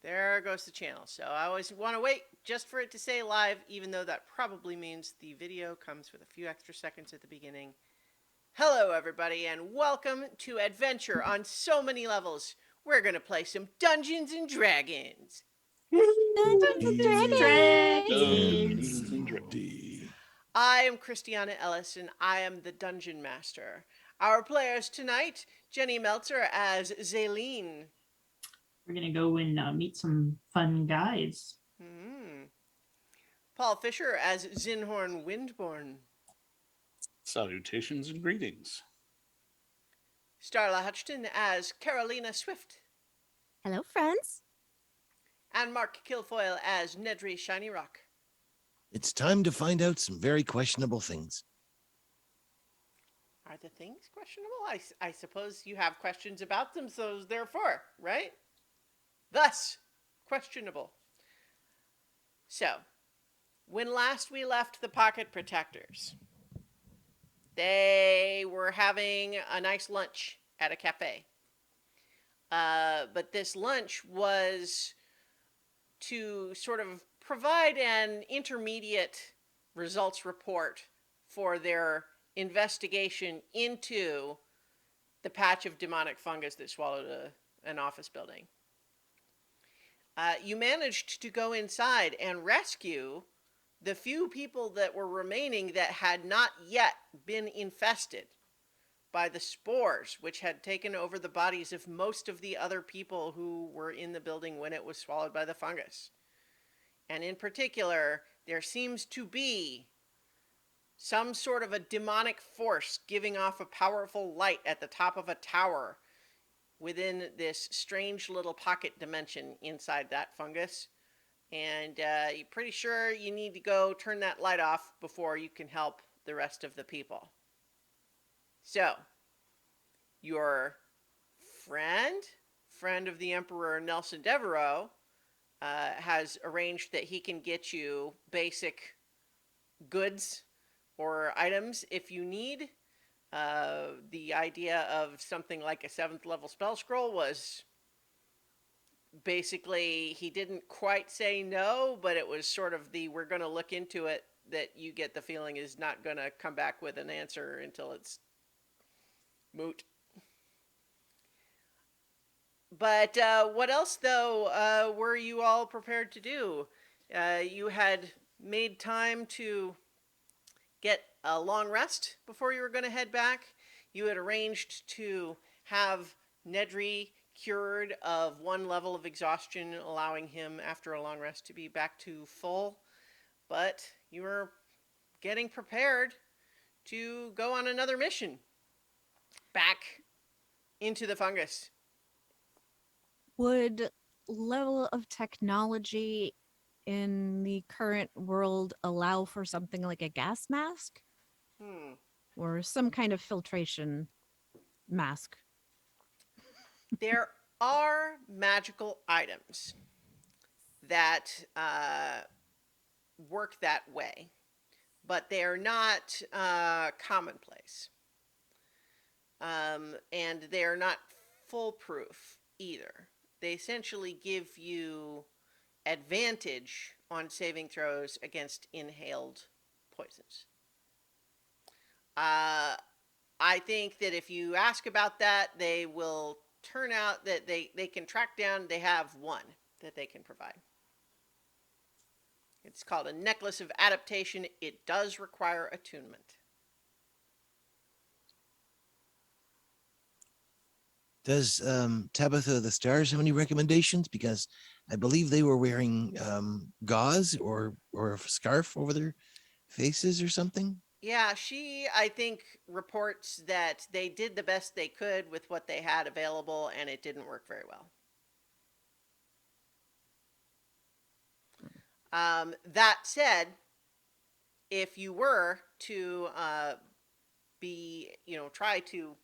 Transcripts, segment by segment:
There goes the channel. So I always want to wait just for it to say live, even though that probably means the video comes with a few extra seconds at the beginning. Hello, everybody, and welcome to Adventure on so many levels. We're going to play some Dungeons and Dragons. Dungeons and Dragons. Dungeons and Dragons. I am Christiana Ellis, and I am the Dungeon Master. Our players tonight, Jenny Meltzer as Zaylene. We're going to go and meet some fun guys. Paul Fisher as Zinhorn Windborn. Salutations and greetings. Starla Hutchton as Carolina Swift. Hello, friends. And Mark Kilfoyle as Nedry Shiny Rock. It's time to find out some very questionable things. Are the things questionable? I suppose you have questions about them, so therefore, right? Thus, questionable. So, when last we left the Pocket Protectors, they were having a nice lunch at a cafe. But this lunch was to sort of provide an intermediate results report for their investigation into the patch of demonic fungus that swallowed an office building. You managed to go inside and rescue the few people that were remaining that had not yet been infested by the spores, which had taken over the bodies of most of the other people who were in the building when it was swallowed by the fungus. And in particular, there seems to be some sort of a demonic force giving off a powerful light at the top of a tower within this strange little pocket dimension inside that fungus. And you're pretty sure you need to go turn that light off before you can help the rest of the people. So, your friend of the Emperor Nelson Devereaux, has arranged that he can get you basic goods or items if you need. The idea of something like a 7th level spell scroll was basically, he didn't quite say no, but it was sort of the we're going to look into it that you get the feeling is not going to come back with an answer until it's moot. But what else, though, were you all prepared to do? You had made time to get a long rest before you were going to head back. You had arranged to have Nedry cured of 1 level of exhaustion, allowing him, after a long rest, to be back to full. But you were getting prepared to go on another mission back into the fungus. Would level of technology in the current world allow for something like a gas mask? Or some kind of filtration mask? There are magical items that work that way, but they are not commonplace. And they are not foolproof either. They essentially give you advantage on saving throws against inhaled poisons. I think that if you ask about that, they will turn out that they can track down, they have one that they can provide. It's called a necklace of adaptation. It does require attunement. Does Tabitha of the Stars have any recommendations? Because I believe they were wearing gauze or a scarf over their faces or something. Yeah, she, I think, reports that they did the best they could with what they had available, and it didn't work very well. That said, if you were to try to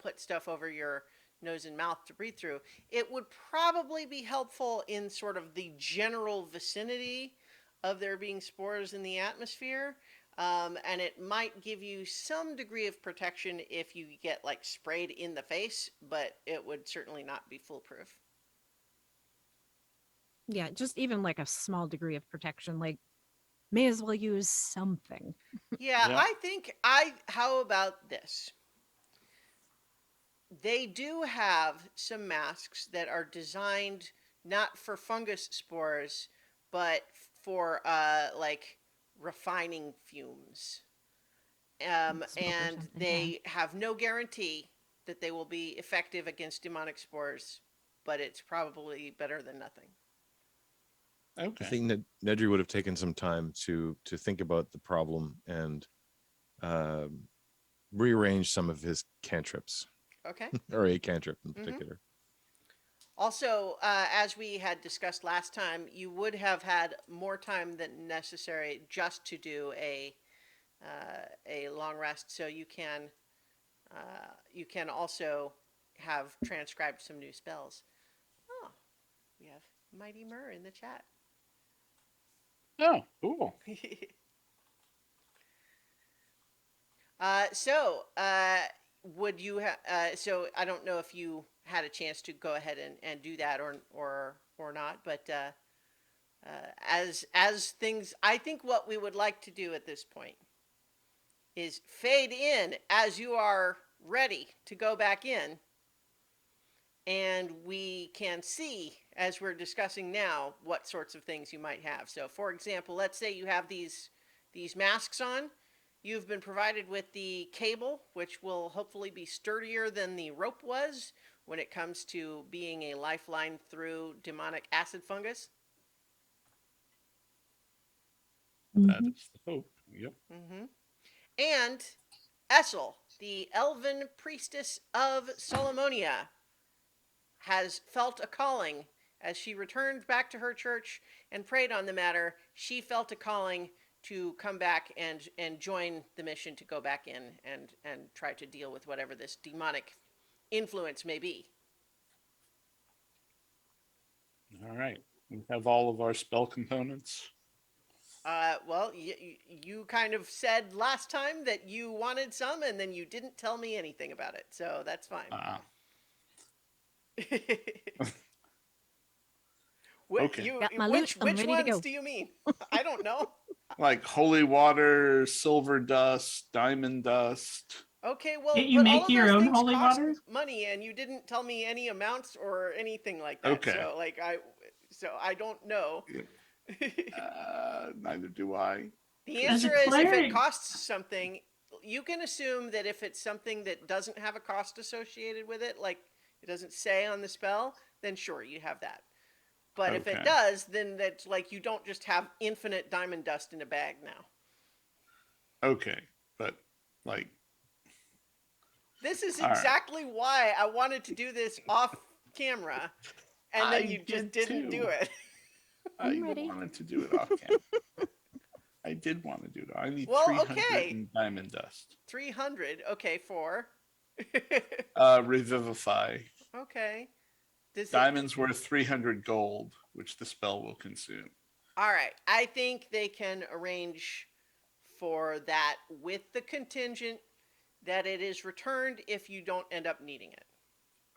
put stuff over your nose and mouth to breathe through, it would probably be helpful in sort of the general vicinity of there being spores in the atmosphere. And it might give you some degree of protection if you get like sprayed in the face, but it would certainly not be foolproof. Yeah, just even like a small degree of protection, like may as well use something. Yeah, Yeah. I think how about this? They do have some masks that are designed not for fungus spores, but for like refining fumes. Smoke or And something. Yeah. they have no guarantee that they will be effective against demonic spores, but it's probably better than nothing. I Okay. think Nedry would have taken some time to think about the problem and rearrange some of his cantrips, Okay. or a cantrip in Mhm. particular. Also, as we had discussed last time, you would have had more time than necessary just to do a long rest, so you can also have transcribed some new spells. Oh, we have Mighty Mur in the chat. Oh, cool. So, would you have? So I don't know if you had a chance to go ahead and do that or not, but as things, I think what we would like to do at this point is fade in as you are ready to go back in, and we can see as we're discussing now what sorts of things you might have. So, for example, let's say you have these masks on. You've been provided with the cable, which will hopefully be sturdier than the rope was when it comes to being a lifeline through demonic acid fungus. That Mhm. is the hope. Yep. Mm-hmm. And Essel, the elven priestess of Solomonia, has felt a calling as she returned back to her church and prayed on the matter. She felt a calling to come back and join the mission to go back in and try to deal with whatever this demonic influence may be. All right. We have all of our spell components. Well, you kind of said last time that you wanted some, and then you didn't tell me anything about it, so that's fine. Okay. Got my loot, I'm Which ready to ones go. do you mean? I don't know. Like holy water, silver dust, diamond dust. Okay, well, Can't you but all make of your those own things holy cost water? money, and you didn't tell me any amounts or anything like that. Okay. So I don't know. Neither do I. The As a answer is, if it cleric, costs something, you can assume that if it's something that doesn't have a cost associated with it, like it doesn't say on the spell, then sure, you have that. But if it Okay. does, then that's like you don't just have infinite diamond dust in a bag now. Okay. But like, This is all right. exactly why I wanted to do this off camera, and then I you just did didn't do too. it. I I'm ready. wanted to do it off camera. I did want to do it. I need Well, 300 okay. in diamond dust. 300. Okay, 4. Revivify. Okay. Does it, Diamonds worth 300 gold, which the spell will consume. all right. I think they can arrange for that with the contingent that it is returned if you don't end up needing it.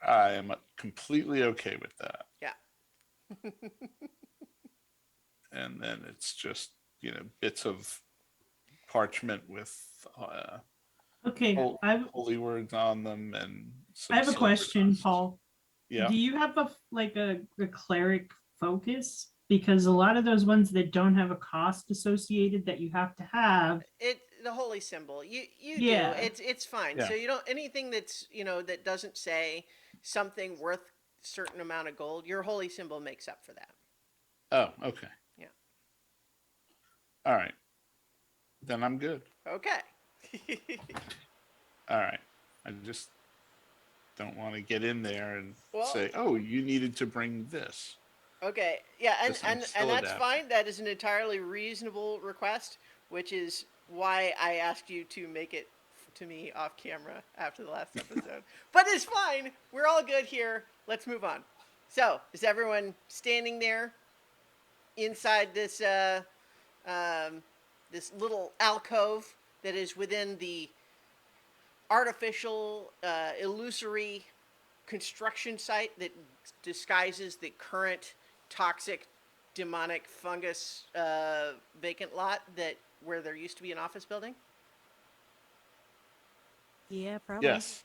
I am completely okay with that. Yeah. And then it's just, bits of parchment with okay, holy words on them and some I have a silver question, dust. Paul. Yeah. Do you have a cleric focus? Because a lot of those ones that don't have a cost associated that you have to have. The holy symbol. You Yeah. do. It's fine. Yeah. So you don't anything that's that doesn't say something worth certain amount of gold, your holy symbol makes up for that. Oh, okay. Yeah. All right. Then I'm good. Okay. All right. I just don't want to get in there and Well- say, "Oh, you needed to bring this." Okay. Yeah, Yes, I'm and still that's adapting. fine. That is an entirely reasonable request, which is why I asked you to make it to me off camera after the last episode. But it's fine. We're all good here. Let's move on. So, is everyone standing there inside this this little alcove that is within the artificial, illusory construction site that disguises the current toxic demonic fungus vacant lot where there used to be an office building? Yeah, probably. Yes.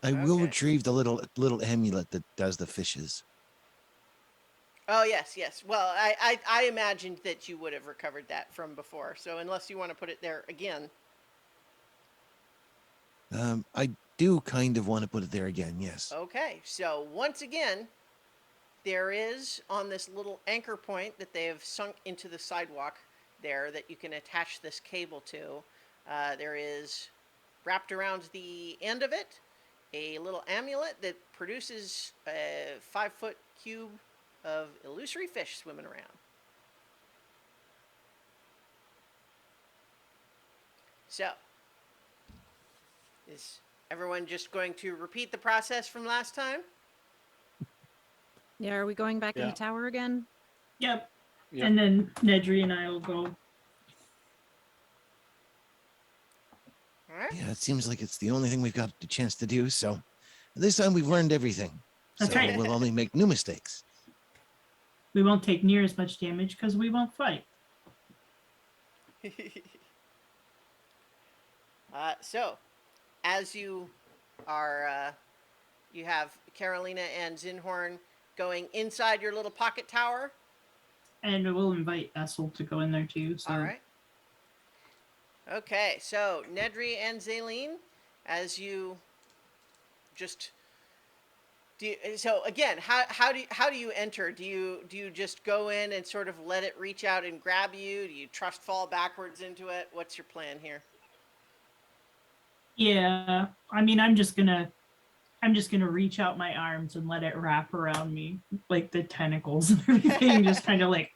I will Okay. retrieve the little amulet that does the fishes. Oh yes, yes. Well, I imagined that you would have recovered that from before. So unless you want to put it there again. I do kind of want to put it there again. Yes. Okay. So once again, there is on this little anchor point that they have sunk into the sidewalk there that you can attach this cable to. There is wrapped around the end of it a little amulet that produces a 5-foot cube of illusory fish swimming around. So, is everyone just going to repeat the process from last time? Yeah, are we going back in Yeah. the tower again? Yep. Yep. And then Nedry and I will go. All right. Yeah, it seems like it's the only thing we've got the chance to do. So this time we've learned everything. That's so right. we'll only make new mistakes. We won't take near as much damage because we won't fight. So, as you are, you have Carolina and Zinhorn going inside your little pocket tower. And we'll invite Essel to go in there too. So All right. Okay, so Nedry and Zaleen, as you just so again, how do you enter? Do you just go in and sort of let it reach out and grab you? Do you trust fall backwards into it? What's your plan here? yeah, I mean, I'm just gonna reach out my arms and let it wrap around me, like the tentacles and everything, just kind of like.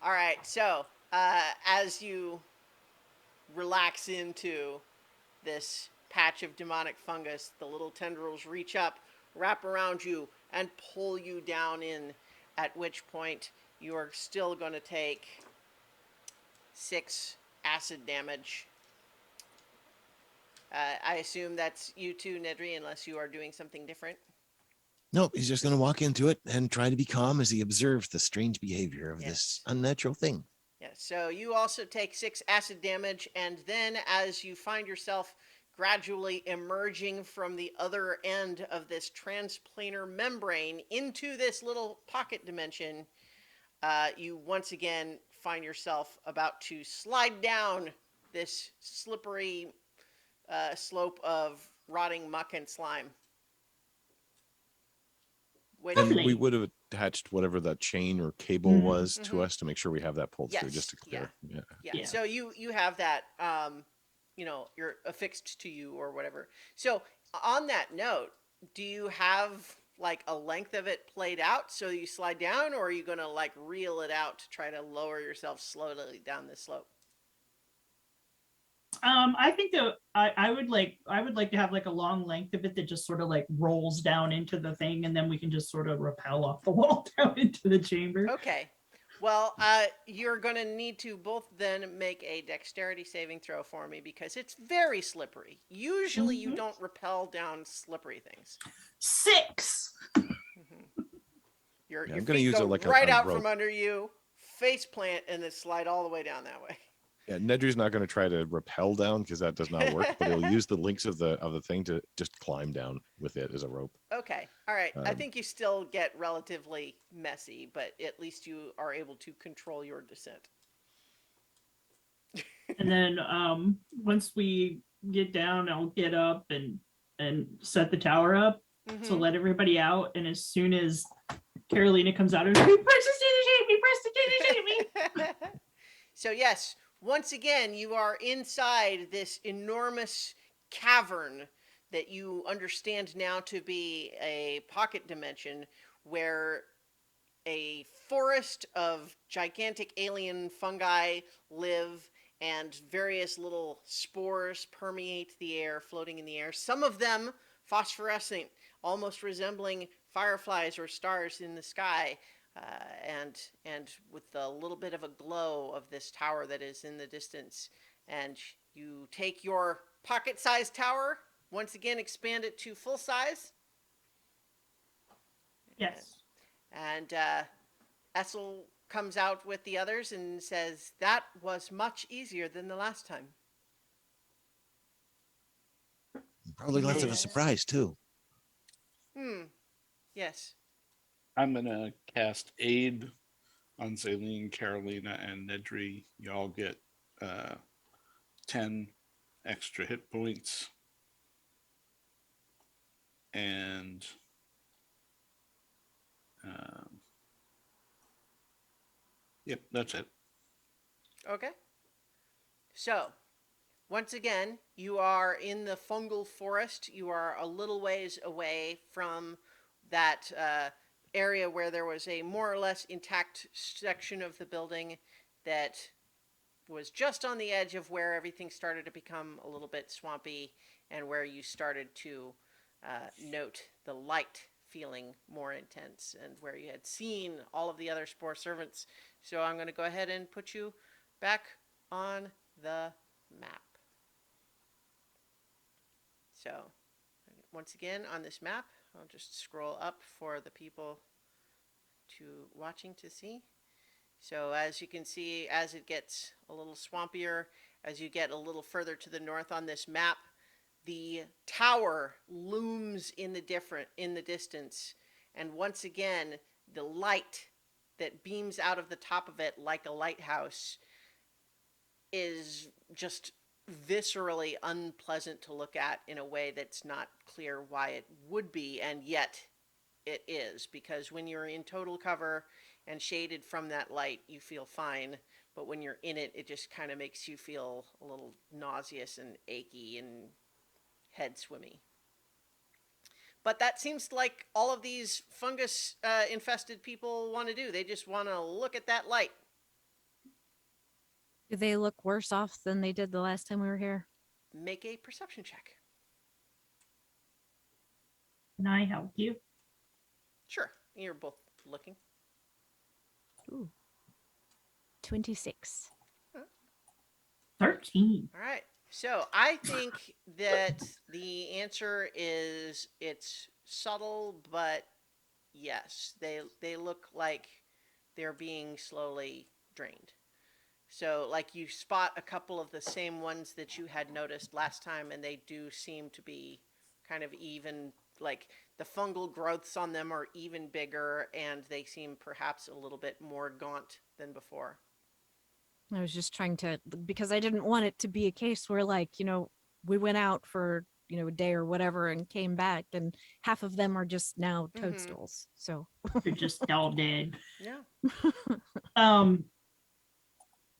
All right, so as you relax into this patch of demonic fungus, the little tendrils reach up, wrap around you, and pull you down in, at which point you are still going to take 6 acid damage. I assume that's you too, Nedry, unless you are doing something different. Nope, he's just going to walk into it and try to be calm as he observes the strange behavior of Yes. this unnatural thing. Yeah, so you also take 6 acid damage, and then as you find yourself gradually emerging from the other end of this transplanar membrane into this little pocket dimension, you once again find yourself about to slide down this slippery slope of rotting muck and slime. Which, And we Lovely. would have attached whatever that chain or cable Mhm. was to Mhm. us to make sure we have that pulled through, Yes, just to clear. Yeah. yeah. So you have that, you're affixed to you or whatever. So on that note, do you have like a length of it played out so you slide down, or are you gonna like reel it out to try to lower yourself slowly down this slope? I think that I would like to have like a long length of it that just sort of like rolls down into the thing, and then we can just sort of rappel off the wall down into the chamber. Okay. Well, you're going to need to both then make a dexterity saving throw for me because it's very slippery. Usually you Mhm. don't rappel down slippery things. 6. Your Yeah, I'm feet gonna use go it like right a out rope. from under you, face plant, and then slide all the way down that way. Yeah, Nedry's not going to try to rappel down because that does not work, but he'll use the links of the thing to just climb down with it as a rope. Okay. All right. I Um, think you still get relatively messy, but at least you are able to control your descent. And then once we get down, I'll get up and set the tower up to Mhm. let everybody out. And as soon as Carolina comes out, we press the So yes, once again, you are inside this enormous cavern that you understand now to be a pocket dimension where a forest of gigantic alien fungi live and various little spores permeate the air, floating in the air. Some of them phosphorescent, almost resembling fireflies or stars in the sky. And with a little bit of a glow of this tower that is in the distance. And you take your pocket-sized tower, once again expand it to full size. Yes. And Essel comes out with the others and says, "That was much easier than the last time." Probably less of a Yes. surprise too. Yes. I'm gonna cast Aid on Zaleen, Carolina, and Nedry. Y'all get 10 extra hit points. And yep, that's it. Okay. So, once again, you are in the fungal forest. You are a little ways away from that area where there was a more or less intact section of the building that was just on the edge of where everything started to become a little bit swampy and where you started to note the light feeling more intense and where you had seen all of the other spore servants. So I'm going to go ahead and put you back on the map. So once again on this map, I'll just scroll up for the people to watching to see. So as you can see, as it gets a little swampier, as you get a little further to the north on this map, the tower looms in the distance, and once again, the light that beams out of the top of it like a lighthouse is just viscerally unpleasant to look at in a way that's not clear why it would be, and yet it is, because when you're in total cover and shaded from that light, you feel fine, but when you're in it, it just kind of makes you feel a little nauseous and achy and head swimmy. But that seems like all of these fungus infested people want to do. They just want to look at that light. Do they look worse off than they did the last time we were here? Make a perception check. Can I help you? Sure, you're both looking. Ooh. 26. 13. All right. So I think that the answer is it's subtle, but yes, they look like they're being slowly drained. So like you spot a couple of the same ones that you had noticed last time, and they do seem to be kind of even, like the fungal growths on them are even bigger, and they seem perhaps a little bit more gaunt than before. I was just trying to, because I didn't want it to be a case where, like, we went out for, a day or whatever and came back and half of them are just now toadstools. So They're just all dead. Yeah.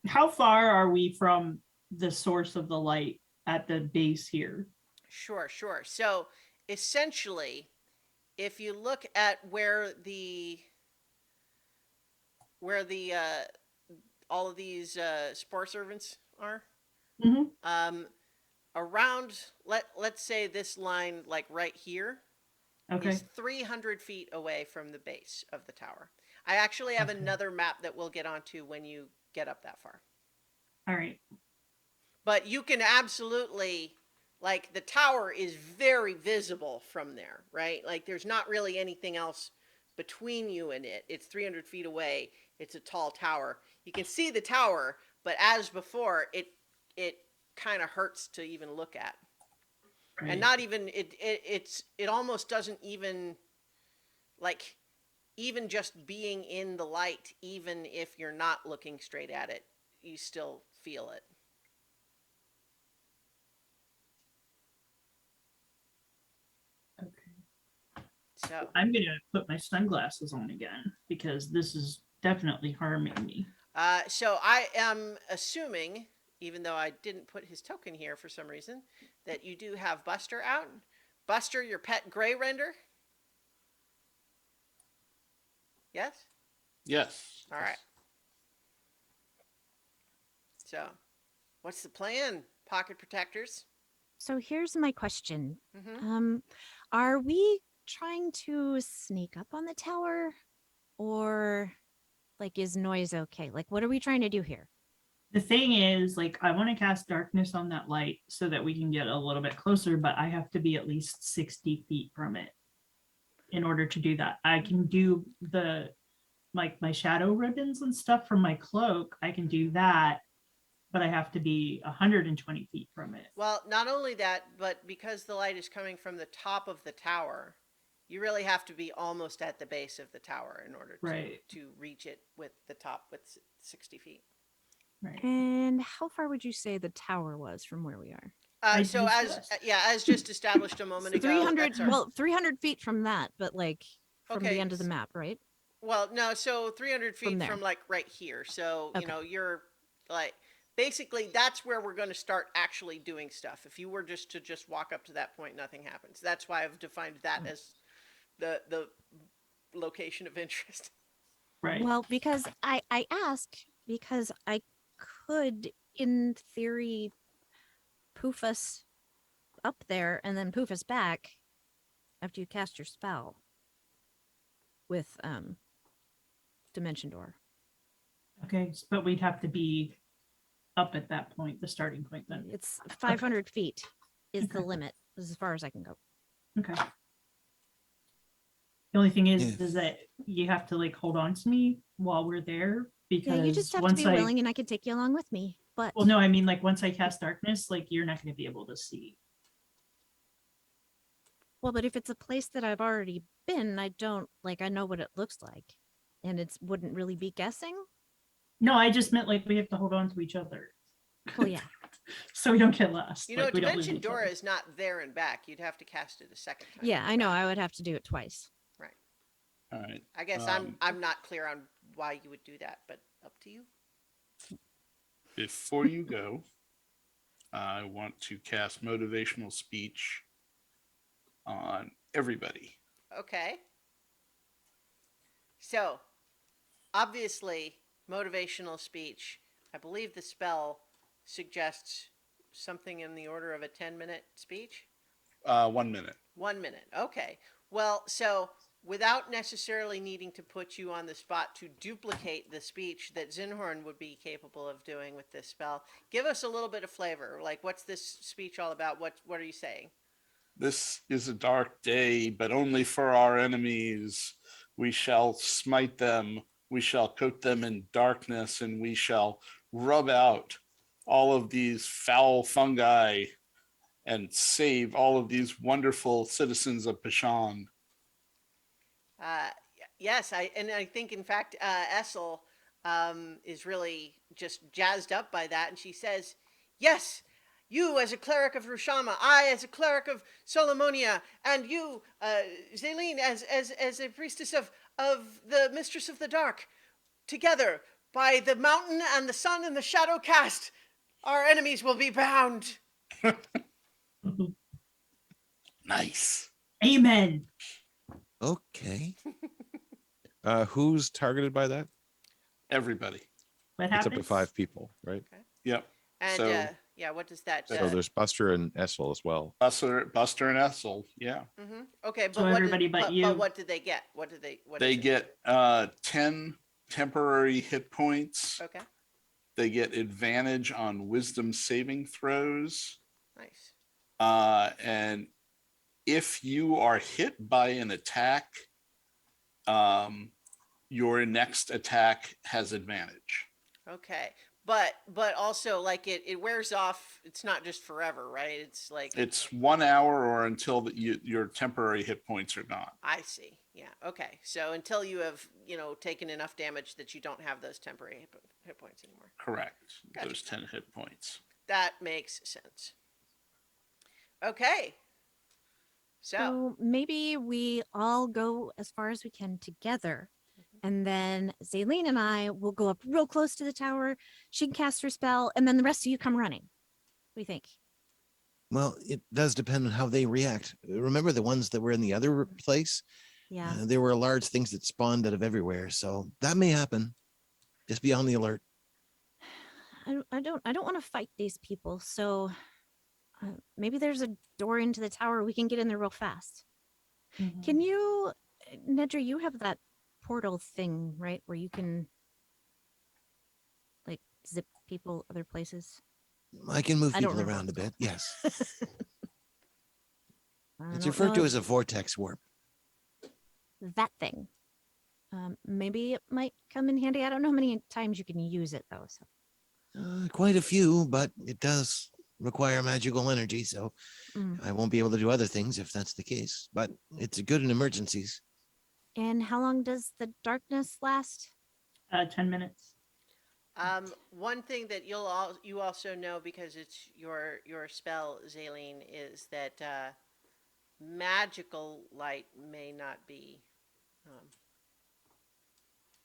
How far are we from the source of the light at the base here? Sure. So essentially, if you look at where the all of these spore servants are, Mm-hmm. around let's say this line, like right here, Okay. is 300 feet away from the base of the tower. I actually have another map that we'll get onto when you get up that far. All right. But you can absolutely, like, the tower is very visible from there, right? Like, there's not really anything else between you and it. It's 300 feet away. It's a tall tower. You can see the tower, but as before, it kind of hurts to even look at. Right. And not even it almost doesn't even, like, even just being in the light, even if you're not looking straight at it, you still feel it. Okay. So I'm gonna put my sunglasses on again because this is definitely harming me. so I am assuming, even though I didn't put his token here for some reason, that you do have Buster out. Buster, your pet gray render? Yes? Yes. All right. So, what's the plan, pocket protectors? So here's my question. Mm-hmm. Are we trying to sneak up on the tower, or like, is noise okay? Like, what are we trying to do here? The thing is, like, I want to cast darkness on that light so that we can get a little bit closer, but I have to be at least 60 feet from it in order to do that. I can do the like my shadow ribbons and stuff from my cloak. I can do that, but I have to be 120 feet from it. Well, not only that, but because the light is coming from the top of the tower, you really have to be almost at the base of the tower in order Right. to reach it with the top with 60 feet. Right. And how far would you say the tower was from where we are? So as just established a moment ago, 300, that's our, well, 300 feet from that, but like from Okay, the end of the map, right? well, no, so 300 feet From there. from like right here. So, you Okay. know, you're like, basically that's where we're going to start actually doing stuff. If you were just to just walk up to that point, nothing happens. That's why I've defined that as the location of interest. Right. Well, because I ask because I could, in theory, poof us up there and then poof us back after you cast your spell with Dimension Door. Okay, but we'd have to be up at that point, the starting point then. It's 500 feet is the Okay. limit as far as I can go. Okay. The only thing Yeah. is that you have to like hold on to me while we're there because Yeah, you just have to once be willing and I can take you along with me. But well, no, I mean like once I cast darkness, like you're not going to be able to see. well, but if it's a place that I've already been, I don't like I know what it looks like. And it wouldn't really be guessing. No, I just meant like we have to hold on to each other. Well, yeah. So we don't get lost. You know, like, we don't lose Dimension each Door other. is not there and back. You'd have to cast it a second time. Yeah, I know. I would have to do it twice. All right. I guess I'm not clear on why you would do that, but up to you. Before you go, I want to cast motivational speech on everybody. Okay. So, obviously, motivational speech. I believe the spell suggests something in the order of a 10-minute speech. 1 minute. 1 minute. Okay. Well, so without necessarily needing to put you on the spot to duplicate the speech that Zinhorn would be capable of doing with this spell, give us a little bit of flavor. Like, what's this speech all about? What are you saying? This is a dark day, but only for our enemies. We shall smite them. We shall coat them in darkness, and we shall rub out all of these foul fungi and save all of these wonderful citizens of Pashan. Uh, yes, I think in fact Essel is really just jazzed up by that, and she says, "Yes, you as a cleric of Rushama, I as a cleric of Solomonia, and you, Zaleen, as a priestess of the Mistress of the Dark, together by the mountain and the sun and the shadow cast, our enemies will be bound." Nice. Amen. Okay. Who's targeted by that? Everybody. What It's happens? up to 5 people, right? Yep. And So- yeah, what does that? So there's Buster and Essel as well. Buster and Essel. Yeah. Okay, but So everybody but you. But what did they get? What did they? What They is it? get 10 temporary hit points. Okay, They get advantage on wisdom saving throws. nice. And if you are hit by an attack, your next attack has advantage. Okay, but also like it wears off. It's not just forever, right? It's like It's 1 hour or until your temporary hit points are gone. I see. Yeah. Okay. So until you have taken enough damage that you don't have those temporary hit points anymore. Correct. Gotcha. Those 10 hit points. That makes sense. Okay. So maybe we all go as far as we can together. And then Zaleen and I will go up real close to the tower. She can cast her spell, and then the rest of you come running. What do you think? Well, it does depend on how they react. Remember the ones that were in the other place? Yeah. There were large things that spawned out of everywhere. So that may happen. Just be on the alert. I don't want to fight these people. So maybe there's a door into the tower. We can get in there real fast. Mhm. Can you, Nedra, you have that portal thing, right? Where you can like zip people other places. I can move I don't people remember around a what bit. it's Yes. I It's don't referred know to if- as a vortex warp. that thing. Maybe it might come in handy. I don't know how many times you can use it though. So. Quite a few, but it does require magical energy, so Mm. I won't be able to do other things if that's the case. But it's good in emergencies. And how long does the darkness last? 10 minutes. One thing that you also know, because it's your spell, Zaleen, is that magical light may not be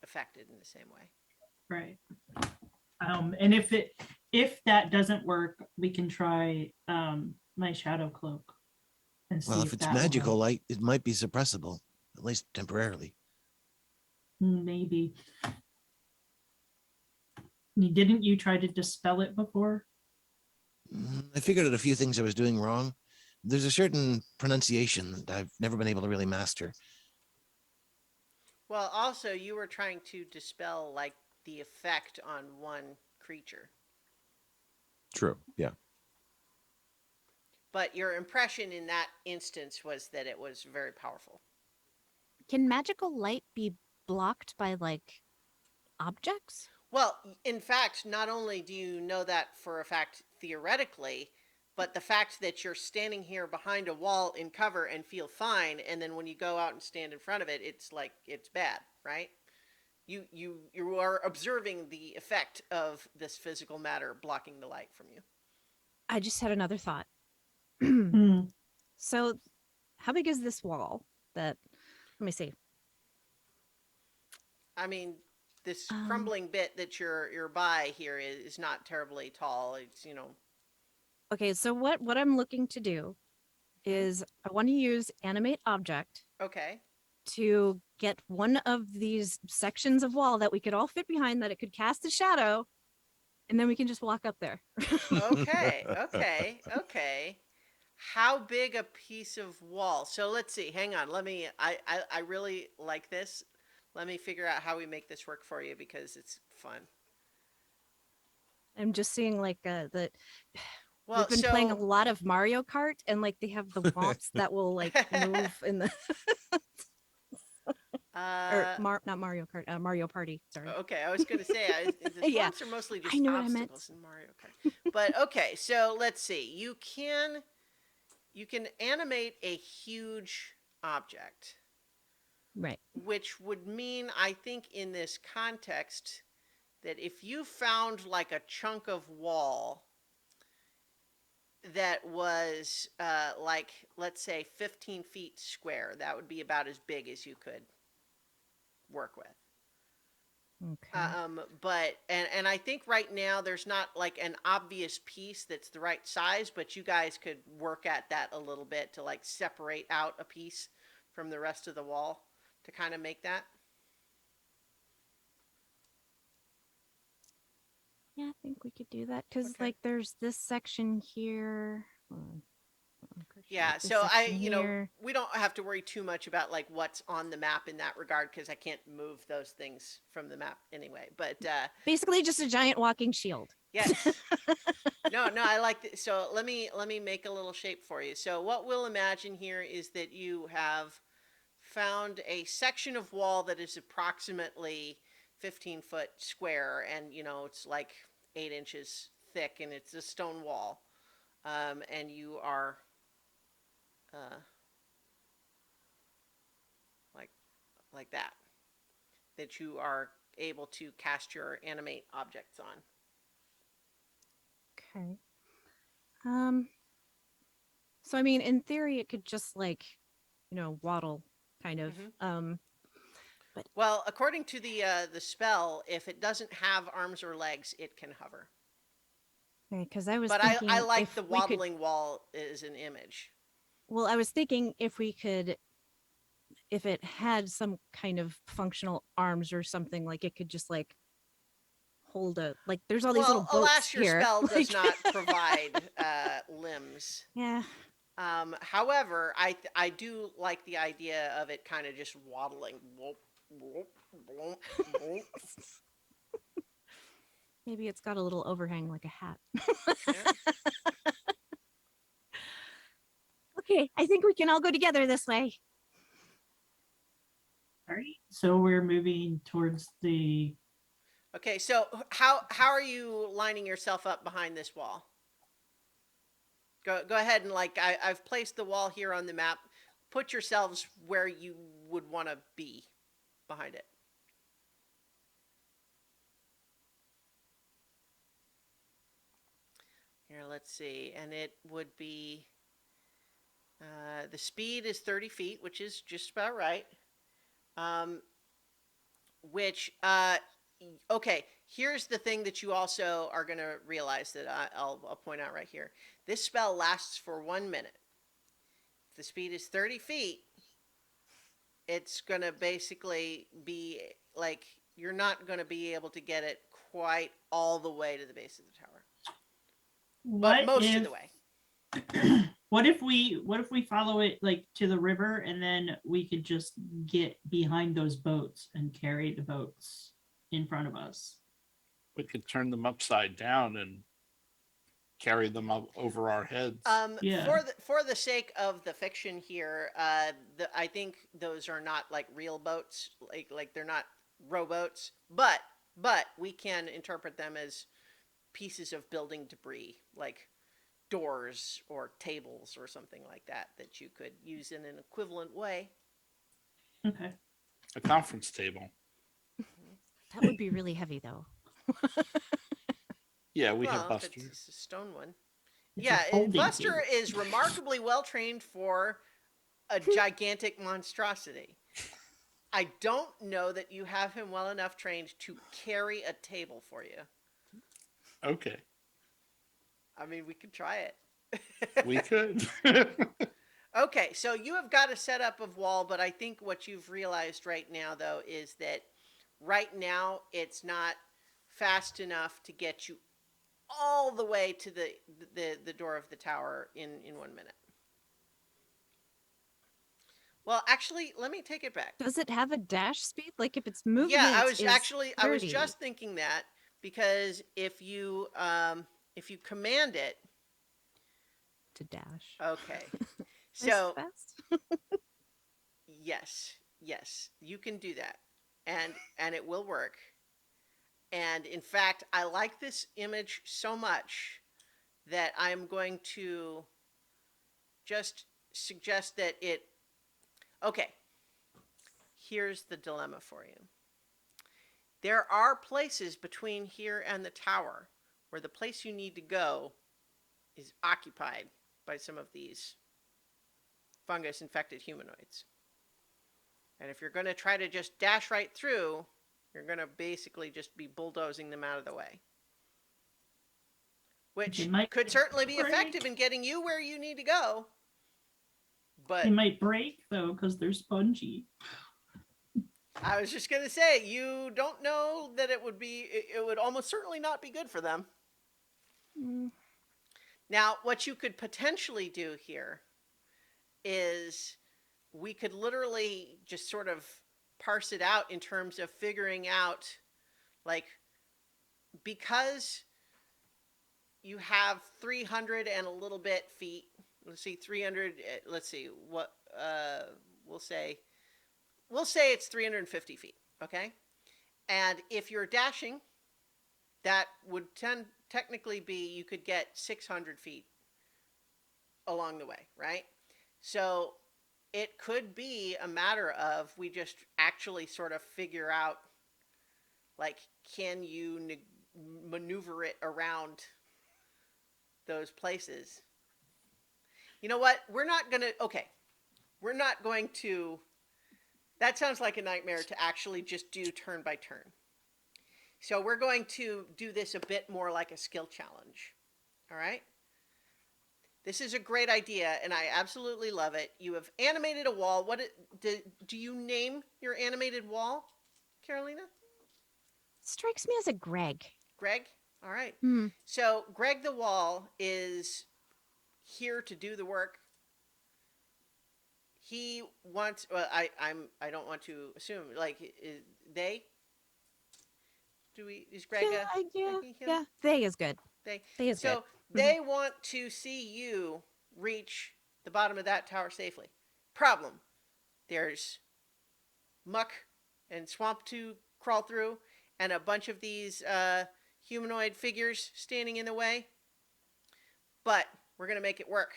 affected in the same way. Right. And if that doesn't work, we can try my shadow cloak and see Well, if if it's that will magical help. light, it might be suppressible, at least temporarily. Maybe. Didn't you try to dispel it before? I figured out a few things I was doing wrong. There's a certain pronunciation that I've never been able to really master. Well, also you were trying to dispel like the effect on one creature, True. Yeah. but your impression in that instance was that it was very powerful. Can magical light be blocked by like objects? Well, in fact, not only do you know that for a fact theoretically, but the fact that you're standing here behind a wall in cover and feel fine, and then when you go out and stand in front of it, it's like it's bad, right? You are observing the effect of this physical matter blocking the light from you. I just had another thought. Hmm. So, how big is this wall? Let me see. I mean, this Um, crumbling bit that you're by here is not terribly tall. It's Okay, so what I'm looking to do is I want to use animate object okay. to get one of these sections of wall that we could all fit behind that it could cast a shadow, and then we can just walk up there. Okay, okay, okay. How big a piece of wall? So let's see. Hang on. Let me. I really like this. Let me figure out how we make this work for you because it's fun. I'm just seeing like the Well, we've been playing a so lot of Mario Kart, and like they have the womps that will like move in the or not Mario Kart, Mario Party. Sorry. okay. I was going to say the Yeah, swamps are mostly I just know what I meant. obstacles in Mario Kart. But okay. So let's see. You can animate a huge object, Right. which would mean, I think, in this context, that if you found like a chunk of wall that was like, let's say 15 feet square, that would be about as big as you could work with. Okay. But and I think right now there's not like an obvious piece that's the right size, but you guys could work at that a little bit to like separate out a piece from the rest of the wall to kind of make that. Yeah, I think we could do that because Okay. like there's this section here. Hold on. Yeah, This so section here. we don't have to worry too much about like what's on the map in that regard because I can't move those things from the map anyway. But Basically, just a giant walking shield. yes. No, I like it. So let me make a little shape for you. So what we'll imagine here is that you have found a section of wall that is approximately 15-foot square, and it's like 8 inches thick, and it's a stone wall, and you are like that you are able to cast your animate objects on. Okay. So I mean, in theory, it could just like, waddle, kind of. But Well, according to the spell, if it doesn't have arms or legs, it can hover. because I was But thinking I like if the we could. waddling wall as an image. Well, I was thinking if we could, if it had some kind of functional arms or something, like it could just like hold a like. There's all these little Well, boats alas, your here. spell does like- not provide limbs. Yeah. However, I do like the idea of it kind of just waddling. Maybe it's got a little overhang like a hat. Yeah. Okay, I think we can all go together this way. So we're moving towards the. Okay, so how are you lining yourself up behind this wall? Go ahead and I've placed the wall here on the map. Put yourselves where you would want to be behind it. Here, let's see, and it would be the speed is 30 feet, which is just about right. Okay, here's the thing that you also are going to realize that I'll point out right here. This spell lasts for 1 minute. If the speed is 30 feet, it's going to basically be like you're not going to be able to get it quite all the way to the base of the tower. But most of the way. What if we follow it like to the river, and then we could just get behind those boats and carry the boats in front of us? We could turn them upside down and carry them up over our heads. Yeah. For the sake of the fiction here, I think those are not like real boats, like they're not rowboats, but we can interpret them as pieces of building debris, like doors or tables or something like that you could use in an equivalent way. Okay. A conference table. That would be really heavy, though. Yeah, we Well, have Buster. It's a stone one. It's Yeah, a folding Buster table. is remarkably well trained for a gigantic monstrosity. I don't know that you have him well enough trained to carry a table for you. Okay, I mean, we could try it. we could. Okay, so you have got a setup of wall, but I think what you've realized right now, though, is that right now it's not fast enough to get you all the way to the door of the tower in 1 minute. Well, actually, let me take it back. Does it have a dash speed? Like if it's movement? Yeah, I was 30. just thinking that, because if you command it To dash. okay. Nice So fast. yes, you can do that, and it will work. And in fact, I like this image so much that I'm going to just suggest that it. Okay, here's the dilemma for you. There are places between here and the tower where the place you need to go is occupied by some of these fungus-infected humanoids. And if you're going to try to just dash right through, you're going to basically just be bulldozing them out of the way. Which could certainly be effective in getting you where you need to go. But They might break, though, because they're spongy. I was just going to say, you don't know that it would almost certainly not be good for them. Mm. Now, what you could potentially do here is we could literally just sort of parse it out in terms of figuring out, like, because you have 300 and a little bit feet, let's see, 300, let's see, what, we'll say it's 350 feet, okay? And if you're dashing, that would technically be, you could get 600 feet along the way, right? So it could be a matter of we just actually sort of figure out, like, can you maneuver it around those places? You know what? We're not going to, that sounds like a nightmare to actually just do turn by turn. So we're going to do this a bit more like a skill challenge. All right? This is a great idea, and I absolutely love it. You have animated a wall. Do you name your animated wall, Carolina? Strikes me as a Greg. Greg? All right. Hmm. So Greg the Wall is here to do the work. He wants. Well, I don't want to assume. Like, they. Is Greg? Yeah. They is good. They is so good. they want to see you reach the bottom of that tower safely. Problem: there's muck and swamp to crawl through, and a bunch of these humanoid figures standing in the way. But we're going to make it work.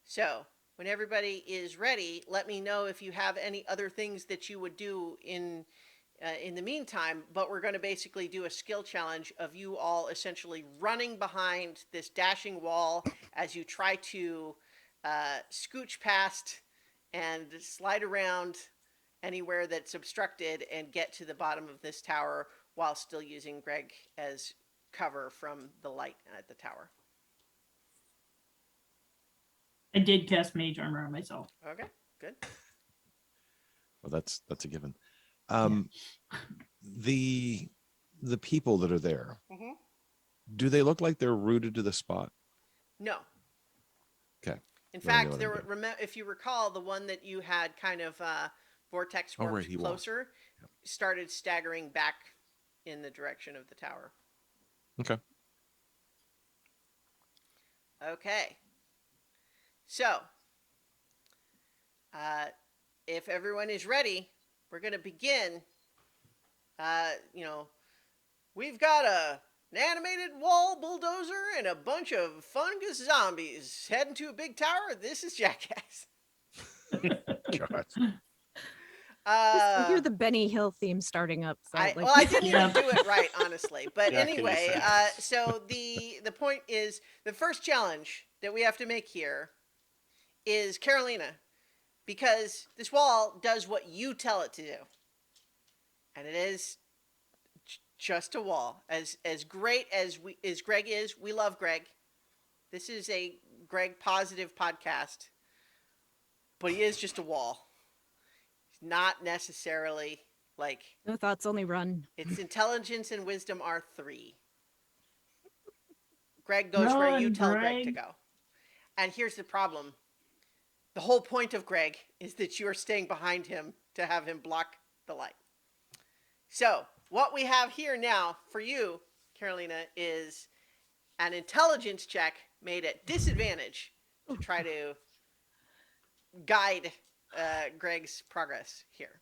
So, when everybody is ready, let me know if you have any other things that you would do in the meantime. But we're going to basically do a skill challenge of you all essentially running behind this dashing wall as you try to scooch past and slide around anywhere that's obstructed and get to the bottom of this tower while still using Greg as cover from the light at the tower. I did cast mage armor on myself. Okay, good. Well, that's a given. The people that are there, Mm-hmm. do they look like they're rooted to the spot? No. Okay. In Then I know fact, what there I'm were, if you recall, the one that you had kind of vortex Oh, warped right, he walked. closer started staggering back in the direction of the tower. Okay. Okay. So, if everyone is ready, we're going to begin. We've got an animated wall bulldozer and a bunch of fungus zombies heading to a big tower. This is Jackass. God. I hear the Benny Hill theme starting up. So I didn't Yeah. even do it right, honestly. But Jackass anyway, sounds. so the point is, the first challenge that we have to make here is Carolina, because this wall does what you tell it to do, and it is just a wall. As great as Greg is, we love Greg. This is a Greg positive podcast, but he is just a wall. He's not necessarily like. no thoughts, only run. Its intelligence and wisdom are 3. Greg goes where you Run, tell Greg to Greg. go. And here's the problem. The whole point of Greg is that you are staying behind him to have him block the light. So, what we have here now for you, Carolina, is an intelligence check made at disadvantage to try to guide Greg's progress here.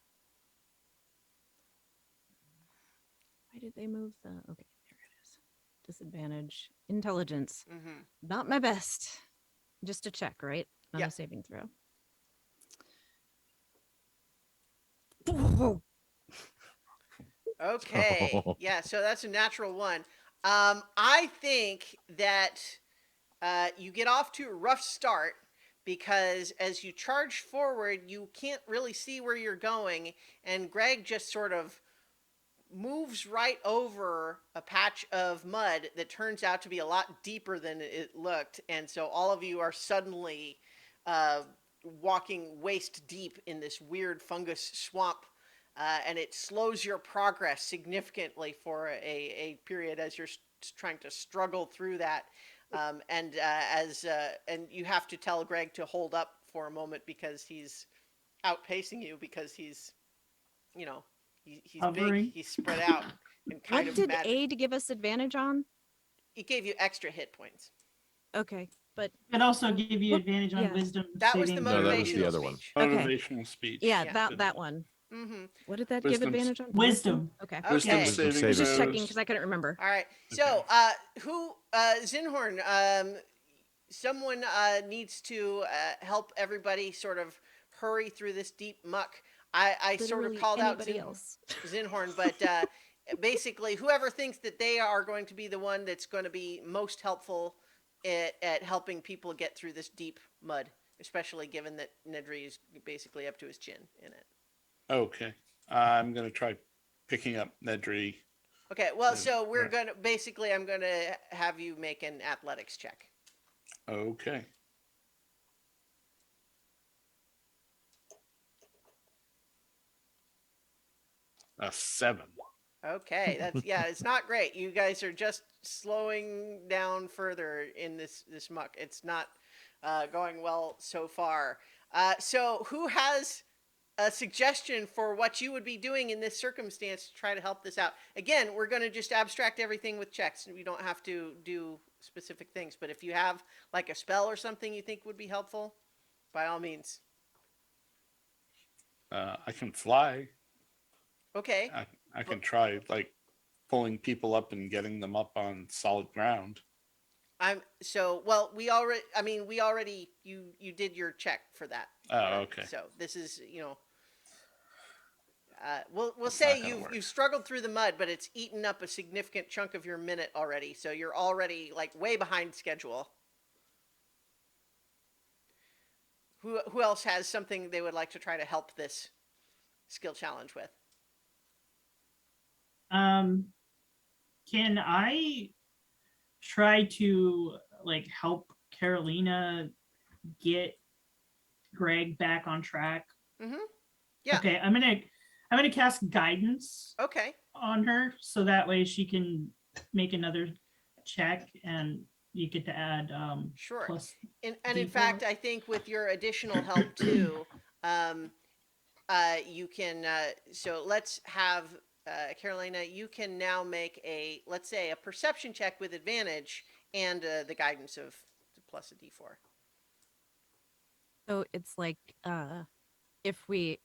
Why did they move the? Okay, there it is. Disadvantage. Intelligence. Mm-hmm. Not my best. Just a check, right? Not Yeah. a saving throw. Oh, Okay. Yeah, so that's a natural 1. I think that you get off to a rough start because as you charge forward, you can't really see where you're going, and Greg just sort of moves right over a patch of mud that turns out to be a lot deeper than it looked, and so all of you are suddenly walking waist deep in this weird fungus swamp. And it slows your progress significantly for a period as you're trying to struggle through that. And you have to tell Greg to hold up for a moment because he's outpacing you because he's he's Hovering. big, he's spread out and kind what of did mad. aid give us advantage on? It gave you extra hit points. Okay, but It also give you What- advantage on yeah. wisdom. That was the saving No, that was motivational the other one. speech. Okay. Motivational speech. yeah, Yeah. that one. Mm-hmm. What did that Wisdom- give advantage on? Wisdom. Okay. Wisdom Okay. saving Saving I was just throws. checking because I couldn't remember. All right. So, Zinhorn, someone needs to help everybody sort of hurry through this deep muck. I sort of Literally called out anybody else. Zinhorn, but basically, whoever thinks that they are going to be the one that's going to be most helpful at helping people get through this deep mud, especially given that Nedry is basically up to his chin in it. Okay. I'm going to try picking up Nedry. Okay, well, Yeah, so we're right. going to, basically, I'm going to have you make an athletics check. Okay. A 7. Okay, that's, yeah, it's not great. You guys are just slowing down further in this muck. It's not going well so far. So who has a suggestion for what you would be doing in this circumstance to try to help this out? Again, we're going to just abstract everything with checks. We don't have to do specific things, but if you have like a spell or something you think would be helpful, by all means. I can fly. Okay. I can try like pulling people up and getting them up on solid ground. We already you did your check for that. Oh, already. okay. So this is, we'll That's say not gonna work. you've struggled through the mud, but it's eaten up a significant chunk of your minute already. So you're already like way behind schedule. Who else has something they would like to try to help this skill challenge with? Can I try to like help Carolina get Greg back on track? Mm-hmm. Yeah. Okay, I'm gonna cast guidance Okay. on her so that way she can make another check and you get to add Sure. plus In D4. fact, I think with your additional help too, you can. So let's have Carolina. You can now make let's say a perception check with advantage and the guidance of plus a D4. So it's like if we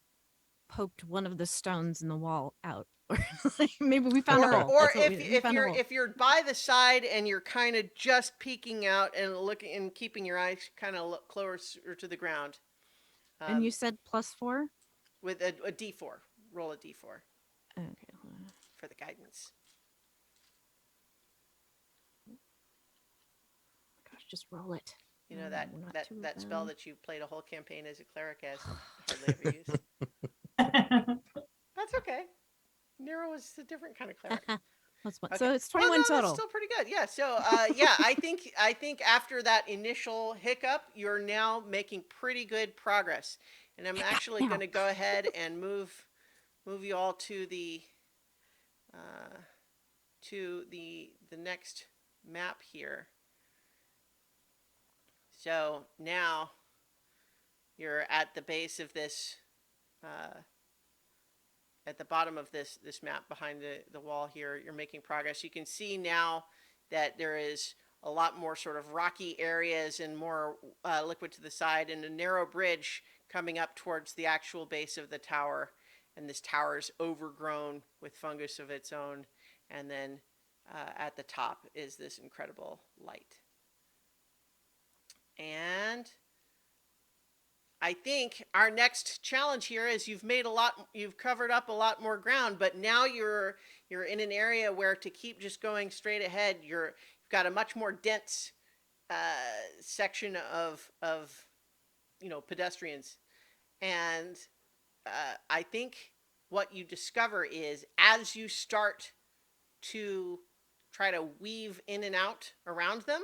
poked one of the stones in the wall out, or like maybe we found a hole. Or That's what we found a hole. if you're by the side and you're kind of just peeking out and looking and keeping your eyes kind of closer to the ground. And you said +4? With a D4, roll a D4 Okay, hold on. for the guidance. Gosh, just roll it. You know that Not that two of that spell them. that you played a whole campaign as a cleric as hardly ever used. That's okay. Nero is a different kind of cleric. Plus one. Okay. So it's Well, 21 no, total. that's still pretty good. Yeah. So, yeah, I think after that initial hiccup, you're now making pretty good progress. And I'm actually now. going to go ahead and move you all to the next map here. So now you're at the base of this. At the bottom of this map behind the wall here, you're making progress. You can see now that there is a lot more sort of rocky areas and more liquid to the side, and a narrow bridge coming up towards the actual base of the tower. And this tower is overgrown with fungus of its own. And then at the top is this incredible light. And I think our next challenge here is you've covered up a lot more ground, but now you're in an area where to keep just going straight ahead, you've got a much more dense section of pedestrians. And I think what you discover is as you start to try to weave in and out around them,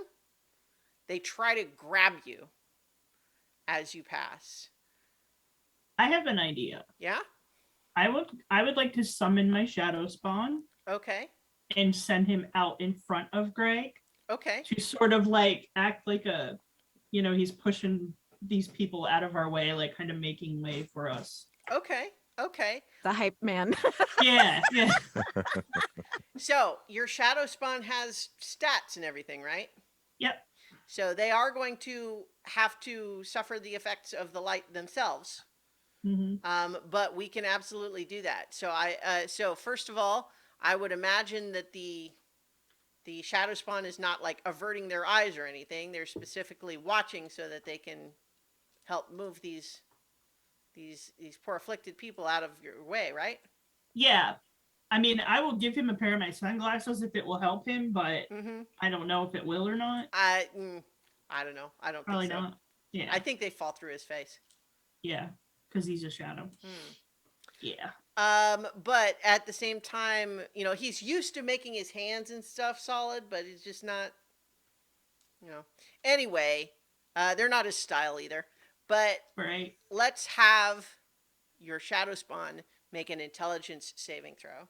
they try to grab you as you pass. I have an idea. Yeah? I would like to summon my shadow spawn Okay. and send him out in front of Greg Okay. to sort of like act like he's pushing these people out of our way, like kind of making way for us. Okay. Okay. The hype man. Yeah. So your shadow spawn has stats and everything, right? Yep. So they are going to have to suffer the effects of the light themselves. Mm-hmm. But we can absolutely do that. So so first of all, I would imagine that the shadow spawn is not like averting their eyes or anything. They're specifically watching so that they can help move these poor afflicted people out of your way, right? Yeah. I mean, I will give him a pair of my sunglasses if it will help him, but I don't know if it will or not. I don't know. I don't Probably think so. not. Yeah. I think they fall through his face. Yeah, because he's a shadow. Yeah. But at the same time, he's used to making his hands and stuff solid, but it's just not, Anyway, they're not his style either. But Right. let's have your shadow spawn make an intelligence saving throw.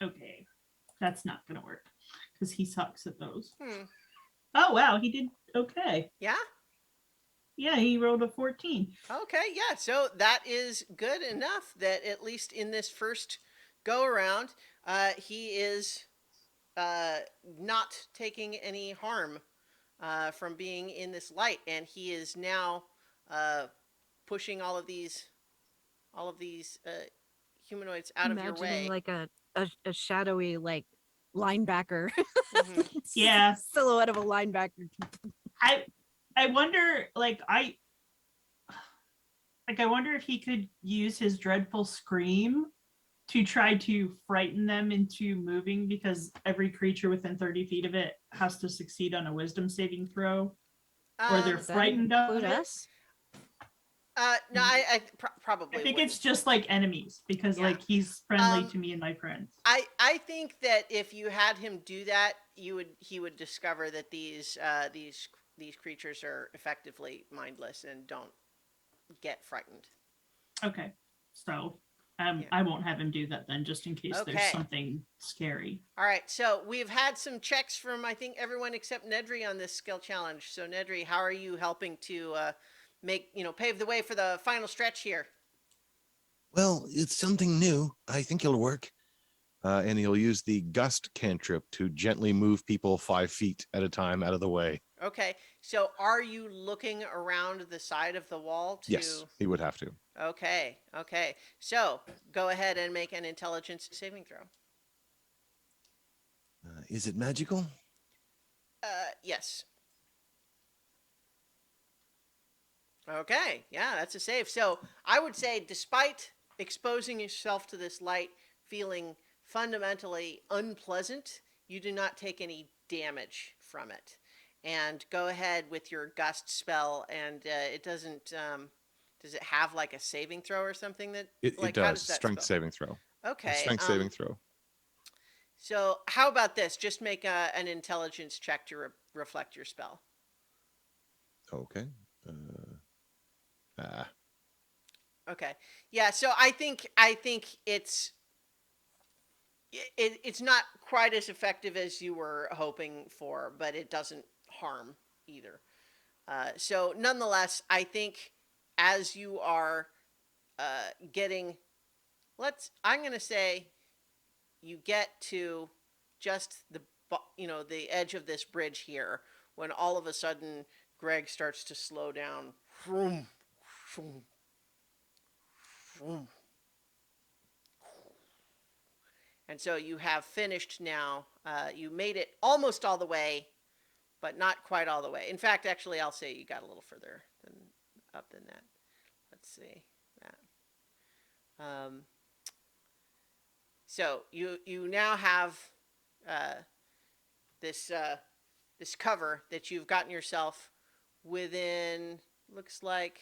Okay. That's not going to work because he sucks at those. Oh, wow. He did okay. Yeah? Yeah, he rolled a 14. Okay, yeah. So that is good enough that at least in this first go around, he is not taking any harm from being in this light, and he is now pushing all of these humanoids out of your Imagining way. like a shadowy like linebacker. Mhm. Yeah. Silhouette of a linebacker. I wonder, I wonder if he could use his dreadful scream to try to frighten them into moving, because every creature within 30 feet of it has to succeed on a wisdom saving throw, or they're Does that frightened of include it. us? No, I probably I think wouldn't. it's just like enemies, because Yeah. like he's friendly Um, to me and my friends. I think that if you had him do that, he would discover that these creatures are effectively mindless and don't get frightened. Okay, so Yeah. I won't have him do that then, just in case there's Okay. something scary. All right, so we've had some checks from I think everyone except Nedry on this skill challenge. So Nedry, how are you helping to pave the way for the final stretch here? Well, it's something new. I think it'll work. And he'll use the gust cantrip to gently move people 5 feet at a time out of the way. Okay, so are you looking around the side of the wall to? Yes, he would have to. Okay, okay. So go ahead and make an intelligence saving throw. Is it magical? Yes. Okay, yeah, that's a save. So I would say, despite exposing yourself to this light feeling fundamentally unpleasant, you do not take any damage from it. And go ahead with your gust spell, and it doesn't. Does it have like a saving throw or something that? It Like, how does. does that Strength spell? saving throw. A Okay. strength saving throw. So how about this? Just make an intelligence check to reflect your spell. Okay. Okay. Yeah. So I think it's it's not quite as effective as you were hoping for, but it doesn't harm either. So nonetheless, I think as you are getting, I'm going to say you get to just the edge of this bridge here when all of a sudden Greg starts to slow down. Vroom, vroom, vroom. And so you have finished now. You made it almost all the way, but not quite all the way. In fact, actually, I'll say you got a little further than that. Let's see that. So you now have this cover that you've gotten yourself within. Looks like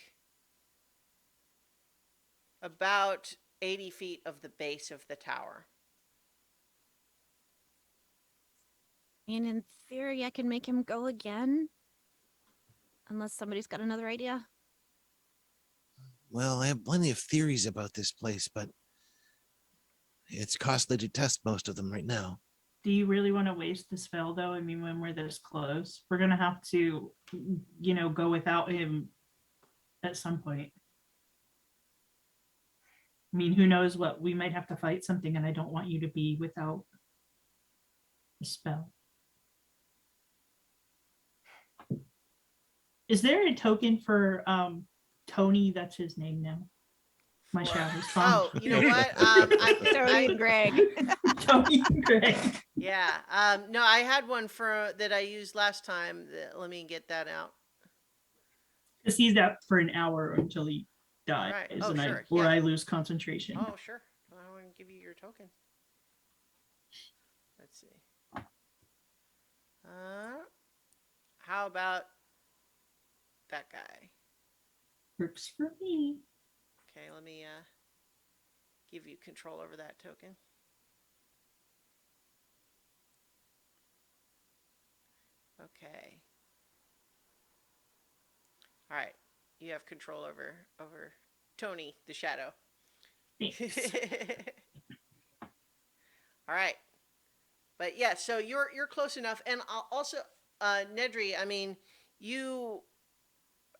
about 80 feet of the base of the tower. And in theory, I can make him go again. Unless somebody's got another idea. Well, I have plenty of theories about this place, but it's costly to test most of them right now. Do you really want to waste the spell though? I mean, when we're this close, we're gonna have to, go without him at some point. I mean, who knows what we might have to fight something, and I don't want you to be without a spell. Is there a token for Tony? That's his name now. My shadow spawn. Oh, you know what? Tony and Greg. Tony and Greg. Yeah. No, I had one that I used last time. Let me get that out. Because he's out for an hour until he dies, Right. Oh, and sure. or Yeah. I lose concentration. Oh, sure. I want to give you your token. Let's see. How about that guy? Works for me. Okay, let me give you control over that token. Okay. All right. You have control over Tony the Shadow. Thanks. All right. But yeah, so you're close enough, and also Nedry, I mean, you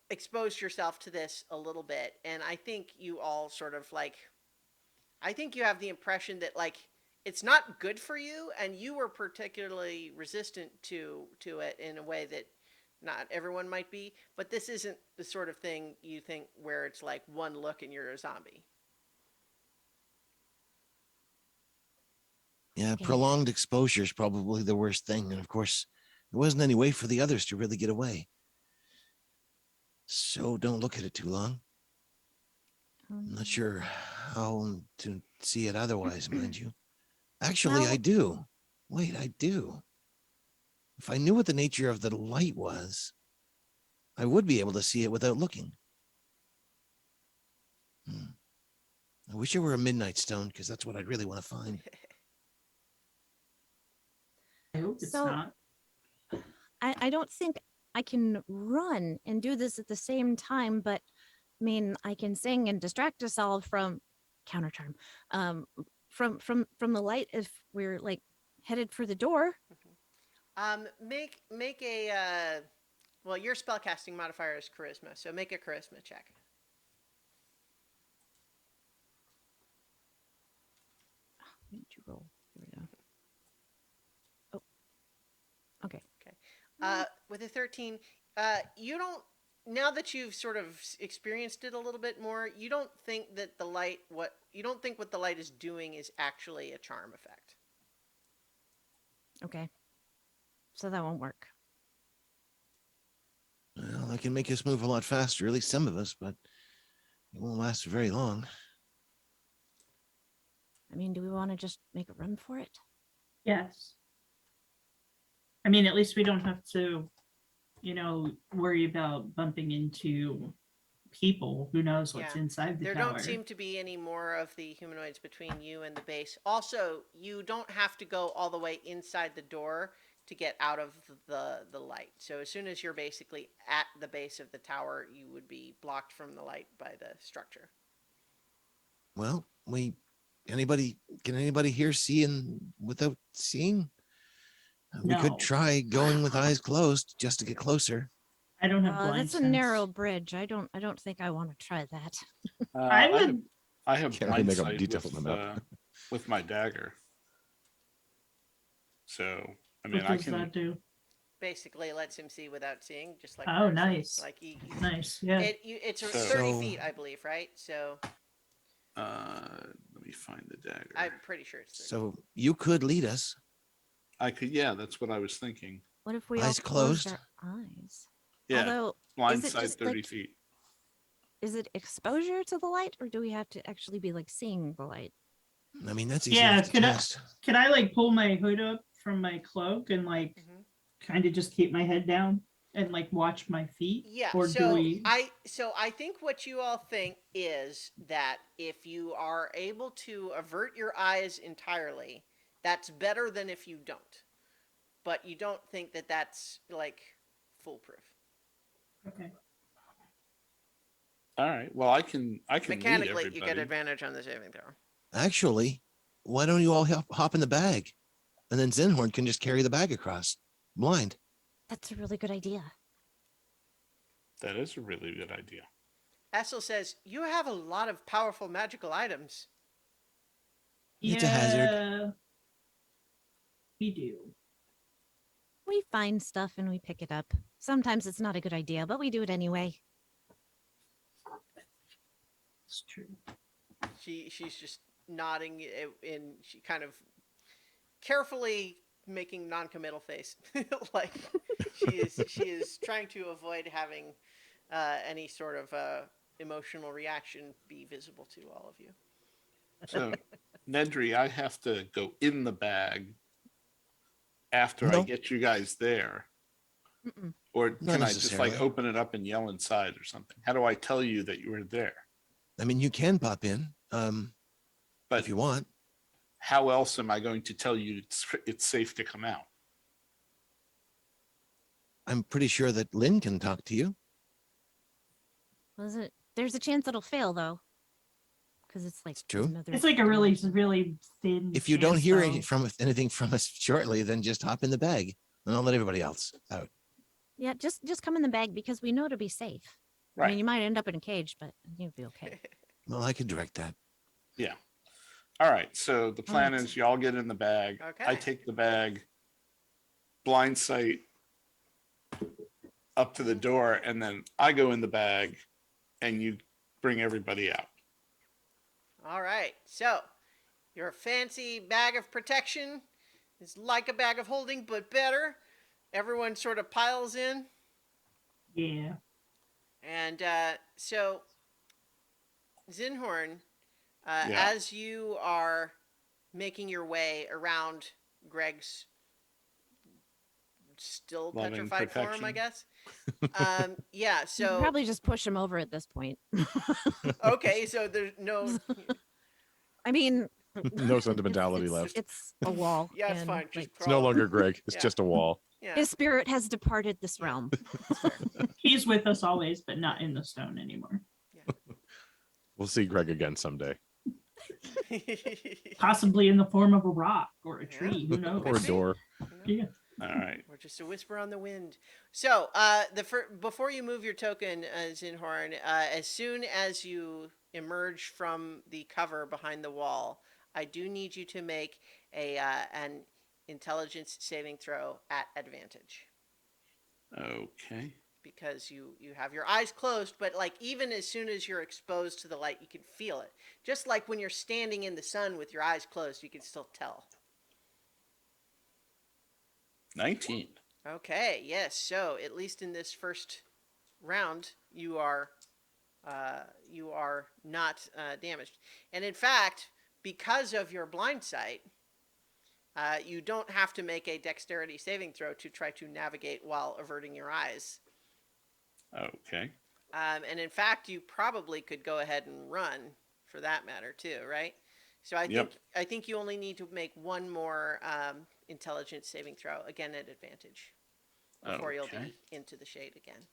exposed yourself to this a little bit, and I think you all sort of I think you have the impression that it's not good for you, and you were particularly resistant to it in a way that not everyone might be, but this isn't the sort of thing you think where it's like one look and you're a zombie. Yeah, Okay. prolonged exposure is probably the worst thing. And of course, there wasn't any way for the others to really get away. So don't look at it too long. I'm not sure how to see it otherwise, mind you. Actually, I Well- do. Wait, I do. If I knew what the nature of the light was, I would be able to see it without looking. I wish it were a midnight stone, because that's what I'd really want to find. I hope it's So- not. I don't think I can run and do this at the same time, but I mean, I can sing and distract us all from counter charm, from the light if we're like headed for the door. Make a well, your spellcasting modifier is charisma, so make a charisma check. What did you roll? Here we go. Oh, okay. With a 13, you don't. Now that you've sort of experienced it a little bit more, you don't think that what the light is doing is actually a charm effect. Okay. So that won't work. Well, I can make us move a lot faster, at least some of us, but it won't last very long. I mean, do we want to just make a run for it? Yes. I mean, at least we don't have to, worry about bumping into people. Who knows what's Yeah. inside the There tower. don't seem to be any more of the humanoids between you and the base. Also, you don't have to go all the way inside the door to get out of the light. So as soon as you're basically at the base of the tower, you would be blocked from the light by the structure. Well, can anybody here see without seeing? We could No. try going with eyes closed just to get closer. I don't have blind That's a sense. narrow bridge. I don't think I want to try that. I would. I have Can't really make a blind sight detail on the map. with my dagger. So I mean, What I does can. that do? Basically, lets him see without seeing, just like. Oh, charisma. nice. Like Nice. Yeah. It's So- 30 feet, I believe, right? So Let me find the dagger. I'm pretty sure it's 30. So you could lead us. I could. Yeah, that's what I was thinking. What if we all Eyes closed closed? our eyes? Yeah, Although, blind is it sight just 30 like, feet. is it exposure to the light, or do we have to actually be like seeing the light? I mean, that's easy Yeah, enough to could I- test. Can I like pull my hood up from my cloak and like Mhm. kind of just keep my head down and like watch my feet? Yeah. Or So do we? I think what you all think is that if you are able to avert your eyes entirely, that's better than if you don't. But you don't think that that's like foolproof. Okay. All right. Well, I can. Lead Mechanically, you get everybody. advantage on the saving throw. Actually, why don't you all hop in the bag? And then Zenhorn can just carry the bag across. Blind. That's a really good idea. That is a really good idea. Essel says, "You have a lot of powerful magical items." It's a hazard. Yeah, we do. We find stuff and we pick it up. Sometimes it's not a good idea, but we do it anyway. It's true. She's just nodding in she kind of carefully making non-committal face, like she is trying to avoid having any sort of emotional reaction be visible to all of you. So, Nedry, I have to go in the bag after I No. get you guys there. Mm-mm. Or Not can I just like necessarily. open it up and yell inside or something? How do I tell you that you were there? I mean, you can pop in But if you want. how else am I going to tell you it's safe to come out? I'm pretty sure that Lynn can talk to you. Was it? There's a chance it'll fail though, because it's like It's true. another It's like a really, dimension. really thin. If you don't chance, hear though. anything from us shortly, then just hop in the bag, and I'll let everybody else out. Yeah, just come in the bag because we know to be safe. I Right. mean, you might end up in a cage, but you'll be okay. Well, I can direct that. Yeah. All right. So the plan right. is y'all get in the bag. I Okay. take the bag, blind sight up to the door, and then I go in the bag and you bring everybody out. All right. So Your fancy bag of protection is like a bag of holding, but better. Everyone sort of piles in. Yeah. And so, Zinhorn, Yeah. as you are making your way around Greg's still Loving petrified form, I protection. guess. Yeah, You could so, probably just push him over at this point. okay, so there's no, I mean, No sentimentality it's, left. it's a wall. yeah, it's and, fine. Just like, It's no crawl. longer Greg. It's Yeah. just a wall. Yeah, his spirit has departed this Yeah. realm. that's fair. He's with us always, but not in the stone anymore. We'll see Greg again someday. Possibly in the form of a rock or a Yeah. tree. Who knows? Or a see. door. Yeah. All right. Or just a whisper on the wind. So, before you move your token, Zinhorn, as soon as you emerge from the cover behind the wall, I do need you to make an intelligence saving throw at advantage, Okay. because you have your eyes closed, but like even as soon as you're exposed to the light, you can feel it. Just like when you're standing in the sun with your eyes closed, you can still tell. 19. Okay, yes. So at least in this first round, you are not damaged, and in fact, because of your blind sight, you don't have to make a dexterity saving throw to try to navigate while averting your eyes. Okay. And in fact, you probably could go ahead and run, for that matter, too, right? So Yep. I think you only need to make one more intelligence saving throw, again at advantage, before you'll Okay. be into the shade again.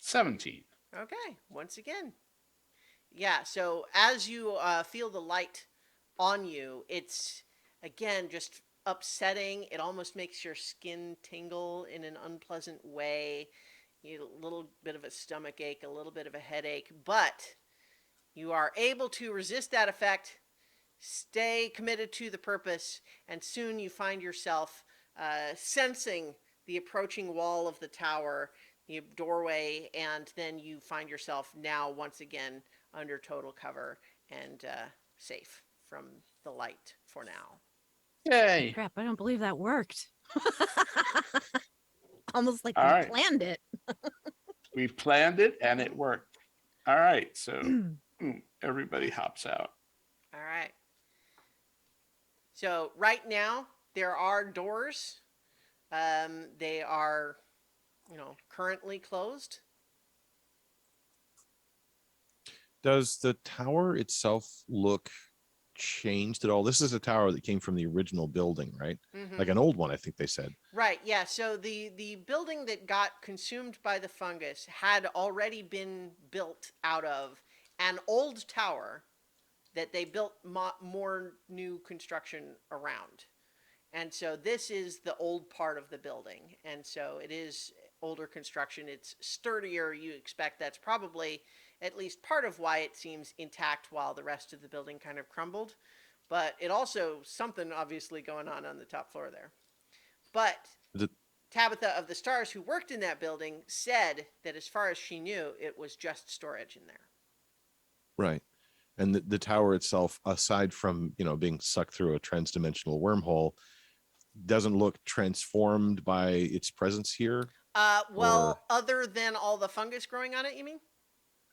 $17. Okay, once again. Yeah, so as you feel the light on you, it's, again, just upsetting. It almost makes your skin tingle in an unpleasant way. You get a little bit of a stomach ache, a little bit of a headache, but you are able to resist that effect, stay committed to the purpose, and soon you find yourself sensing the approaching wall of the tower, the doorway, and then you find yourself now once again under total cover and safe from the light for now. Yay. Crap, I don't believe that worked. Almost like All we right. planned it. We planned it and it worked. All right. So everybody hops out. All right. So right now there are doors. They are, currently closed. Does the tower itself look changed at all? This is a tower that came from the original building, right? Mhm. Like an old one, I think they said. Right, yeah. So the building that got consumed by the fungus had already been built out of an old tower that they built more new construction around. And so this is the old part of the building. And so it is older construction. It's sturdier. You expect that's probably at least part of why it seems intact while the rest of the building kind of crumbled. But it also, something obviously going on the top floor there. But Tabitha of the Stars, who worked in that building, said that as far as she knew, it was just storage in there. Right. And the tower itself, aside from, being sucked through a transdimensional wormhole, doesn't look transformed by its presence here. Other than all the fungus growing on it, you mean?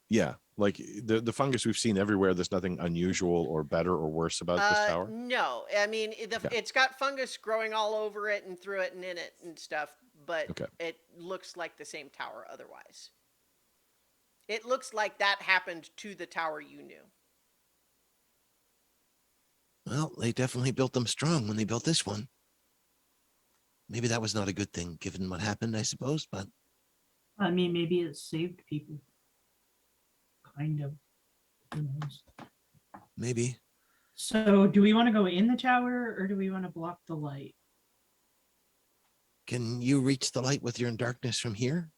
Yeah. Like the fungus we've seen everywhere, there's nothing unusual or better or worse about this tower. No. I mean, it's got fungus growing all over it and through it and in it and stuff, but it looks like the same tower otherwise. It looks like that happened to the tower you knew. Well, they definitely built them strong when they built this one. Maybe that was not a good thing given what happened, I suppose, but I mean, maybe it saved people. Kind of. Who knows? maybe. So, do we want to go in the tower or do we want to block the light? Can you reach the light with your darkness from here?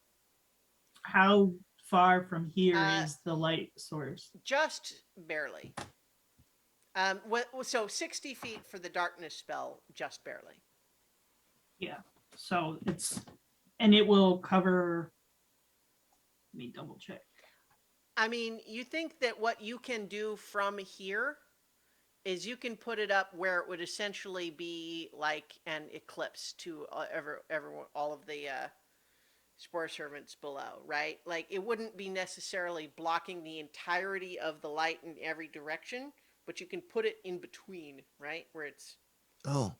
How far from here is the light source? Just barely. So 60 feet for the darkness spell, just barely. Yeah. So it will cover Let me double check. I mean, you think that what you can do from here is you can put it up where it would essentially be like an eclipse to everyone, all of the spore servants below, right? Like it wouldn't be necessarily blocking the entirety of the light in every direction, but you can put it in between, right, where it's Oh,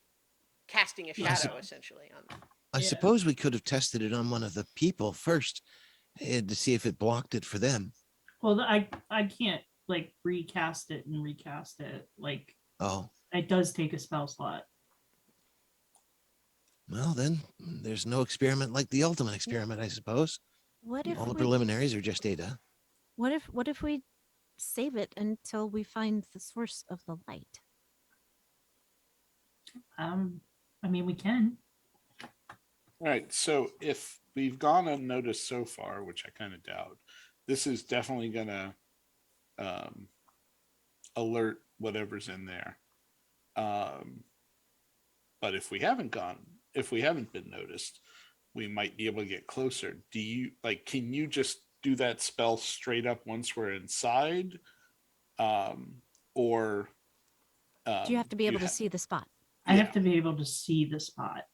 casting a Yeah. shadow essentially on them. I Yeah. suppose we could have tested it on one of the people first to see if it blocked it for them. Well, I can't like recast it and recast it. Like Oh, it does take a spell slot. well then, there's no experiment like the ultimate experiment, I suppose. What if All the we preliminaries are just data. what if we save it until we find the source of the light? I mean, we can. All right. So if we've gone unnoticed so far, which I kind of doubt, this is definitely gonna alert whatever's in there. But if we haven't been noticed, we might be able to get closer. Do you can you just do that spell straight up once we're inside? Or Do you have to be able to ha- see the spot? I Yeah. have to be able to see the spot.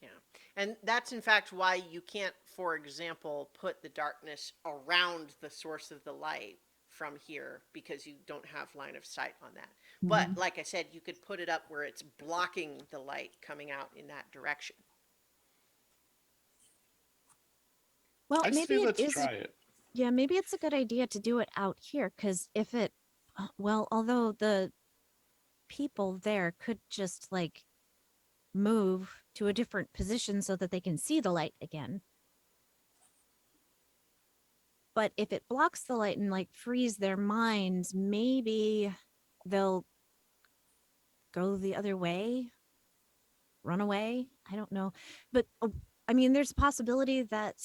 Yeah. And that's in fact why you can't, for example, put the darkness around the source of the light from here, because you don't have line of sight on that. But Mhm. like I said, you could put it up where it's blocking the light coming out in that direction. Well, I maybe say it let's is. try it. Yeah, maybe it's a good idea to do it out here, because if it, well, although the people there could just like move to a different position so that they can see the light again. But if it blocks the light and like frees their minds, maybe they'll go the other way, run away. I don't know. But I mean, there's a possibility that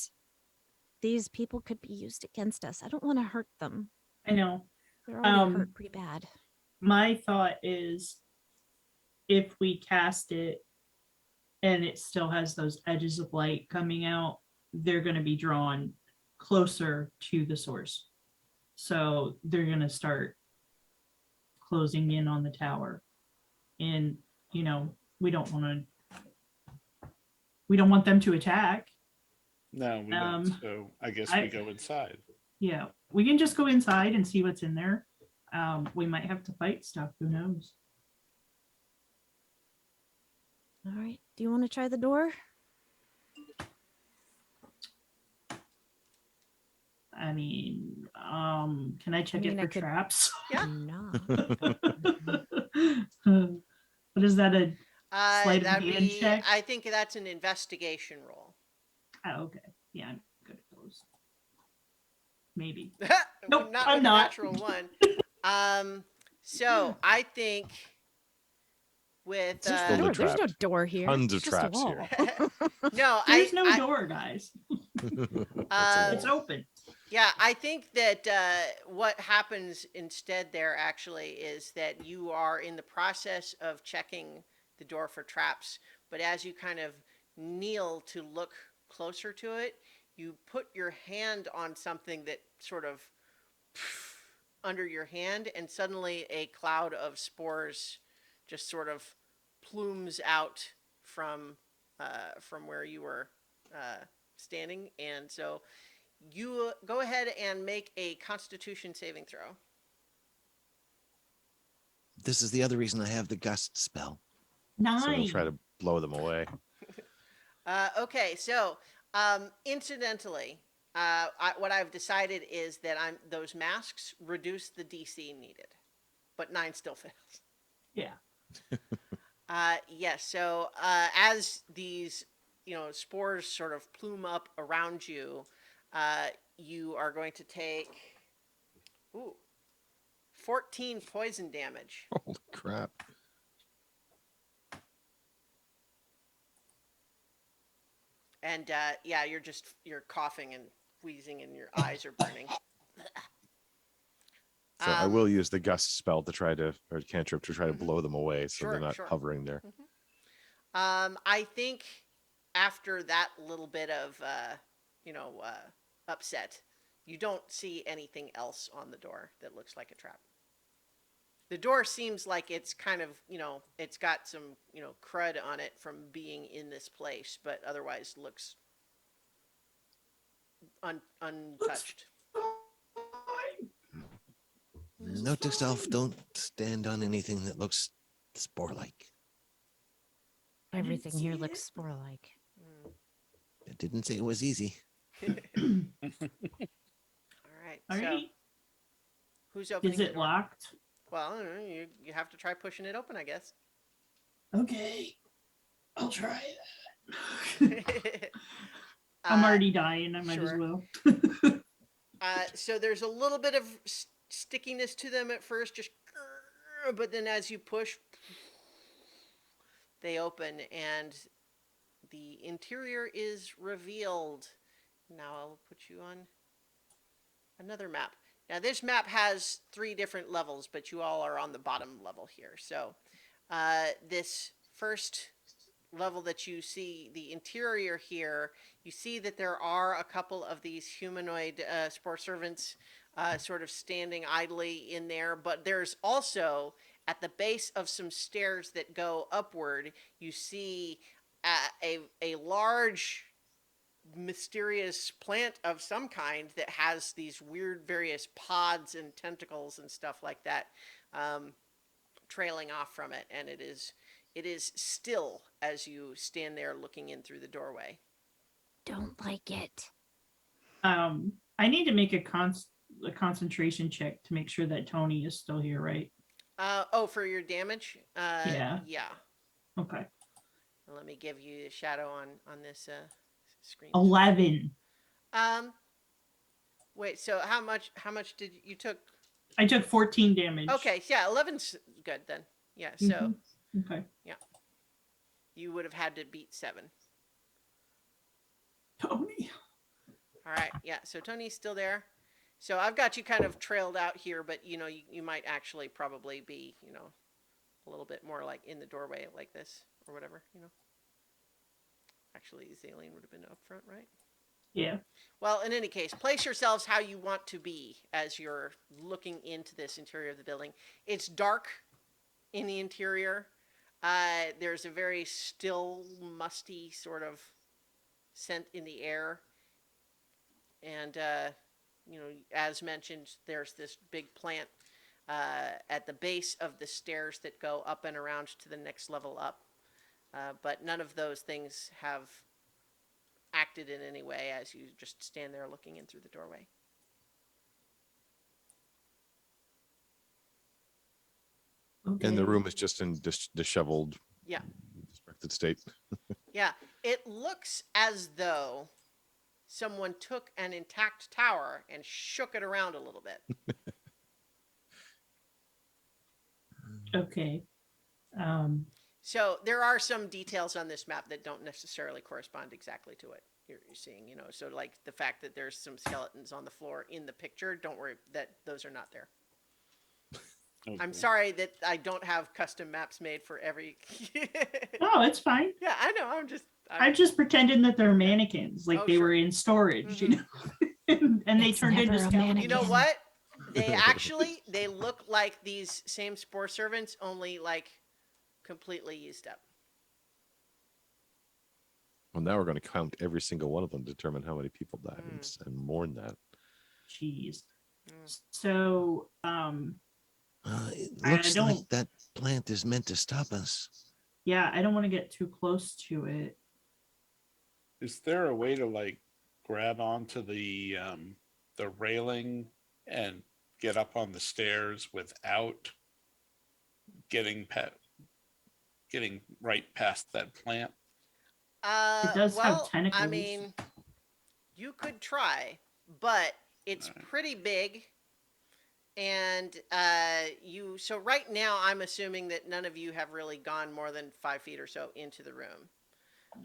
these people could be used against us. I don't want to hurt them. I know. They're already hurt pretty bad. My thought is if we cast it and it still has those edges of light coming out, they're going to be drawn closer to the source. So they're going to start closing in on the tower. And, you know, we don't want them to attack. No, we don't. So I guess we go inside. Yeah, we can just go inside and see what's in there. We might have to fight stuff. Who knows? All right. Do you want to try the door? I mean, can I check I mean, it I for could- traps? Yeah. No. What is that? A sleight of That'd hand be, check? I think that's an investigation roll. Oh, okay. Yeah, I'm good at those. Maybe. Not I'm with a not. natural one. So I think with It's just the Full door. of There's no traps. door here. Tons It's of just a traps here. wall. no, There's no I door, guys. It's Uh, open. Yeah, I think that what happens instead there actually is that you are in the process of checking the door for traps, but as you kind of kneel to look closer to it, you put your hand on something that sort of under your hand, and suddenly a cloud of spores just sort of plumes out from where you were standing, and so you go ahead and make a Constitution saving throw. This is the other reason I have the gust spell. Nice. So we'll try to blow them away. Okay, so incidentally, what I've decided is that those masks reduce the DC needed, but 9 still fails. Yeah. Yes. So as these spores sort of plume up around you, you are going to take 14 poison damage. Holy crap. And yeah, you're coughing and wheezing, and your eyes are burning. So I will use the gust spell to try to, or cantrip to try to blow them away, so Sure, they're not sure. hovering there. I think after that little bit of upset. You don't see anything else on the door that looks like a trap. The door seems like it's kind of, it's got some, crud on it from being in this place, but otherwise looks untouched. Note to self, don't stand on anything that looks spore-like. I didn't Everything see here it. looks spore-like. I didn't say it was easy. All right. All So right. who's opening Is the it door? locked? Well, I don't know, you have to try pushing it open, I guess. Okay. I'll try it. I'm already dying. I might as sure. well. So there's a little bit of stickiness to them at first, just, but then as you push, they open and the interior is revealed. Now I'll put you on another map. Now this map has 3 different levels, but you all are on the bottom level here. So this first level that you see, the interior here, you see that there are a couple of these humanoid spore servants sort of standing idly in there, but there's also at the base of some stairs that go upward, you see a large mysterious plant of some kind that has these weird various pods and tentacles and stuff like that trailing off from it, and it is still as you stand there looking in through the doorway. Don't like it. I need to make a concentration check to make sure that Tony is still here, right? For your damage? Yeah. Yeah. Okay. Let me give you a shadow on this screen. 11. Wait, so how much did you took? I took 14 damage. Okay, yeah, 11's good then. Yeah, so Mhm. Okay. you would have had to beat 7. Tony. All right, yeah, so Tony's still there. So I've got you kind of trailed out here, but you might actually probably be, a little bit more like in the doorway like this or whatever, Actually, Zaline would have been up front, right? Yeah. Well, in any case, place yourselves how you want to be as you're looking into this interior of the building. It's dark in the interior. There's a very still, musty sort of scent in the air. And, as mentioned, there's this big plant at the base of the stairs that go up and around to the next level up. But none of those things have acted in any way as you just stand there looking in through the doorway. Okay. And the room is just in disheveled, Yeah. distracted state. Yeah. It looks as though someone took an intact tower and shook it around a little bit. Okay. So there are some details on this map that don't necessarily correspond exactly to what you're seeing, So like the fact that there's some skeletons on the floor in the picture, don't worry that those are not there. Okay. I'm sorry that I don't have custom maps made for every. Oh, it's fine. Yeah, I know. I'm just pretending that they're mannequins, like Oh, they sure. were in storage, Mhm. and they It's turned into never a skeletons. You know mannequin. what? They look like these same spore servants, only like completely used up. Well, now we're going to count every single one of them, determine how many people died, and mourn that. Jeez. Mm. So, It I looks don't- like that plant is meant to stop us. yeah, I don't want to get too close to it. Is there a way to like grab onto the railing and get up on the stairs without getting right past that plant? It does have Well, tentacles. I mean, you could try, but it's Alright. pretty big. And so right now, I'm assuming that none of you have really gone more than 5 feet or so into the room.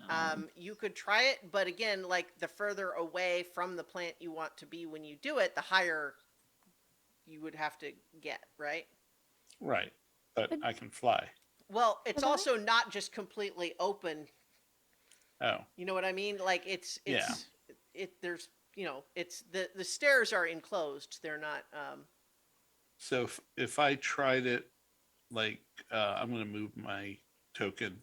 No. You could try it, but again, like the further away from the plant you want to be when you do it, the higher you would have to get, right? Right, but But- I can fly. Well, it's But I- also not just completely open. Oh, You know what I mean? Like there's it's the stairs are enclosed. They're not. So if I tried it, like I'm going to move my token.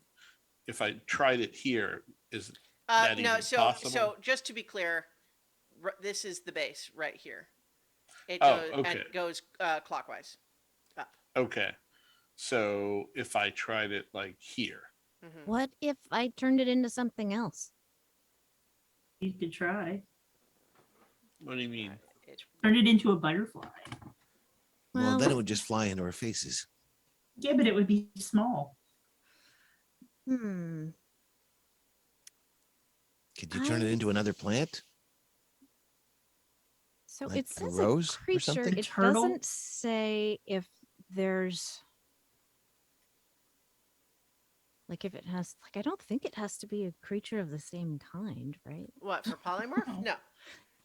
If I tried it here, is that No. even So possible? just to be clear, this is the base right here. It Oh, goes and okay. it goes clockwise up. Okay. So if I tried it like here, Hmm. What if I turned it into something else? You could try. what do you mean? Turn it into a butterfly. Well, then it Well, would just fly into our faces. Yeah, but it would be small. hmm. Could you turn it into another plant? So Like it a says rose a or creature. something? It Turtle? doesn't say if there's like if it has like I don't think it has to be a creature of the same kind, right? What for polymorph? Oh. No.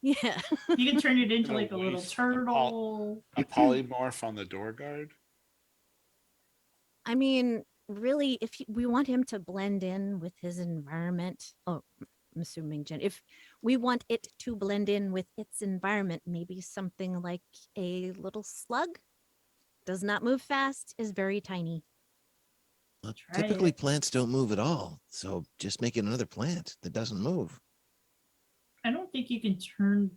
Yeah. You can turn it into Gonna like a little waste turtle. a polymorph on the door guard? I mean, really, if we want him to blend in with his environment, oh, I'm assuming Jen, if we want it to blend in with its environment, maybe something like a little slug does not move fast, is very tiny. Well, Try typically it. plants don't move at all. So just make it another plant that doesn't move. I don't think you can turn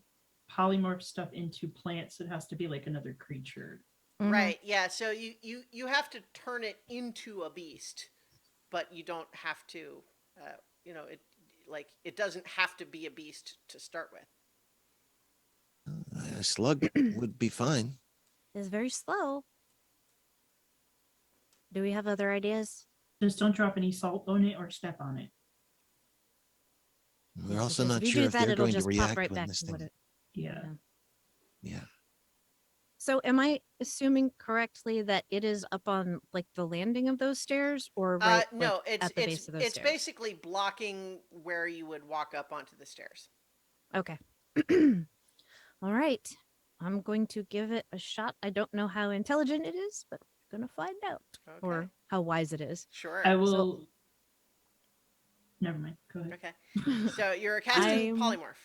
polymorph stuff into plants. It has to be like another creature. Mhm. Right. Yeah. So you have to turn it into a beast, but you don't have to. It it doesn't have to be a beast to start with. A slug would be fine. It's very slow. Do we have other ideas? Just don't drop any salt on it or step on it. We're Yes, also because not if you sure do if that, they're it'll going to just pop react right when back this to thing. what it. Yeah. Yeah. So, am I assuming correctly that it is up on like the landing of those stairs, or right No, like, it's at the base of those it's stairs? basically blocking where you would walk up onto the stairs. Okay. All right. I'm going to give it a shot. I don't know how intelligent it is, but we're gonna find out, Okay. or how wise it is. Sure. I will. Never mind. Go ahead. Okay. So you're casting I'm- polymorph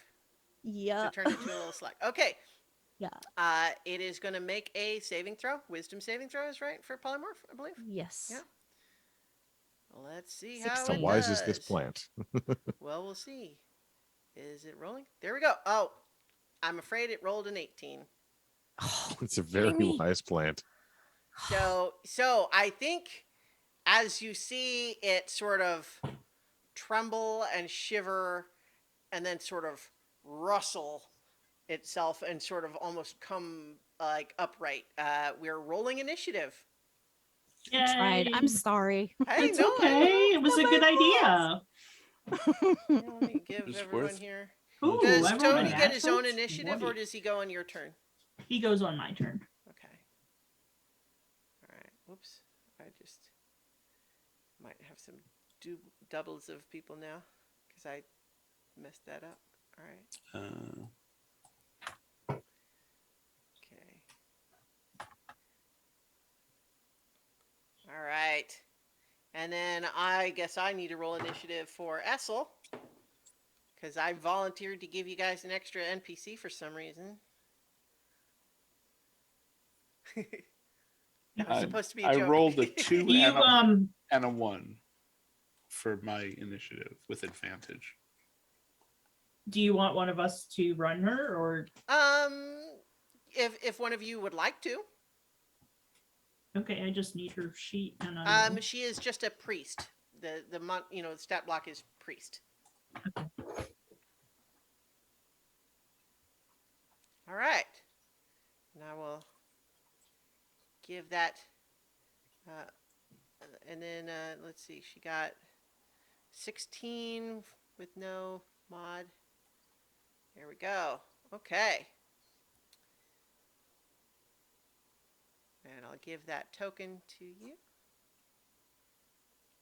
Yeah. to turn it into a little slug. Okay. Yeah. It is going to make a saving throw. Wisdom saving throw is right for polymorph, I believe. Yes. Yeah. Let's see how How 16. it wise is this does. plant? Well, we'll see. Is it rolling? There we go. Oh, I'm afraid it rolled an 18. Oh, It's a very me. wise plant. So I think as you see it sort of tremble and shiver and then sort of rustle itself and sort of almost come like upright, we're rolling initiative. I tried. I'm Yay. sorry. Hey, It's no, okay. It was a my good idea. let me give It's everyone worth- here. Ooh, Does I rolled a Tony get his natural own initiative, or 20. does he go on your turn? He goes on my turn. Okay. All right. Whoops. I just might have some doubles of people now because I messed that up. All right. Okay. All right. And then I guess I need to roll initiative for Essel because I volunteered to give you guys an extra NPC for some reason. That was supposed to be a I joke. rolled a 2 You and a 1 for my initiative with advantage. do you want one of us to run her or If one of you would like to. okay, I just need her sheet and I will. She is just a priest. The stat block is priest. All right. Now we'll give that. And then let's see. She got 16 with no mod. There we go. Okay. And I'll give that token to you.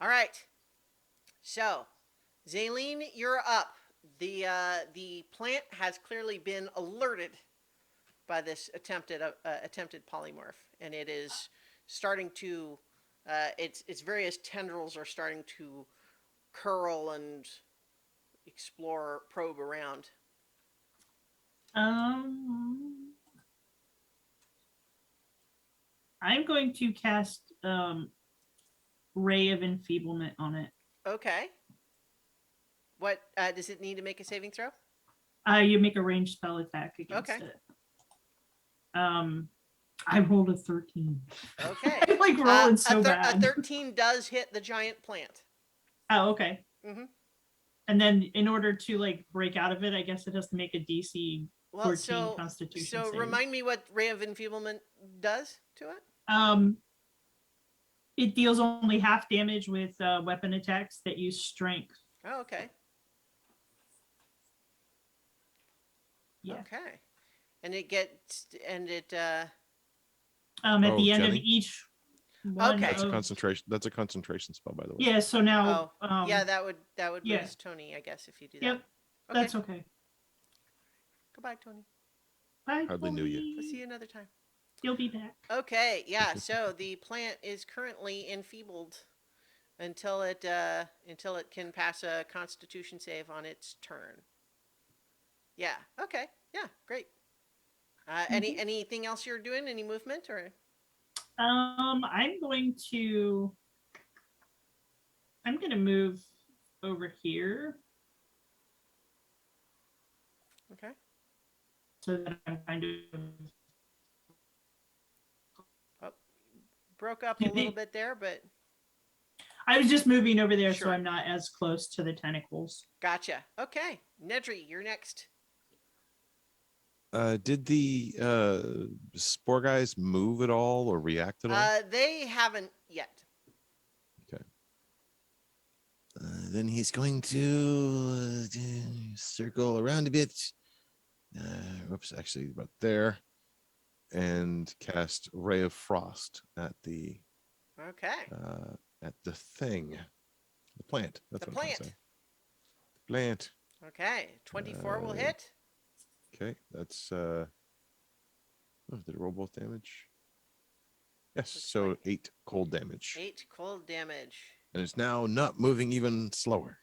All right. So, Zaylene, you're up. The plant has clearly been alerted by this attempted polymorph, and it is starting to its various tendrils are starting to curl and probe around. I'm going to cast Ray of Enfeeblement on it. Okay. What does it need to make a saving throw? You make a ranged spell attack against Okay. it. I rolled a 13. Okay. I'm like rolling so a bad. 13 does hit the giant plant. Oh, okay. Mhm. And then in order to like break out of it, I guess it has to make a DC 14 so Constitution so save. remind me what Ray of Enfeeblement does to it. It deals only half damage with weapon attacks that use strength. Oh, okay. Yeah. Okay. And it gets and it At Oh, the end of Jenny? each one Okay. That's a of concentration. That's a concentration spell, by the way. yeah. So now, yeah, that would yeah. lose Tony, I guess, if you do that. Yep, Okay. that's okay. Goodbye, Tony. Bye, Hardly knew you. Tony. I'll see you another time. You'll be back. Okay, yeah. So the plant is currently enfeebled until it can pass a Constitution save on its turn. Yeah. Okay. Yeah. Great. Anything else you're doing? Any movement or? I'm gonna move over here Okay. so that I'm kind of Broke up a little bit there, but I was just moving over there Sure. so I'm not as close to the tentacles. gotcha. Okay, Nedry, you're next. Did the spore guys move at all or react at all? They haven't yet. Okay. Then he's going to circle around a bit. Whoops, actually about there. And cast Ray of Frost at the Okay. thing. The plant. That's The what I'm trying to plant. say. Plant. Okay. 24 will hit. Okay, that's did it roll both damage? Yes, Looks so like 8 cold damage. 8 cold damage. And it's now not moving even slower.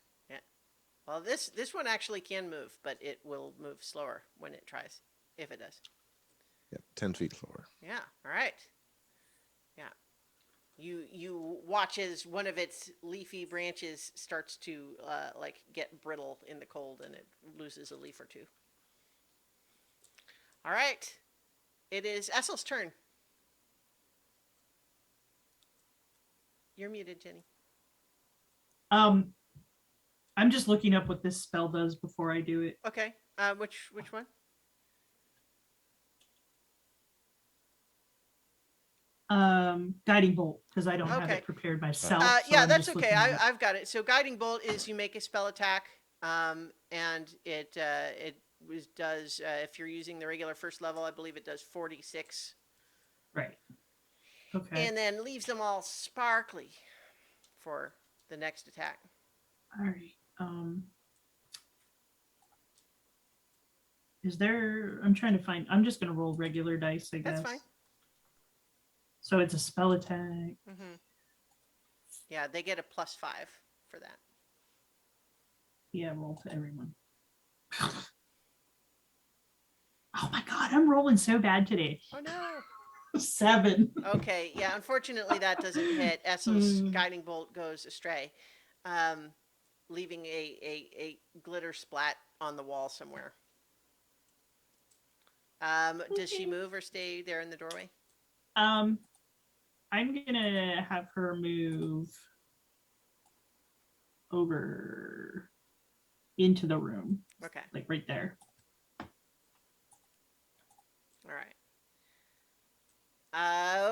Well, this one actually can move, but it will move slower when it tries, if it does. Yep, 10 feet slower. Yeah. All right. Yeah. You watch as one of its leafy branches starts to like get brittle in the cold, and it loses a leaf or two. All right. It is Essel's turn. You're muted, Jenny. I'm just looking up what this spell does before I do it. Okay. Which one? Guiding bolt, because I don't have Okay. it prepared myself. Yeah, I'm that's just okay. looking at it. I've got it. So guiding bolt is you make a spell attack, and it does if you're using the regular first level, I believe it does 46, Right. Okay. and then leaves them all sparkly for the next attack. All right. Is there? I'm trying to find. I'm just gonna roll regular dice, I guess. That's fine. So it's a spell attack. Mm-hmm. Yeah, they get a +5 for that. Yeah, roll to everyone. Oh my god, I'm rolling so bad today. Oh no. 7. Okay, yeah, unfortunately that doesn't hit. Essel's Hmm. guiding bolt goes astray, leaving a glitter splat on the wall somewhere. Does she move or stay there in the doorway? I'm gonna have her move over into the room, Okay, like right there. all right.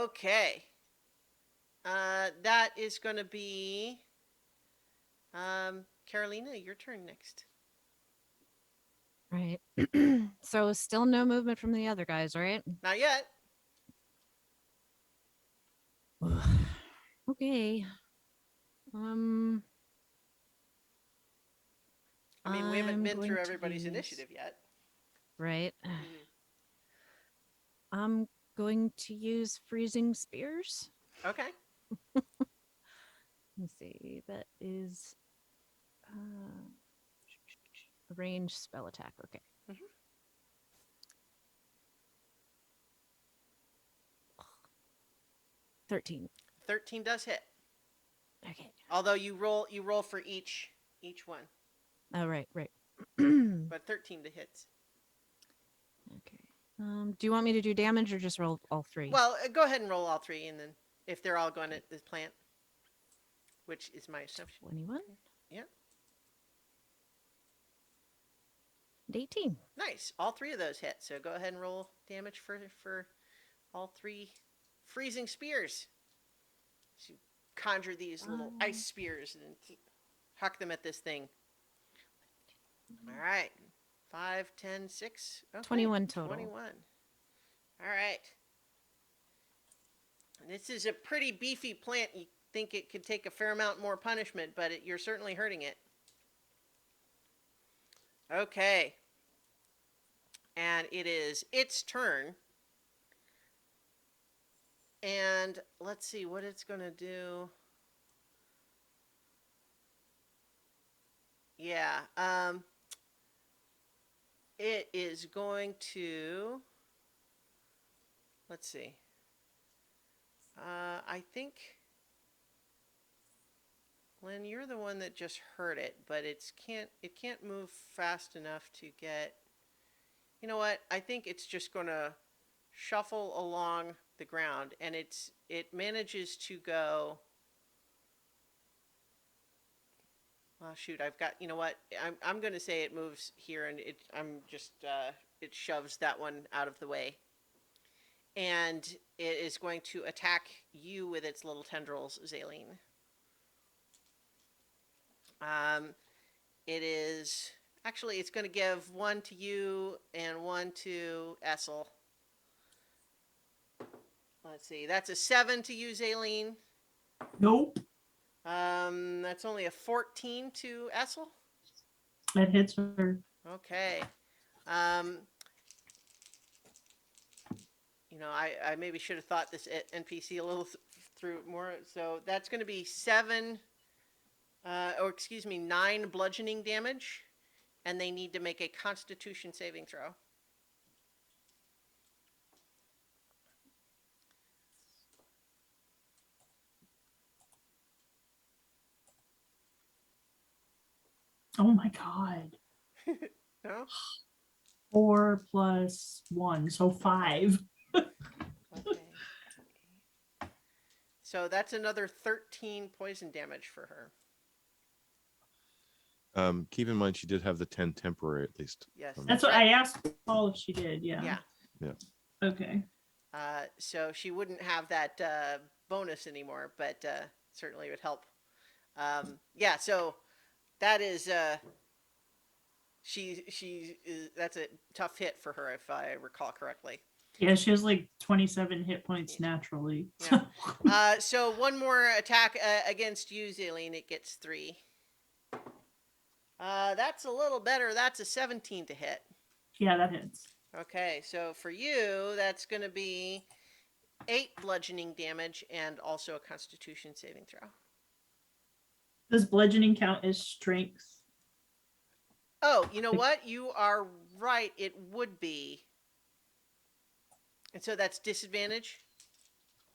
Okay. That is going to be Carolina, your turn next. Right. So still no movement from the other guys, right? Not yet. Okay. I mean, we haven't I'm been going through to everybody's use- initiative yet. Right. Mhm. I'm going to use freezing spears. Okay. Let's see. That is a range spell attack. Okay. 13. 13 does hit. Okay. Although you roll for each one, Oh, right, right. but 13 to hits. Okay. Do you want me to do damage or just roll all 3? Well, go ahead and roll all 3, and then if they're all going at the plant, which is my assumption. 21 Yeah. and 18. Nice. All 3 of those hit. So go ahead and roll damage for all 3 freezing spears. So you conjure these little ice spears and huck them at this thing. All right. 5, 10, 6. Okay. 21 total. 21. All right. This is a pretty beefy plant. You think it could take a fair amount more punishment, but you're certainly hurting it. Okay. And it is its turn. And let's see what it's going to do. Yeah. It is going to, let's see. I think, Lynn, you're the one that just heard it, but it can't move fast enough to get, you know what? I think it's just going to shuffle along the ground, and it manages to go. Oh shoot! I've got. You know what? I'm going to say it moves here, and it shoves that one out of the way, and it is going to attack you with its little tendrils, Zaleen. It is actually it's going to give one to you and one to Essel. Let's see. That's a 7 to you, Zaleen. Nope. That's only a 14 to Essel. That hits her. Okay. You know, I maybe should have thought this NPC a little through more. So that's going to be 9 bludgeoning damage, and they need to make a Constitution saving throw. Oh my god. No? 4 plus 1, so 5. Okay. So that's another 13 poison damage for her. Keep in mind she did have the 10 temporary at least. Yes. That's what I asked Paul if she did. Yeah. Yeah. Okay. So she wouldn't have that bonus anymore, but certainly would help. Yeah. So that is that's a tough hit for her, if I recall correctly. Yeah, she has like 27 hit points naturally. Yeah. So one more attack against you, Zaleen. It gets 3. That's a little better. That's a 17 to hit. Yeah, that hits. Okay, so for you, that's going to be 8 bludgeoning damage and also a Constitution saving throw. Does bludgeoning count as strength? Oh, you know what? You are right. It would be. And so that's disadvantage?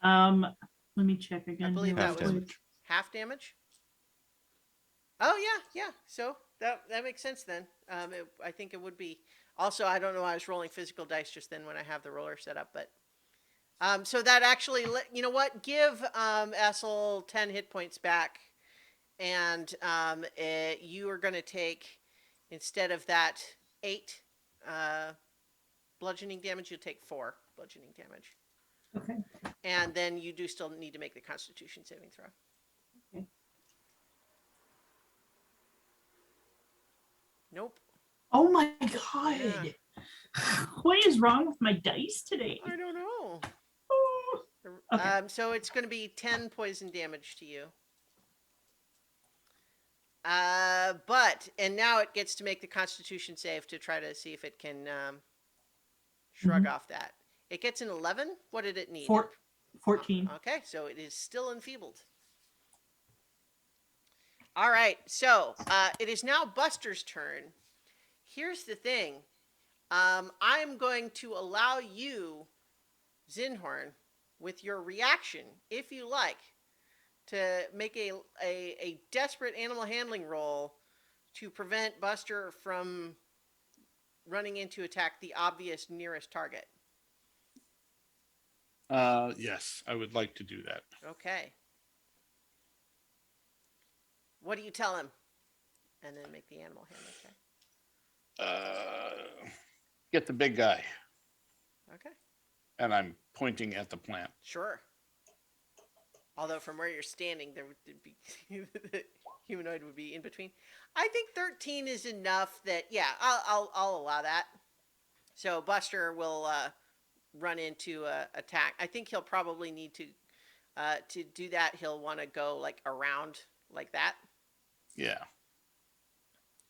Let me check again. I believe Half that was damage. half damage. Oh, yeah. So that makes sense then. I think it would be. Also, I don't know why I was rolling physical dice just then when I have the roller set up, but so that actually, you know what? Give Essel 10 hit points back, and you are going to take, instead of that 8 bludgeoning damage, you'll take 4 bludgeoning damage. Okay. And then you do still need to make the Constitution saving throw. Okay. Nope. Oh my god. Yeah. What is wrong with my dice today? I don't know. Oh. Okay. So it's going to be 10 poison damage to you. And now it gets to make the Constitution save to try to see if it can shrug off that. It gets an 11. What did it need? 14. Okay, so it is still enfeebled. All right, so it is now Buster's turn. Here's the thing. I'm going to allow you, Zinhorn, with your reaction, if you like, to make a desperate animal handling roll to prevent Buster from running in to attack the obvious nearest target. Yes, I would like to do that. Okay. What do you tell him? And then make the animal handling check. Get the big guy. Okay. And I'm pointing at the plant. Sure. Although from where you're standing, there would be the humanoid would be in between. I think 13 is enough. That I'll allow that. So Buster will run into attack. I think he'll probably need to do that. He'll want to go like around like that. Yeah.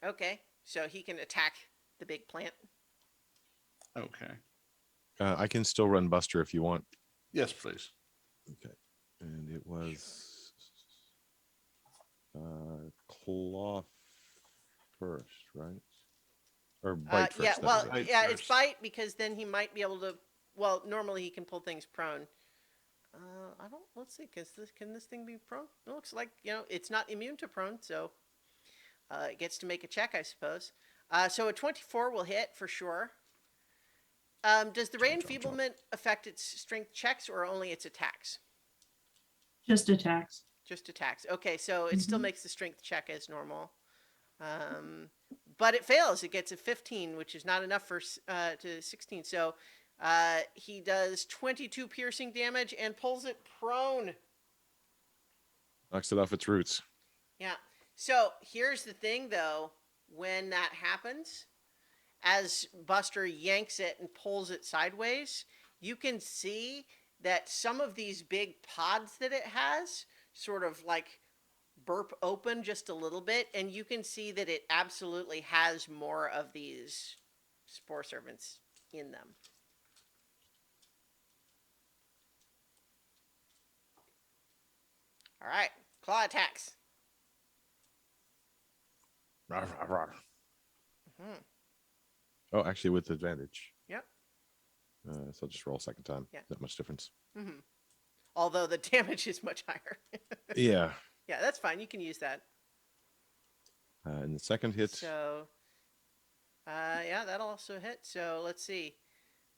Okay, so he can attack the big plant. Okay. I can still run Buster if you want. Yes, please. Okay. And it was claw first, right? Or bite first. Yeah, that well, was it. Bite yeah, it's first. bite because then he might be able to. Well, normally he can pull things prone. I don't. Let's see. Can this thing be prone? It looks like it's not immune to prone, so it gets to make a check, I suppose. So a 24 will hit for sure. Does the ray enfeeblement affect its strength checks or only its attacks? Just attacks. Just attacks. Okay, so it still Mhm. makes the strength check as normal. But it fails. It gets a 15, which is not enough for to 16. So he does 22 piercing damage and pulls it prone. Knocks it off its roots. Yeah. So here's the thing, though. When that happens, as Buster yanks it and pulls it sideways, you can see that some of these big pods that it has sort of like burp open just a little bit, and you can see that it absolutely has more of these spore servants in them. All right, claw attacks. Rawr, rawr, rawr. Hmm. Oh, actually, with advantage. Yep. So I'll just roll a second time. Yeah. Not much difference. Mm-hmm. Although the damage is much higher. Yeah. Yeah, that's fine. You can use that. And the second hit, So, yeah, that'll also hit. So let's see.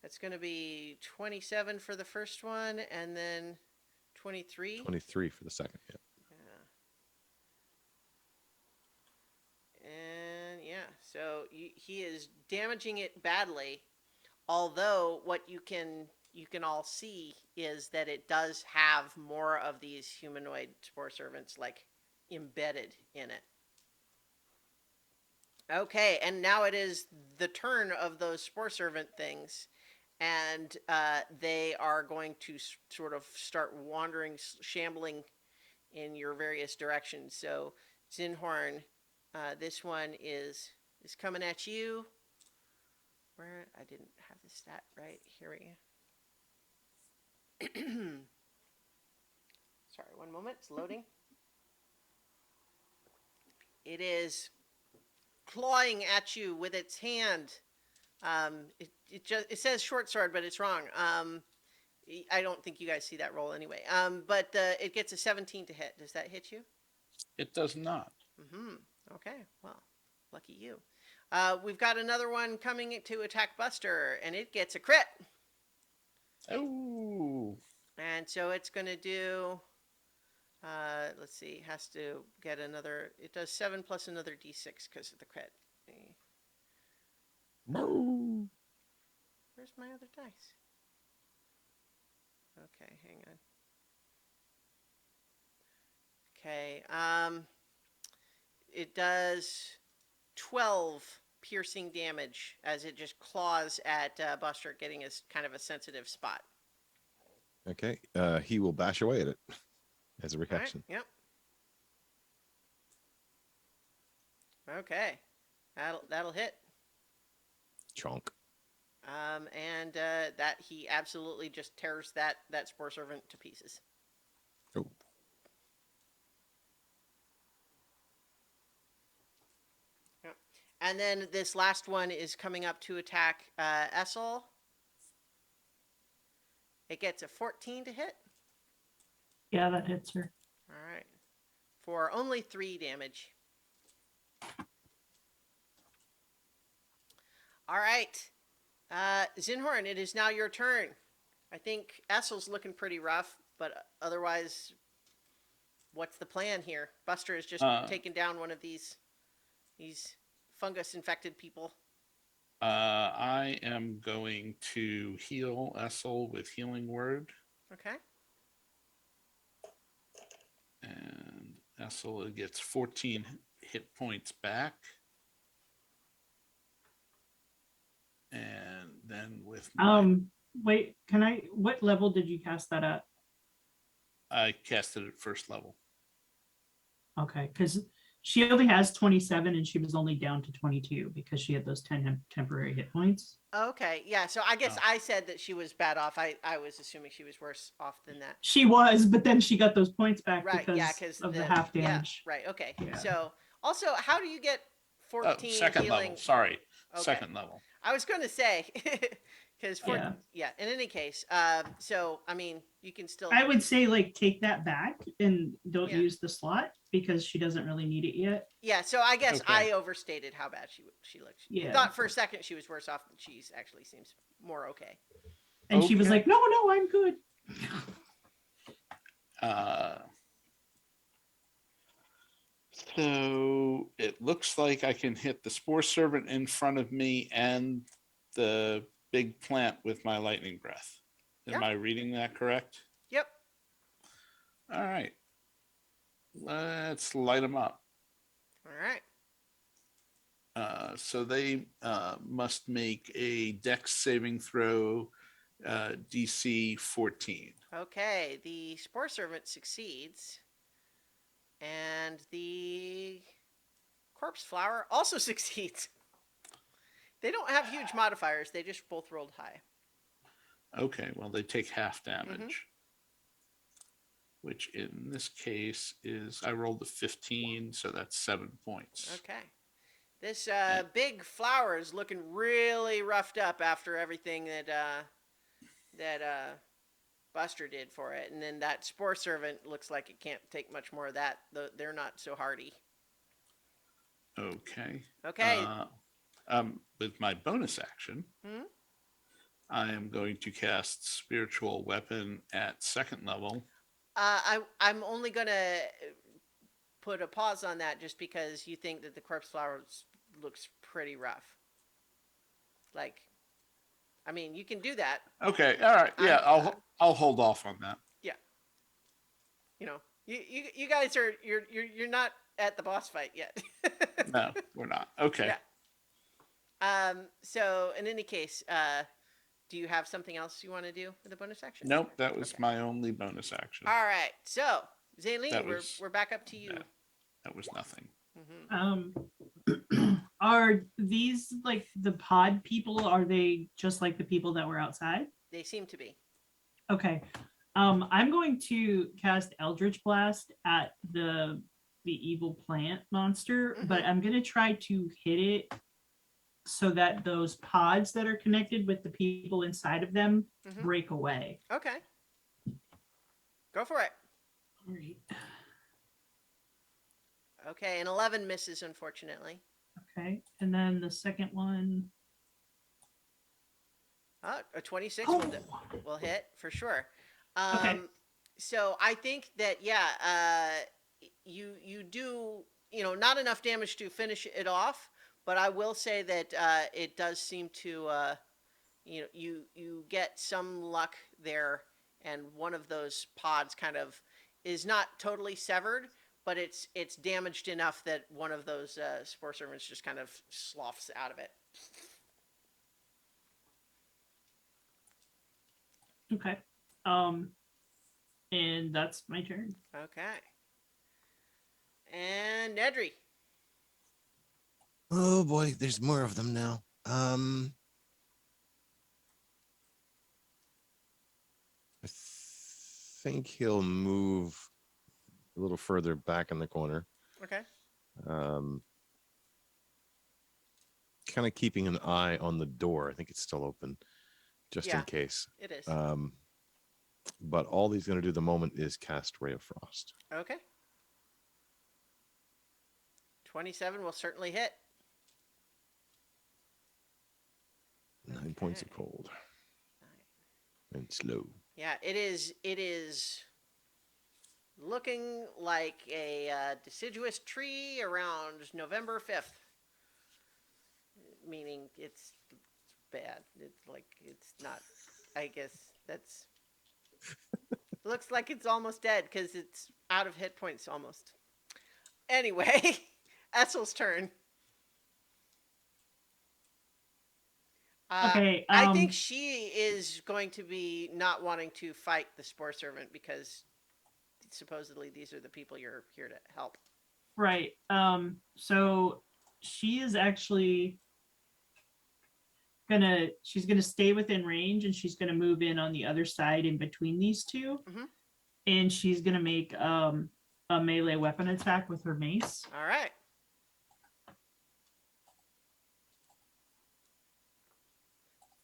That's going to be 27 for the first one, and then 23. 23 for the second hit. Yeah. And yeah, so he is damaging it badly. Although what you can all see is that it does have more of these humanoid spore servants like embedded in it. Okay, and now it is the turn of those spore servant things, and they are going to sort of start wandering, shambling in your various directions. So, Zinhorn, this one is coming at you. Where I didn't have the stat right. Here we go. Sorry, one moment. It's loading. It is clawing at you with its hand. It says short sword, but it's wrong. I don't think you guys see that roll anyway. But it gets a 17 to hit. Does that hit you? It does not. Mm-hmm. Okay. Well, lucky you. We've got another one coming to attack Buster, and it gets a crit. Oh. And so it's going to do. Let's see. Has to get another. It does 7 plus another d6 because of the crit. Where's my other dice? Okay, hang on. Okay. It does 12 piercing damage as it just claws at Buster, getting kind of a sensitive spot. Okay. He will bash away at it as a All right, reaction. yep. Okay. That'll hit. Chonk. And that he absolutely just tears that spore servant to pieces. Oh. Yep. And then this last one is coming up to attack Essel. It gets a 14 to hit. Yeah, that hits her. All right. For only 3 damage. All right. Zinhorn, it is now your turn. I think Essel's looking pretty rough, but otherwise, what's the plan here? Buster has just taken down one of these fungus-infected people. I am going to heal Essel with Healing Word. Okay. And Essel gets 14 hit points back. And then with wait, what level did you cast that at? I cast it at first level. Okay, because she only has 27 and she was only down to 22 because she had those 10 temporary hit points. Okay, yeah, so I guess Oh. I said that she was bad off. I was assuming she was worse off than that. She was, but then she got those points back Right, because yeah, because of the half Yeah, damage. right, okay. Yeah. So, also, how do you get 14 Second healing? level. Sorry. Okay. Second level. I was going to say, because Yeah. in any case, so, I mean, you can still. I would say like take that back and don't Yeah. use the slot because she doesn't really need it yet. Yeah, so I guess Okay. I overstated how bad she looked. Yeah. Thought for a second she was worse off than she actually seems more okay. And she was Okay. like, no, I'm good. So it looks like I can hit the Spore Servant in front of me and the big plant with my lightning breath. Am Yeah. I reading that correct? Yep. All right. Let's light them up. All right. So they must make a Dex saving throw, DC 14. Okay, the Spore Servant succeeds. And the Corpse Flower also succeeds. They don't have huge modifiers. They just both rolled high. Okay, well, they take half damage. Which in this case is, I rolled a 15, so that's 7 points. Okay. This big flower is looking really roughed up after everything that Buster did for it. And then that Spore Servant looks like it can't take much more of that. They're not so hardy. Okay. Okay. With my bonus action, I am going to cast Spiritual Weapon at second level. I'm only going to put a pause on that just because you think that the Corpse Flower looks pretty rough. Like, I mean, you can do that. Okay. All right. Yeah, I'll hold off on that. Yeah. You know, you guys are you're not at the boss fight yet. No, we're not. Okay. Yeah. So in any case, do you have something else you want to do with the bonus action? Nope, that was my only bonus action. All right. So, Zaylene, That was- we're back up to you. That was nothing. Are these like the pod people? Are they just like the people that were outside? They seem to be. Okay. I'm going to cast Eldritch Blast at the evil plant monster, but I'm going to try to hit it so that those pods that are connected with the people inside of them break away. Okay. Go for it. All right. Okay, and 11 misses, unfortunately. Okay. And then the second one. A 26 Oh. will hit for sure. Okay. So I think that you do not enough damage to finish it off, but I will say that it does seem to you get some luck there, and one of those pods kind of is not totally severed, but it's damaged enough that one of those Spore Servants just kind of sloughs out of it. Okay. And that's my turn. Okay. And Nedry. Oh boy, there's more of them now. I think he'll move a little further back in the corner. Okay. Kind of keeping an eye on the door. I think it's still open, just in case. It is. But all he's going to do the moment is cast Ray of Frost. Okay. 27 will certainly hit. 9 points of Okay. cold. And slow. Yeah, it is. It is looking like a deciduous tree around November 5th. Meaning it's bad. It's like it's not. I guess that's. Looks like it's almost dead because it's out of hit points almost. Anyway, Essel's turn. Okay, I think she is going to be not wanting to fight the Spore Servant because supposedly these are the people you're here to help. Right. So she is actually she's gonna stay within range, and she's gonna move in on the other side in between these two. Mhm. And she's gonna make a melee weapon attack with her mace. All right.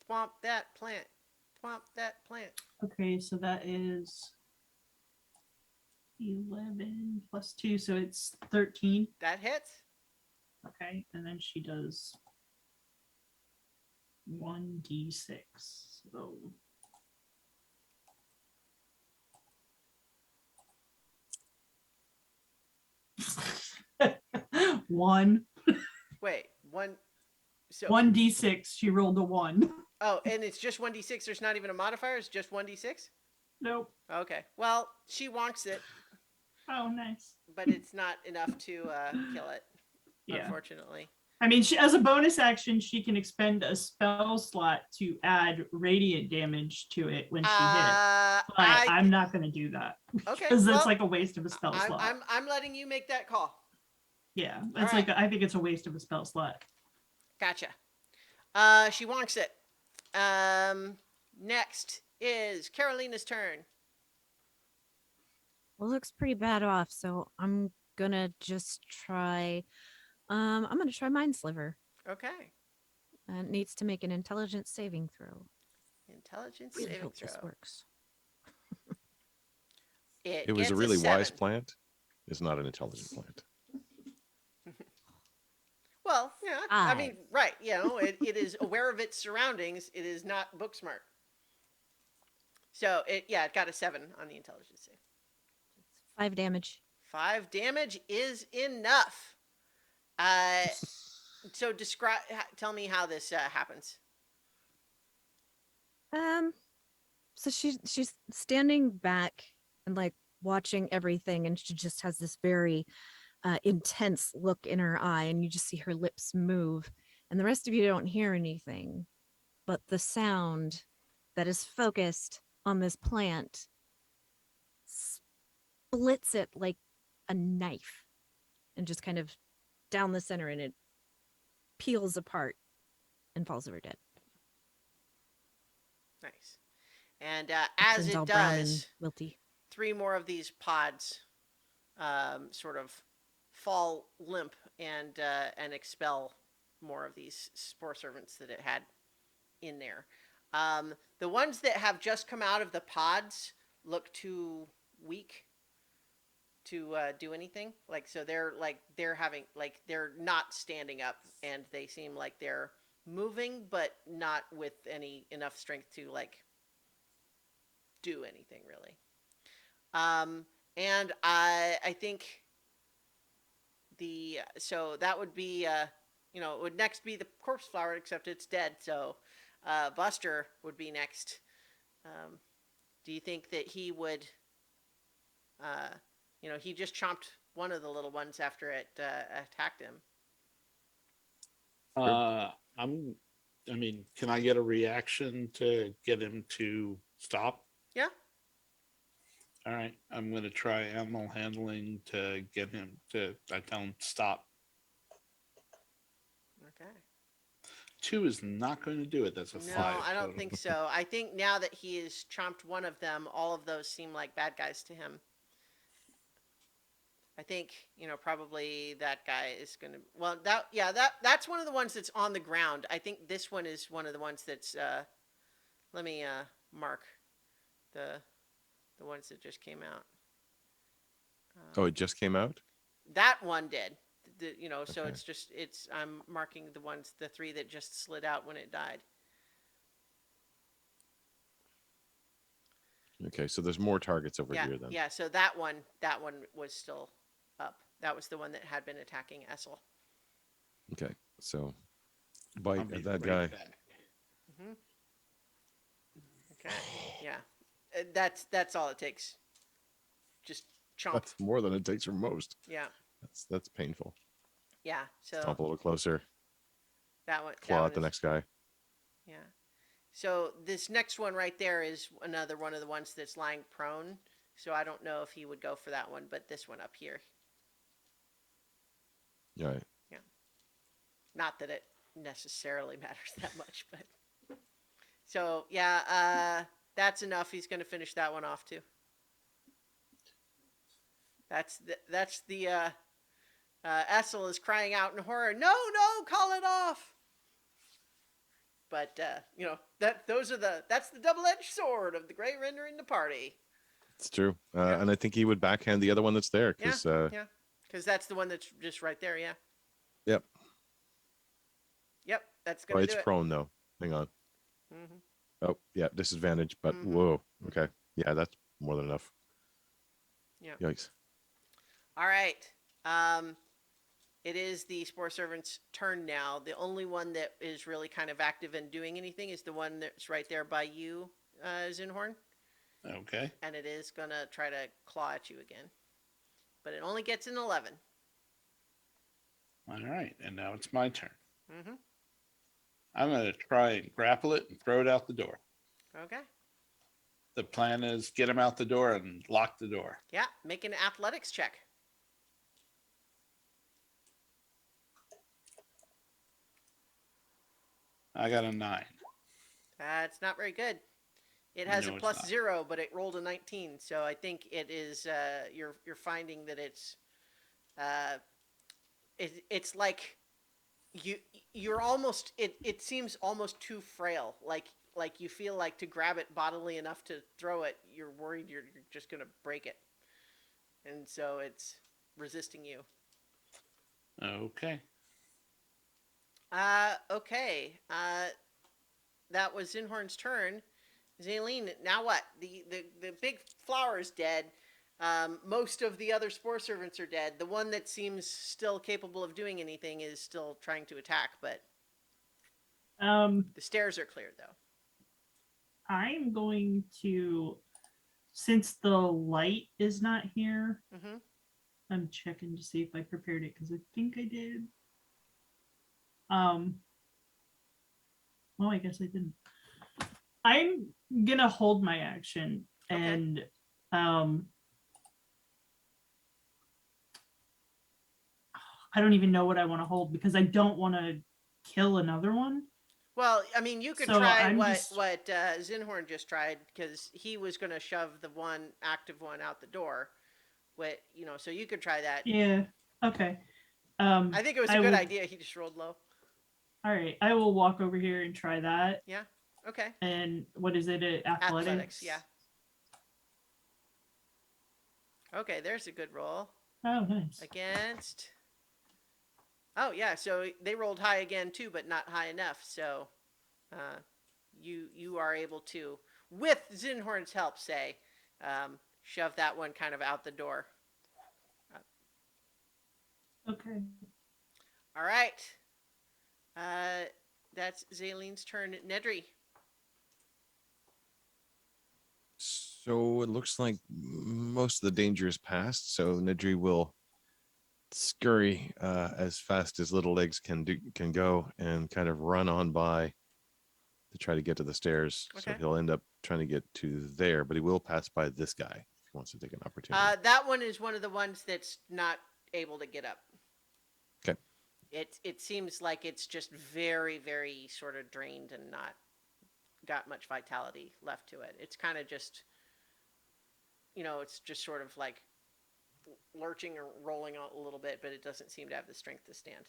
Swamp that plant. Swamp that plant. Okay, so that is 11 plus 2, so it's 13. That hits. Okay, and then she does 1d6. So one Wait, one. So 1d6. She rolled a 1. Oh, and it's just 1d6. There's not even a modifier. It's just 1d6. Nope. Okay. Well, she wonks it, Oh, nice. but it's not enough to kill it. Yeah. Unfortunately. I mean, she, as a bonus action, she can expend a spell slot to add radiant damage to it when she hits. But I'm not going to do that. Okay. Because well, it's like a waste of a spell slot. I'm letting you make that call. Yeah, All it's right. like I think it's a waste of a spell slot. Gotcha. She wonks it. Next is Carolina's turn. Well, looks pretty bad off, so I'm gonna just try. I'm gonna try Mind Sliver. Okay. And it needs to make an intelligence saving throw. Intelligence Really saving hope throw. this works. It was gets a really wise 7. plant. It's not an intelligent plant. Well, yeah. I mean, right. You know, it is aware of its surroundings. It is not book smart. So it got a 7 on the intelligence save. 5 damage. 5 damage is enough. So tell me how this happens. So she's standing back and like watching everything, and she just has this very intense look in her eye, and you just see her lips move, and the rest of you don't hear anything, but the sound that is focused on this plant splits it like a knife and just kind of down the center, and it peels apart and falls over dead. Nice. And as Turns it all brown and does, wilty. 3 more of these pods sort of fall limp and expel more of these spore servants that it had in there. The ones that have just come out of the pods look too weak to do anything. Like, so they're not standing up, and they seem like they're moving, but not with enough strength to like do anything really. And I think so that would be it would next be the corpse flower, except it's dead. So Buster would be next. Do you think that he would he just chomped one of the little ones after it attacked him? I mean, can I get a reaction to get him to stop? Yeah. All right, I'm going to try animal handling to get him to. I tell him stop. Okay. 2 is not going to do it. That's a 5. No, I don't total. think so. I think now that he has chomped one of them, all of those seem like bad guys to him. I think, probably that guy is going to, well, that's one of the ones that's on the ground. I think this one is one of the ones that's, let me mark the The ones that just came out. Oh, it just came out? That one did. So Okay. I'm marking the 3 that just slid out when it died. Okay, so there's more targets over Yeah, here then. yeah. So that one was still up. That was the one that had been attacking Essel. Okay, so I'll bite be at that right guy. back. Hmm. Okay. Yeah. That's all it takes. Just chomp. That's more than it takes from most. Yeah. That's painful. Yeah. So Stomp a little closer. that one. Claw at the next guy. Yeah. So this next one right there is another one of the ones that's lying prone. So I don't know if he would go for that one, but this one up here. All right. Yeah. Not that it necessarily matters that much, but so yeah, that's enough. He's going to finish that one off too. That's the Essel is crying out in horror. No, call it off. But that's the double-edged sword of the Grey Render in the party. It's true. Yeah. And I think he would backhand the other one that's there Yeah, because yeah, because that's the one that's just right there. Yeah. yep. Yep, that's Oh, gonna it's do it. prone though. Hang on. Mm-hmm. Oh, yeah, disadvantage, but Mhm. whoa. Okay. Yeah, that's more than enough. Yeah. Yikes. All right. It is the Spore Servant's turn now. The only one that is really kind of active and doing anything is the one that's right there by you, Zinhorn. Okay. And it is going to try to claw at you again. But it only gets an 11. All right. And now it's my turn. Mm-hmm. I'm going to try and grapple it and throw it out the door. Okay. The plan is get him out the door and lock the door. Yeah, make an athletics check. I got a 9. That's not very good. It has No, a it's plus not. 0, but it rolled a 19. So I think it is. You're finding that it's. It's like you're almost. It seems almost too frail. Like you feel like to grab it bodily enough to throw it, you're worried you're just gonna break it, and so it's resisting you. Okay. Okay. That was Zinhorn's turn. Zaleen, now what? The big flower is dead. Most of the other Spore Servants are dead. The one that seems still capable of doing anything is still trying to attack, but the stairs are cleared, though. I'm going to, since the light is not here, Mm-hmm. I'm checking to see if I prepared it because I think I did. Well, I guess I didn't. I'm gonna hold my action Okay. and I don't even know what I want to hold because I don't want to kill another one. Well, I mean, you could So try I'm what just- Zinhorn just tried because he was going to shove the one active one out the door. So you could try that. Yeah. Okay. I think it was a good idea. He just rolled low. All right. I will walk over here and try that. Yeah. Okay. And what is it? Athletics? Yeah. Okay, there's a good roll. Oh, nice. Against. Oh yeah, so they rolled high again too, but not high enough. So, you are able to, with Zinhorn's help, shove that one kind of out the door. Okay. All right. That's Zaleen's turn. Nedry. So it looks like most of the danger is past. So Nedry will scurry as fast as little legs can go and kind of run on by to try to get to the stairs. So Okay. he'll end up trying to get to there, but he will pass by this guy if he wants to take an opportunity. That one is one of the ones that's not able to get up. Okay. It seems like it's just very, very sort of drained and not got much vitality left to it. It's kind of just, it's just sort of like lurching or rolling a little bit, but it doesn't seem to have the strength to stand.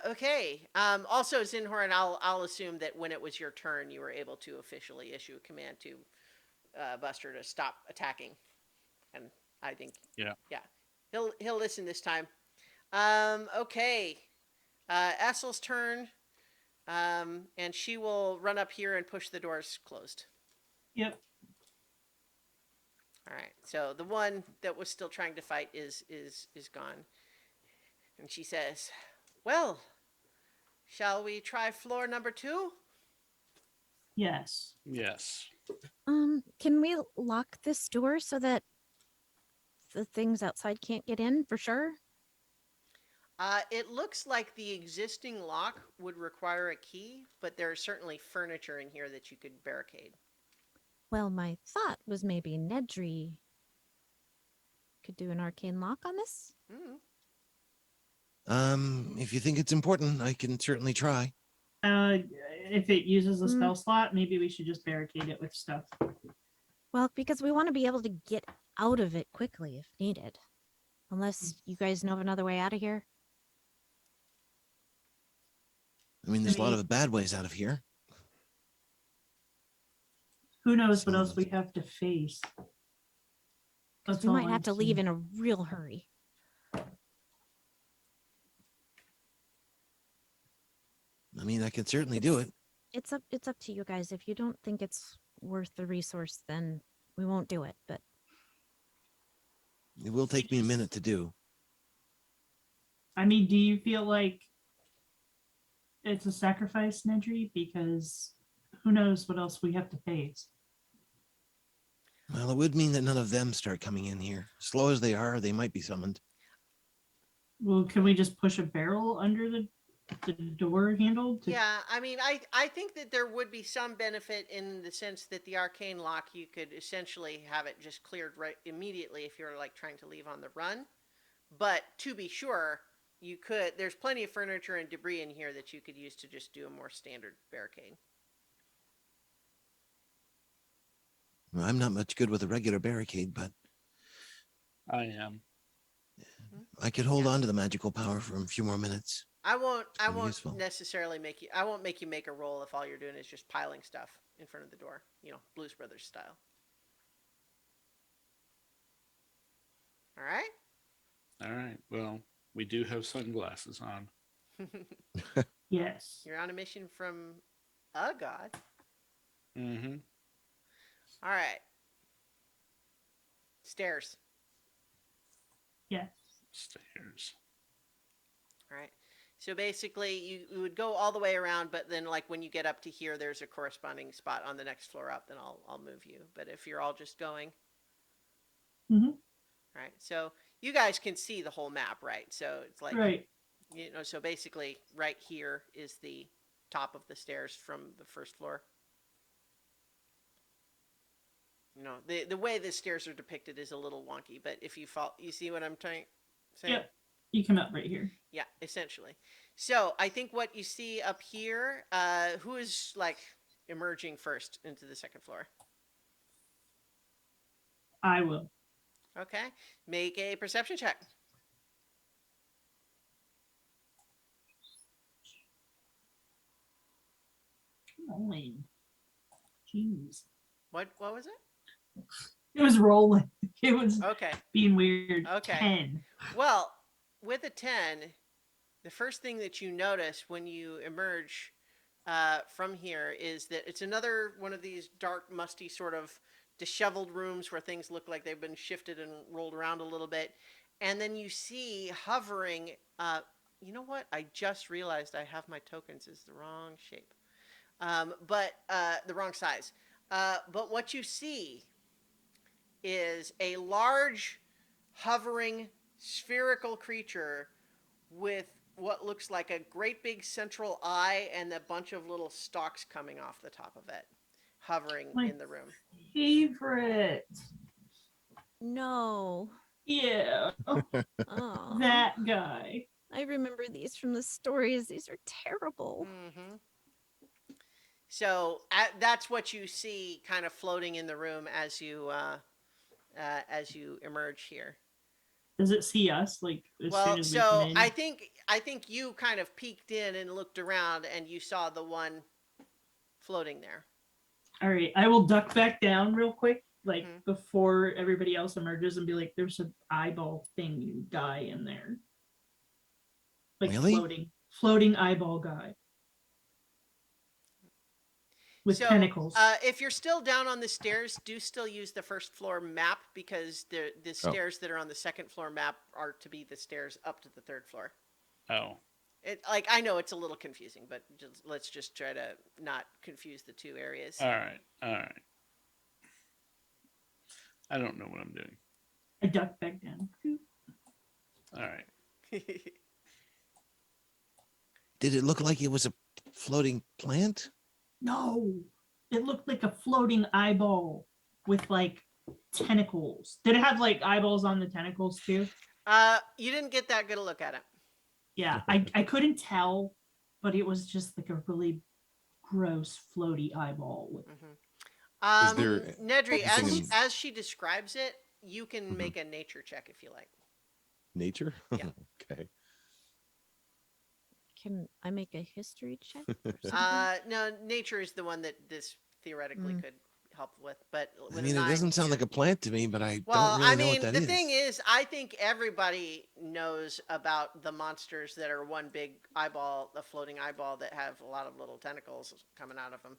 Okay. Also, Zinhorn, I'll assume that when it was your turn, you were able to officially issue a command to Buster to stop attacking, and I think Yeah. he'll listen this time. Okay, Essel's turn, and she will run up here and push the doors closed. Yep. All right, so the one that was still trying to fight is gone, and she says, "Well, shall we try floor number 2?" Yes. Yes. Can we lock this door so that the things outside can't get in for sure? It looks like the existing lock would require a key, but there's certainly furniture in here that you could barricade. Well, my thought was maybe Nedry could do an arcane lock on this. If you think it's important, I can certainly try. If it uses a spell slot, maybe we should just barricade it with stuff. Well, because we want to be able to get out of it quickly if needed. Unless you guys know of another way out of here. I mean, there's a lot of bad ways out of here. Who knows what So- else we have to face? Because That's we all might have I'm to leave saying. in a real hurry. I mean, I can certainly do it. It's up to you guys. If you don't think it's worth the resource, then we won't do it. But It will take me a minute to do. I mean, do you feel like it's a sacrifice, Nedry? Because who knows what else we have to face? Well, it would mean that none of them start coming in here. Slow as they are, they might be summoned. Well, can we just push a barrel under the door handle? Yeah, I mean, I think that there would be some benefit in the sense that the arcane lock, you could essentially have it just cleared right immediately if you're like trying to leave on the run. But to be sure, you could, there's plenty of furniture and debris in here that you could use to just do a more standard barricade. Well, I'm not much good with a regular barricade, but I am. I could hold on to the magical power for a few more minutes. I won't Pretty useful. necessarily make you, I won't make you make a roll if all you're doing is just piling stuff in front of the door, you know, Blues Brothers style. All right? All right. Well, we do have sunglasses on. Yes. You're on a mission from a god. Mm-hmm. All right. Stairs. Yes. Stairs. All right. So basically, you would go all the way around, but then, like, when you get up to here, there's a corresponding spot on the next floor up, then I'll move you. But if you're all just going. Mm-hmm. All right. So you guys can see the whole map, right? So it's like, Right. you know, so basically right here is the top of the stairs from the first floor. You know, the way the stairs are depicted is a little wonky, but if you fall, you see what I'm saying? Yep. You come up right here. Yeah, essentially. So I think what you see up here, who is like emerging first into the second floor? I will. Okay. Make a perception check. Rolling. Jeez. What was it? It was rolling. It was Okay. being weird. Okay. 10. Well, with a 10, the first thing that you notice when you emerge from here is that it's another one of these dark, musty, sort of disheveled rooms where things look like they've been shifted and rolled around a little bit. And then you see hovering, you know what? I just realized I have my tokens is the wrong shape, but the wrong size. But what you see is a large, hovering, spherical creature with what looks like a great big central eye and a bunch of little stalks coming off the top of it, hovering My in the room. favorite. No. Yeah. Oh, That guy. I remember these from the stories. These are terrible. Mm-hmm. So that's what you see kind of floating in the room as you emerge here. Does it see us? Like as soon Well, as we so come in? I think you kind of peeked in and looked around and you saw the one floating there. All right, I will duck back down real quick, like Mhm. before everybody else emerges, and be like, "There's an eyeball thing guy in there, like Really? floating eyeball guy with So, tentacles." if you're still down on the stairs, do still use the first floor map because the Oh. stairs that are on the second floor map are to be the stairs up to the third floor. Oh, It like I know it's a little confusing, but let's just try to not confuse the two areas. all right, all right. I don't know what I'm doing. I duck back down. All right. Did it look like it was a floating plant? No, it looked like a floating eyeball with like tentacles. Did it have like eyeballs on the tentacles too? You didn't get that good a look at it. Yeah, I couldn't tell, but it was just like a really gross floaty eyeball. Is there Nedry, anything in as she describes it, you can Mhm. make a nature check if you like. nature? Yeah. Okay. Can I make a history check? Or something? No, nature is the one that this theoretically Mm. could help with, but I with mean, a it 9, doesn't you sound can't. like a plant to me, but I Well, don't I really know what mean, that the is. thing is, I think everybody knows about the monsters that are one big eyeball, the floating eyeball that have a lot of little tentacles coming out of them.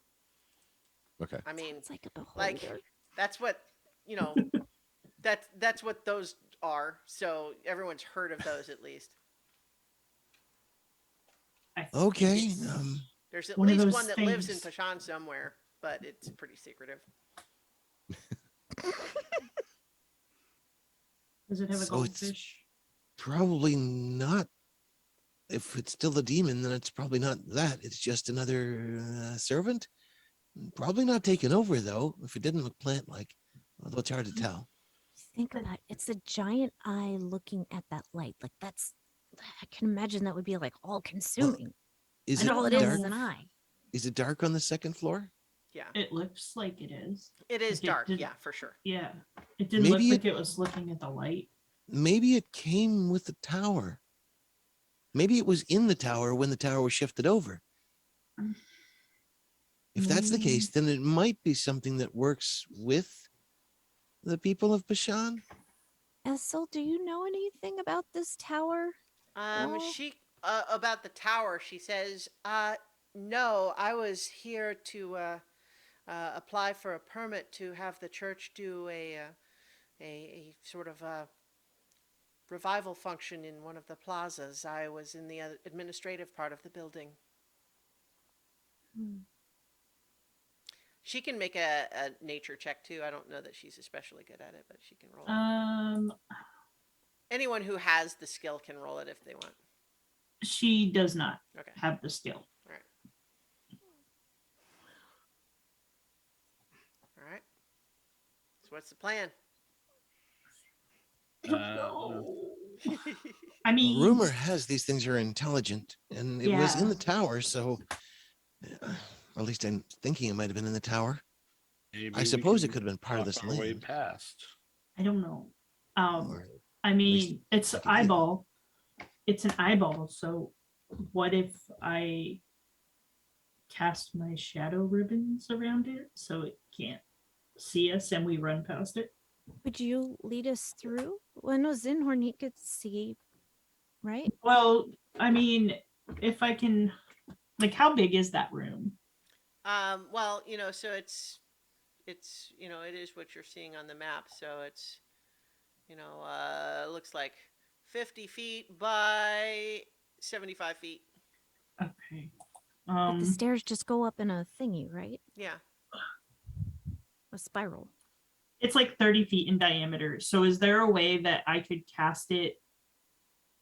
Okay. I mean, Sounds like a beholder. like that's what you know. That's what those are. So everyone's heard of those at least. I think Okay. it's There's at one of least those one that lives in things. Pashan somewhere, but it's pretty secretive. Does it have a So it's- goldfish? Probably not. If it's still a demon, then it's probably not that. It's just another servant. Probably not taken over though. If it didn't look plant-like, although it's hard to tell. Think about it. It's a giant eye looking at that light. Like that's I can imagine that would be like all consuming. Is I it And all it don't is dark? is an eye. Is it dark on the second floor? Yeah, It looks like it is. it is Like it dark. did- Yeah, for sure. Yeah, it didn't Maybe look like it was looking at the light. Maybe it came with the tower. Maybe it was in the tower when the tower was shifted over. If that's the case, then it might be something that works with the people of Bashan. Essel, do you know anything about this tower? Oh. She about the tower. She says, no, I was here to apply for a permit to have the church do a sort of revival function in one of the plazas. I was in the administrative part of the building. Hmm. She can make a nature check too. I don't know that she's especially good at it, but she can roll it. Anyone who has the skill can roll it if they want. She does not Okay. have the skill. All right. So what's the plan? I mean, Rumor has these things are intelligent, and it was in Yeah. the tower, so at least I'm thinking it might have been in the tower. Maybe I we suppose can it could have been part of talk this our way land. past. I don't know. Or I least mean, it's like it did. eyeball. It's an eyeball. So, what if I cast my shadow ribbons around it so it can't see us and we run past it? Would you lead us through? When was in Horn, he could see, right? Well, I mean, if I can, like, how big is that room? Well, so it's it is what you're seeing on the map. So it's looks like 50 feet by 75 feet. Okay. But the stairs just go up in a thingy, right? Yeah. A spiral. It's like 30 feet in diameter. So, is there a way that I could cast it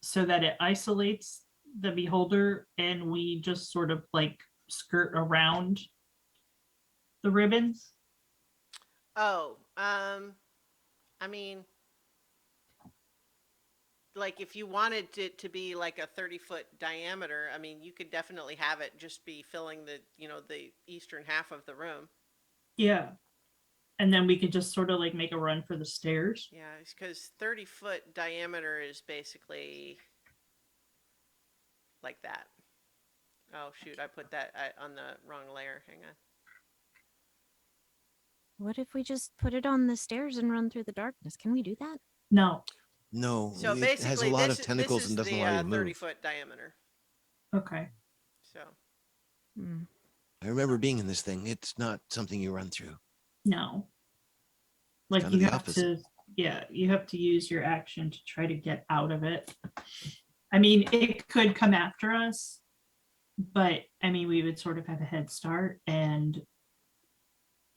so that it isolates the beholder and we just sort of like skirt around the ribbons? Oh, I mean, like if you wanted it to be like a 30-foot diameter, I mean, you could definitely have it just be filling the eastern half of the room. Yeah. And then we could just sort of like make a run for the stairs. Yeah, because 30-foot diameter is basically like that. Oh shoot, I put that on the wrong layer. Hang on. What if we just put it on the stairs and run through the darkness? Can we do that? No. No, So it has a basically, lot this of this tentacles is and doesn't the allow you to 30-foot move. diameter. Okay. So Hmm. I remember being in this thing. It's not something you run through. No. Like kind of you the have opposite. to, yeah, you have to use your action to try to get out of it. I mean, it could come after us, but I mean, we would sort of have a head start and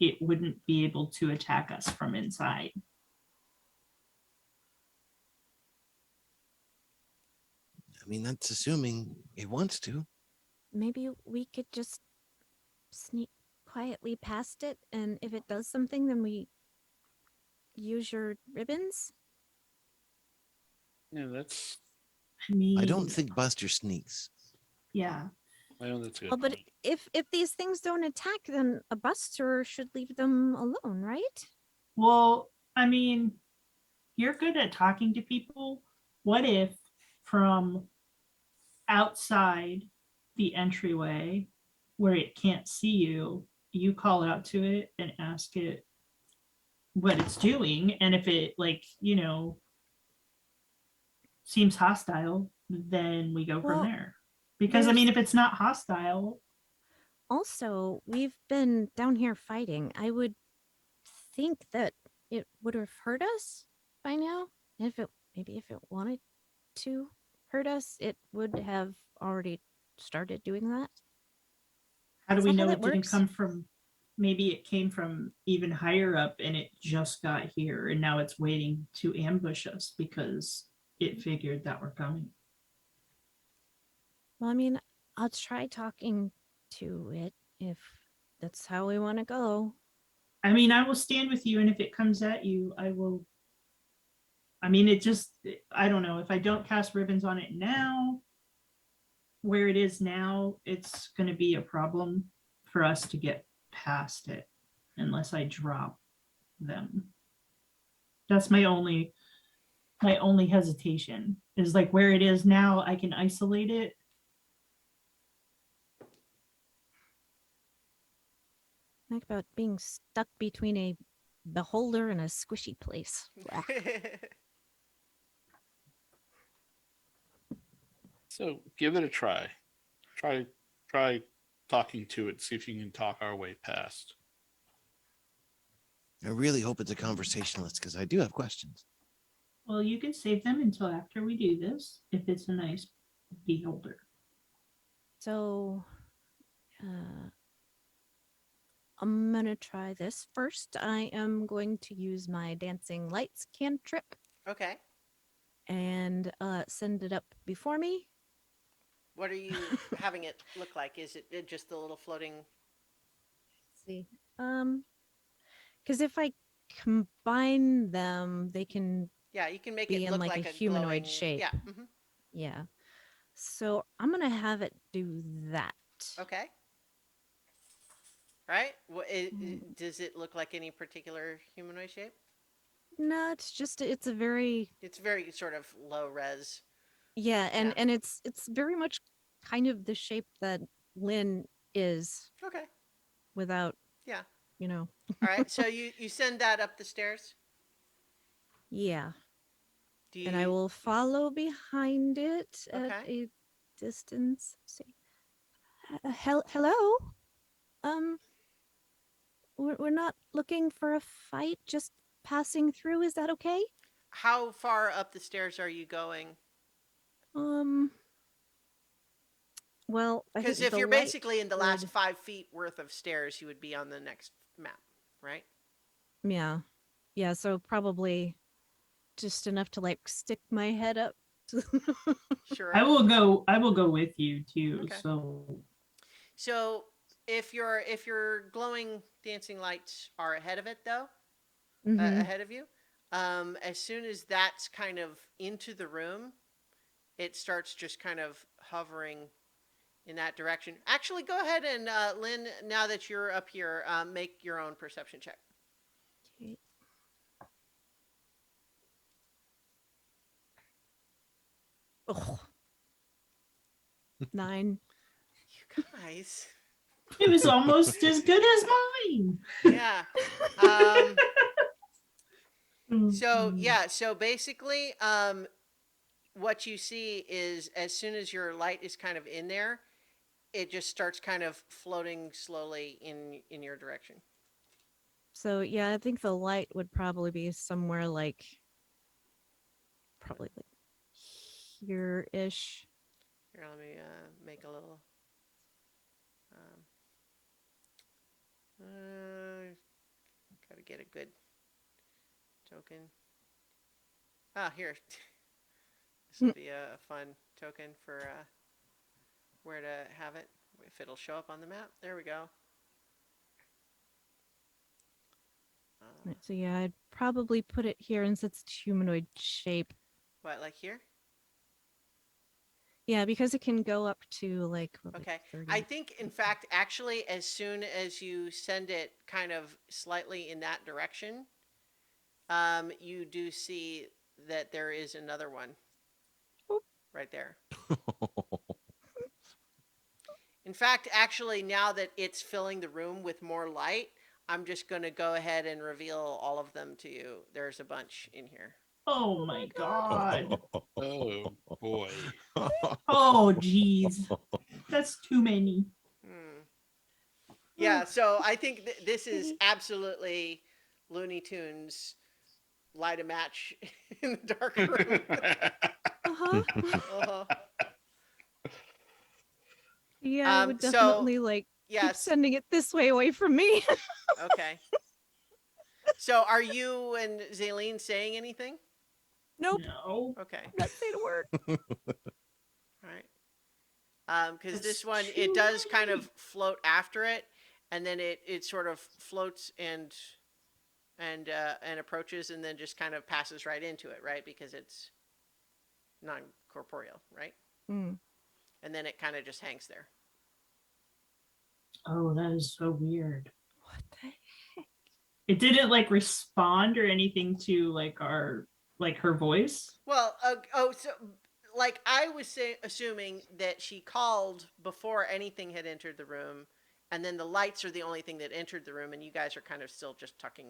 it wouldn't be able to attack us from inside. I mean, that's assuming it wants to. Maybe we could just sneak quietly past it, and if it does something, then we use your ribbons. Yeah, that's. I mean, I don't think Buster sneaks. yeah. I know that's a good Oh, but point. if these things don't attack, then a buster should leave them alone, right? Well, I mean, you're good at talking to people. What if from outside the entryway where it can't see you, you call out to it and ask it what it's doing? And if it, like, seems hostile, then we go from Well, there. Because, I mean, if it's not hostile, Also, we've been down here fighting. I would think that it would have hurt us by now. If it maybe if it wanted to hurt us, it would have already started doing that. how do Is we that how know that it didn't works? come from? Maybe it came from even higher up and it just got here and now it's waiting to ambush us because it figured that we're coming. Well, I mean, I'll try talking to it if that's how we want to go. I mean, I will stand with you, and if it comes at you, I will. I mean, I don't know. If I don't cast ribbons on it now, where it is now, it's going to be a problem for us to get past it unless I drop them. That's my only hesitation is like where it is now, I can isolate it. Think about being stuck between a beholder and a squishy place. So give it a try. Try talking to it. See if you can talk our way past. I really hope it's a conversationalist because I do have questions. Well, you can save them until after we do this if it's a nice beholder. So, I'm gonna try this first. I am going to use my dancing lights cantrip okay. and send it up before me. What are you having it look like? Is it just the little floating? Let's see. Because if I combine them, they can Yeah, you can make be it in look like a like a humanoid glowing. shape. Yeah. Mm-hmm. Yeah. So I'm gonna have it do that. Okay. Right. Does it look like any particular humanoid shape? No, it's a very It's very sort of low res. yeah, Yeah. and it's very much kind of the shape that Lynn is Okay. without, Yeah. you know. All right. So you send that up the stairs. Yeah. Do And I you? will follow behind it at Okay. a distance. Say, hello. Um, we're not looking for a fight. Just passing through. Is that okay? How far up the stairs are you going? Um. Well, I Because think if the you're light basically in the last would. 5 feet worth of stairs, you would be on the next map, right? Yeah. Yeah. So probably just enough to like stick my head up. Sure. I will go with you too. Okay. So So if your glowing dancing lights are ahead of it though, Mhm. ahead of you, as soon as that's kind of into the room, it starts just kind of hovering in that direction. Actually, go ahead and Lynn, now that you're up here, make your own perception check. Okay. Oh. 9. You guys. It was almost as good as mine. Yeah. Um, so Mm. yeah, so basically, what you see is as soon as your light is kind of in there, it just starts kind of floating slowly in your direction. So yeah, I think the light would probably be somewhere like probably like here-ish. Here, let me make a little. Um, gotta get a good token. Ah, here. This will be a fun token for where to have it. If it'll show up on the map. There we go. Right, so yeah, I'd probably put it here since it's humanoid shape. What, like here? Yeah, because it can go up to like, what, Okay. like 30. I think, in fact, actually, as soon as you send it kind of slightly in that direction, you do see that there is another one Oop. right there. In fact, actually, now that it's filling the room with more light, I'm just going to go ahead and reveal all of them to you. There's a bunch in here. Oh my god. Oh boy. Oh geez. That's too many. Yeah, so I think this is absolutely Looney Tunes light a match in the dark room. Uh-huh. Uh-huh. Yeah, I would So, definitely like keep yes. sending it this way away from me. Okay. So are you and Zaylene saying anything? Nope, No. Okay. not saying a word. All right. Because this That's one, too it does kind many. of float after it, and then it sort of floats and approaches, and then just kind of passes right into it, right? Because it's non-corporeal, right? Mm. And then it kind of just hangs there. Oh, that is so weird. What the It didn't like respond or anything to like her voice. Well, so like I was assuming that she called before anything had entered the room, and then the lights are the only thing that entered the room, and you guys are kind of still just ducked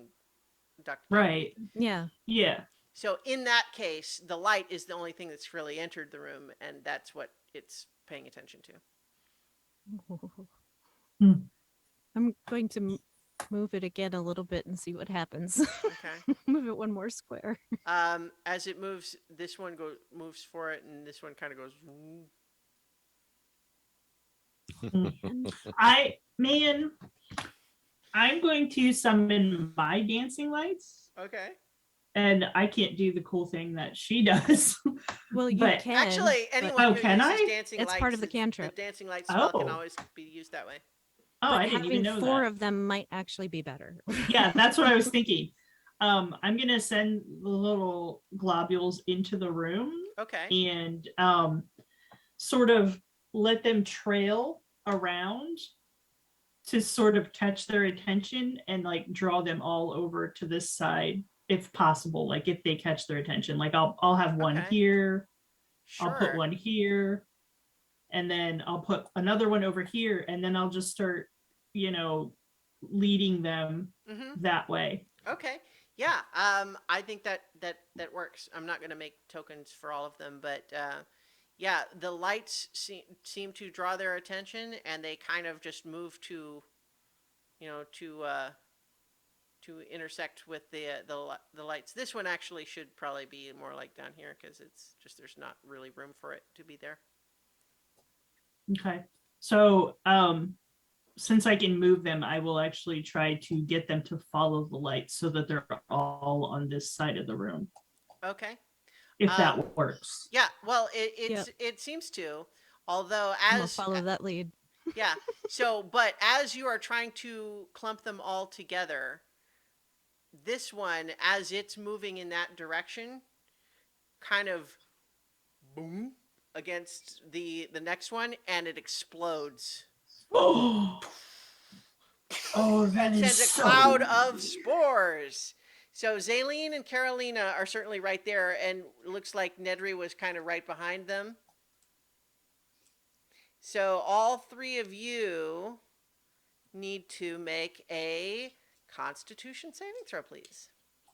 down. Right. Yeah. Yeah. So in that case, the light is the only thing that's really entered the room, and that's what it's paying attention to. Hmm. I'm going to move it again a little bit and see what happens. Okay. Move it one more square. As it moves, this one moves for it, and this one kind of goes. I'm going to summon my dancing lights, Okay. and I can't do the cool thing that she does. Well, you But- can. Actually, but- anyone who can uses I? dancing It's lights, part of the cantrip. The dancing light spell can Oh. always be used that way. Oh, but I didn't even having know 4 that. of them might actually be better. Yeah, that's what I was thinking. I'm gonna send the little globules into the room Okay. and sort of let them trail around to sort of catch their attention and like draw them all over to this side if possible. Like if they catch their attention, like I'll have one Okay. here, Sure. I'll put one here, and then I'll put another one over here, and then I'll just start, leading them Mm-hmm. that way. Okay. Yeah. I think that works. I'm not going to make tokens for all of them, but yeah, the lights seem to draw their attention, and they kind of just move to, to intersect with the lights. This one actually should probably be more like down here because it's just there's not really room for it to be there. Okay. So since I can move them, I will actually try to get them to follow the lights so that they're all on this side of the room, Okay. if that works. Yeah. Well, it seems to, although We'll follow that lead. yeah. So, but as you are trying to clump them all together, this one, as it's moving in that direction, kind of boom against the next one, and it explodes. Oh, that And is sends a so cloud of spores. So Zaylene and Carolina are certainly right there, and it looks like Nedry was kind of right behind them. So all 3 of you need to make a Constitution saving throw, please.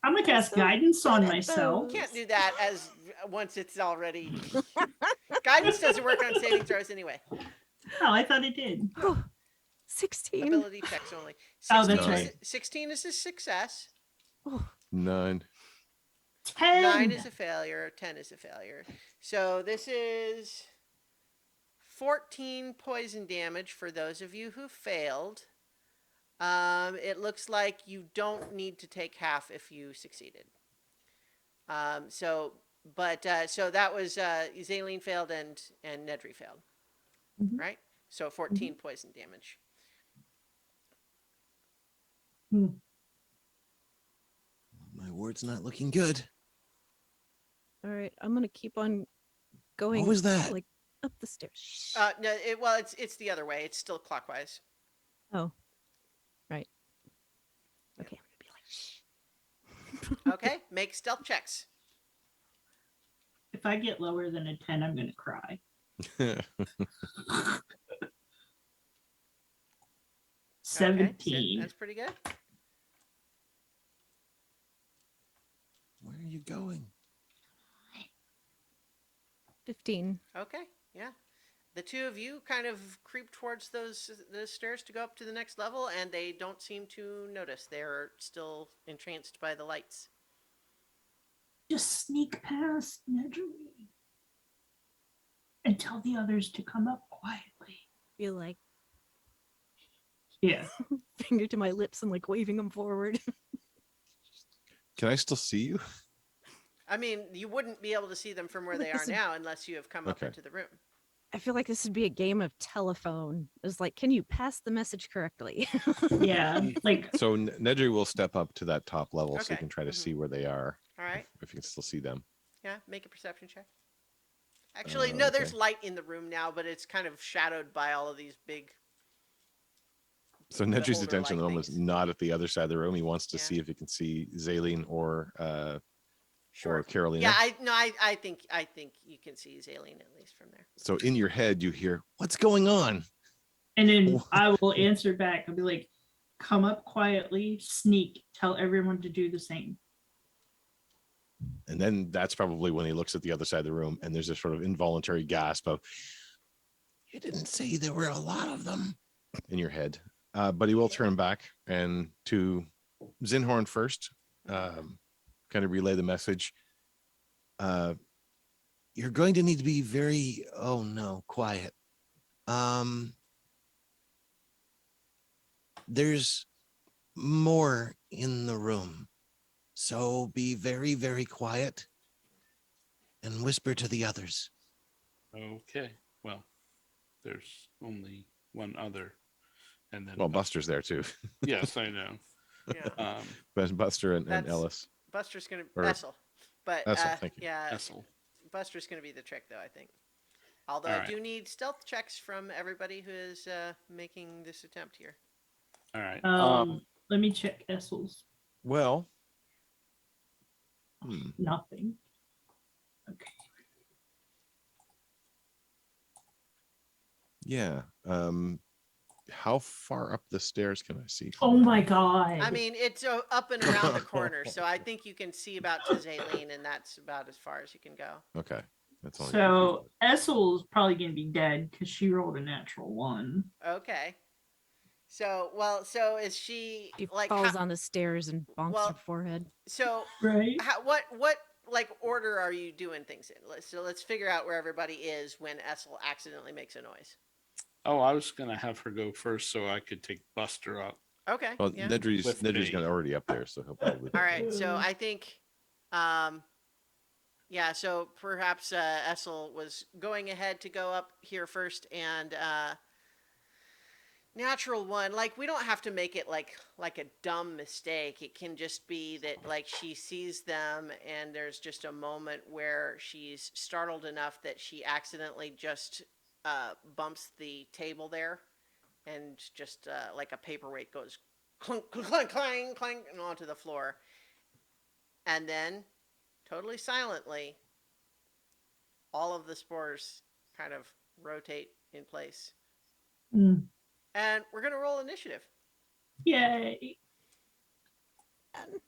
I'm gonna cast So guidance on good at myself. those. Can't do that as once it's already. Guidance doesn't work on saving throws anyway. Oh, I thought it did. Oh, 16. Ability checks only. Oh, that's 16 right. is, 16 is a success. Oh, 9. 10. 9 is a failure. 10 is a failure. So this is 14 poison damage for those of you who failed. It looks like you don't need to take half if you succeeded. So that was Zaleen failed and Nedry failed, Mhm. right? So 14 poison damage. My word's not looking good. all right. I'm gonna keep on going. What was that? Like up the stairs. No, it's the other way. It's still clockwise. Oh, right. Okay. I'm gonna be like, shh. Okay, make stealth checks. If I get lower than a 10, I'm gonna cry. Okay, 17. that's pretty good. Where are you going? 15. Okay, yeah. The two of you kind of creep towards those stairs to go up to the next level, and they don't seem to notice. They're still entranced by the lights. Just sneak past Nedry and tell the others to come up quietly. Feel like Yeah. finger to my lips and like waving them forward. Can I still see you? I mean, you wouldn't be able to see them from where they are now unless you have come up Okay. into the room. I feel like this would be a game of telephone. It's like, can you pass the message correctly? Yeah. Like, So Nedry will step up to that top level so Okay. you can try to Mhm. see where they are, All right. if you can still see them. Yeah, make a perception check. Actually, no, there's Okay. light in the room now, but it's kind of shadowed by all of these big. So Nedry's beholder-like attention at the moment is things. not at the other side of the room. He wants to Yeah. see if he can see Zaleen or Sure. Carolina. Yeah, I think you can see Zaleen at least from there. So in your head, you hear, What's going on? and then I will answer back. I'll be like, come up quietly, sneak, tell everyone to do the same. and then that's probably when he looks at the other side of the room, and there's a sort of involuntary gasp of You didn't say there were a lot of them. in your head. But he will turn back and to Zinhorn first, kind of relay the message. You're going to need to be very, oh no, quiet. There's more in the room. So be very, very quiet and whisper to the others. Okay. Well, there's only one other, and then Well, Buster's there too. Yes, I know. Yeah. But Buster and That's- Ellis. Buster's gonna Or- Essel, but Essel, thank you. yeah, Essel. Buster's gonna be the trick though. I think. Although All I right. do need stealth checks from everybody who is making this attempt here. All right. Let me check Essel's. Well, Nothing. Okay. yeah. How far up the stairs can I see? Oh my god. I mean, it's up and around the corner, so I think you can see about to Zaleen, and that's about as far as you can go. Okay. That's all. So Essel's probably gonna be dead because she rolled a natural 1. Okay. So is she She like falls on the stairs and bonks well- her forehead. So Right. what like order are you doing things in? Let's figure out where everybody is when Essel accidentally makes a noise. Oh, I was gonna have her go first so I could take Buster up. Okay. Well, Yeah. Nedry's With Nedry's me. already up there, so he'll probably. All right. So I think, yeah. So perhaps Essel was going ahead to go up here first, and natural 1. Like we don't have to make it like a dumb mistake. It can just be that like she sees them, and there's just a moment where she's startled enough that she accidentally just bumps the table there, and just like a paperweight goes clunk, clunk, clang, clang, and onto the floor. And then, totally silently, all of the spores kind of rotate in place. Mm. And we're going to roll initiative. Yay. And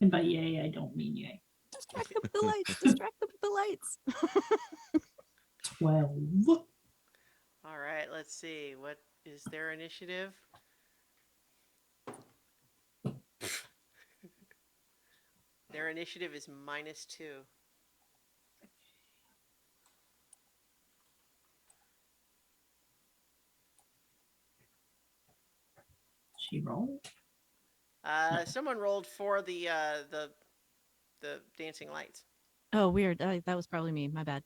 And by yay, I don't mean yay. distract them with the lights. Distract them with the lights. 12. All right, let's see. What is their initiative? Their initiative is -2. She rolled. Someone rolled for the dancing lights. Oh, weird. That was probably me. My bad.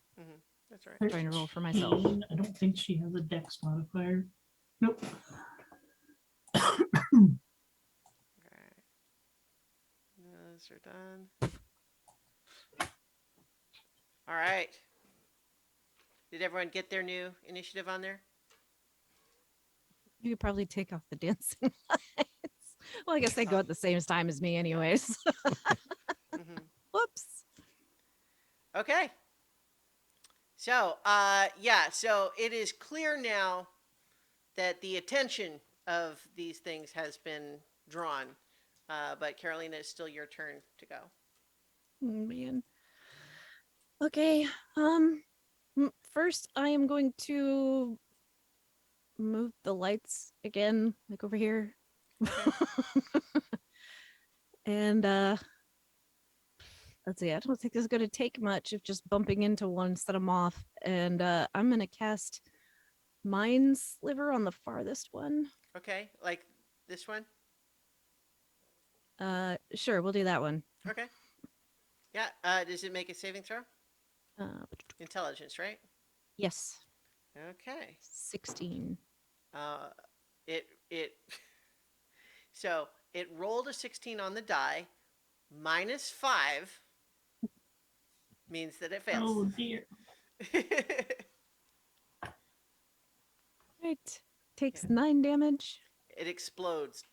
That's right. Trying to roll for myself. 13. I don't think she has a dex modifier. Nope. All right. Those are done. All right. Did everyone get their new initiative on there? You could probably take off the dancing lights. Well, I guess they go at the same time as me, anyways. Mm-hmm. Whoops. Okay. So, so it is clear now that the attention of these things has been drawn. But Carolina, it's still your turn to go. Man. Okay. First I am going to move the lights again, like over here. And let's see, I don't think this is gonna take much of just bumping into one, set them off. And I'm gonna cast Mind Sliver on the farthest one. Okay, like this one? Sure, we'll do that one. Okay. Yeah, does it make a saving throw? Intelligence, right? Yes. Okay. 16. It so it rolled a 16 on the die. -5 means that it fails. Oh dear. Right. Takes 9 damage. It explodes.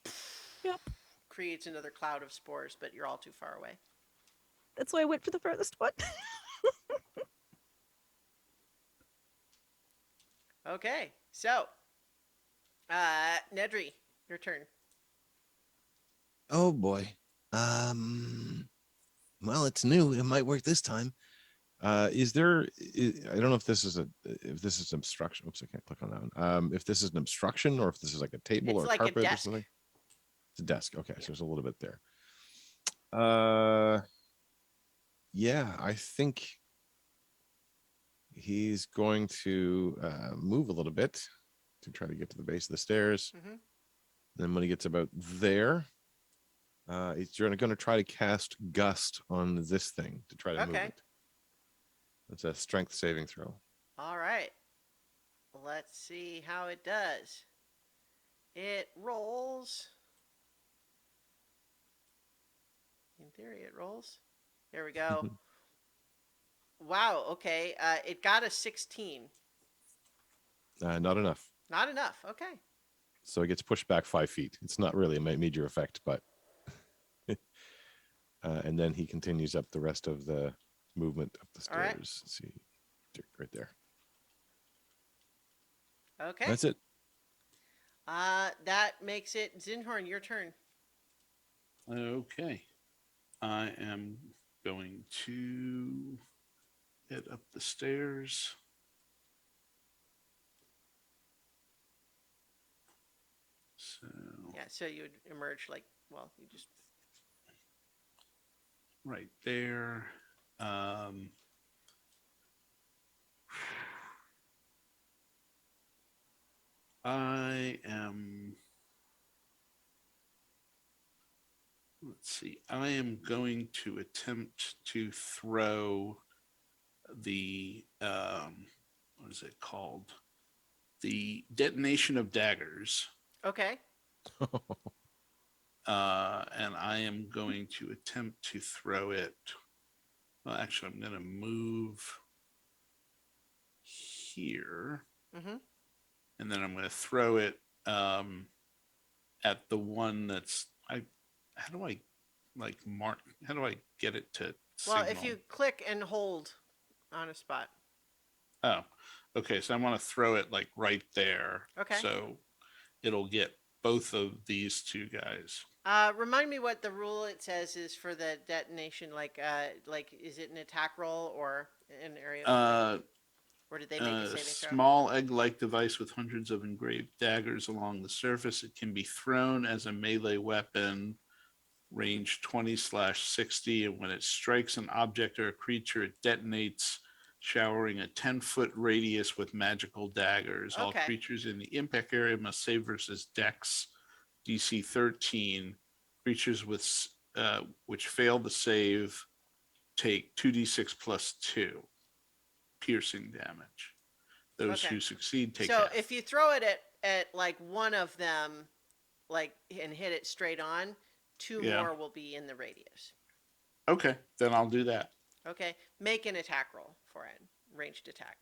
Yep. Creates another cloud of spores, but you're all too far away. That's why I went for the furthest one. Okay, so Nedry, your turn. Oh boy. Well, it's new. It might work this time. Is there? I don't know if this is an obstruction. Oops, I can't click on that one. If this is an obstruction or if this is like a table It's or like a carpet or desk. something. It's a desk. Okay, Yeah. so there's a little bit there. Yeah, I think he's going to move a little bit to try to get to the base of the stairs. Mm-hmm. Then when he gets about there, he's going to try to cast Gust on this thing to try to move Okay. it. That's a strength saving throw. All right. Let's see how it does. It rolls. In theory, it rolls. There we go. Wow. Okay. It got a 16. Not enough. Not enough. Okay. So it gets pushed back 5 feet. It's not really a major effect, but and then he continues up the rest of the movement up the stairs. All right. Let's see, right there. Okay. That's it. That makes it Zinhorn, your turn. Okay. I am going to head up the stairs. So Yeah, so you would emerge like, well, you just right there. I am, let's see, I am going to attempt to throw the, what is it called? The detonation of daggers. okay. And I am going to attempt to throw it. Well, actually, I'm going to move here. Mm-hmm. And then I'm going to throw it at the one that's how do I like mark, how do I get it to Well, signal? if you click and hold on a spot. Oh, okay, so I want to throw it like right there. Okay. So it'll get both of these two guys. Remind me what the rule it says is for the detonation. Like is it an attack roll or an area? Or did they make a saving throw? Small egg-like device with hundreds of engraved daggers along the surface. It can be thrown as a melee weapon, range 20/60, and when it strikes an object or a creature, it detonates, showering a 10-foot radius with magical daggers. All Okay. creatures in the impact area must save versus Dex DC 13. Creatures with which fail to save take 2d6 plus 2 piercing damage. Those Okay. who succeed take So half. if you throw it at like one of them, like and hit it straight on, two Yeah. more will be in the radius. Okay, then I'll do that. Okay. Make an attack roll for it. Ranged attack.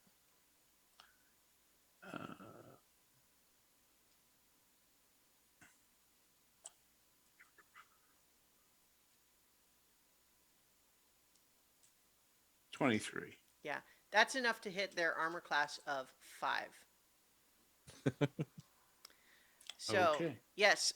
23. Yeah. That's enough to hit their armor class of 5. So Okay. yes,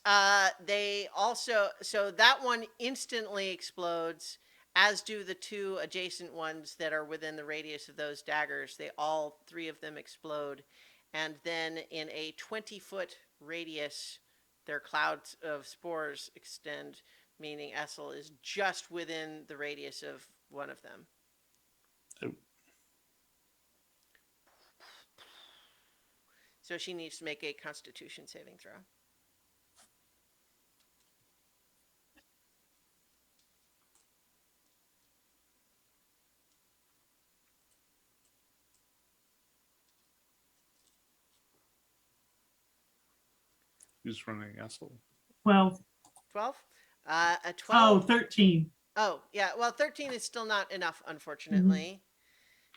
they also so that one instantly explodes, as do the two adjacent ones that are within the radius of those daggers. They all 3 of them explode, and then in a 20-foot radius, their clouds of spores extend, meaning Essel is just within the radius of one of them. Oh. So she needs to make a Constitution saving throw. Who's running Essel? 12. 12? A 12. Oh, 13. Oh, yeah. Well, 13 is still not enough, unfortunately.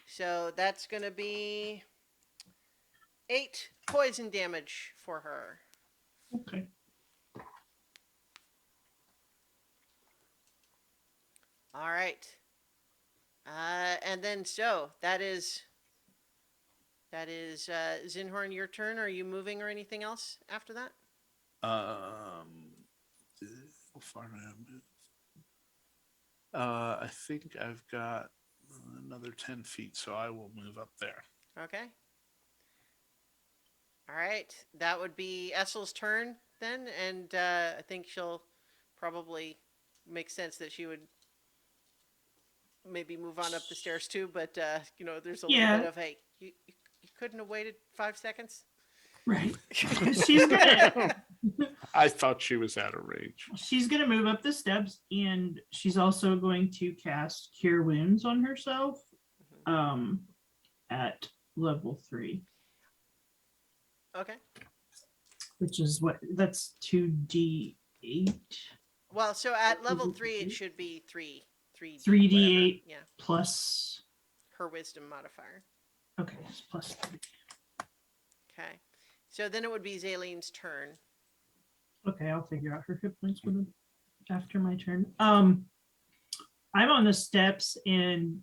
So that's going to be 8 poison damage for her. Okay. All right. And then so that is Zinhorn, your turn. Are you moving or anything else after that? How far did I move? I think I've got another 10 feet, so I will move up there. Okay. All right. That would be Essel's turn then, and I think she'll probably make sense that she would maybe move on up the stairs too. But there's a little bit of you couldn't have waited 5 seconds. Right. She's gonna I thought she was out of range. she's gonna move up the steps, and she's also going to cast Cure Wounds on herself. At level 3. Okay. Which is that's 2d8 Well, so at level 3, it should be 3D, 3d8 yeah, plus. her wisdom modifier. Okay, it's plus 3. Okay. So then it would be Zaylene's turn. Okay, I'll figure out her hit points after my turn. I'm on the steps and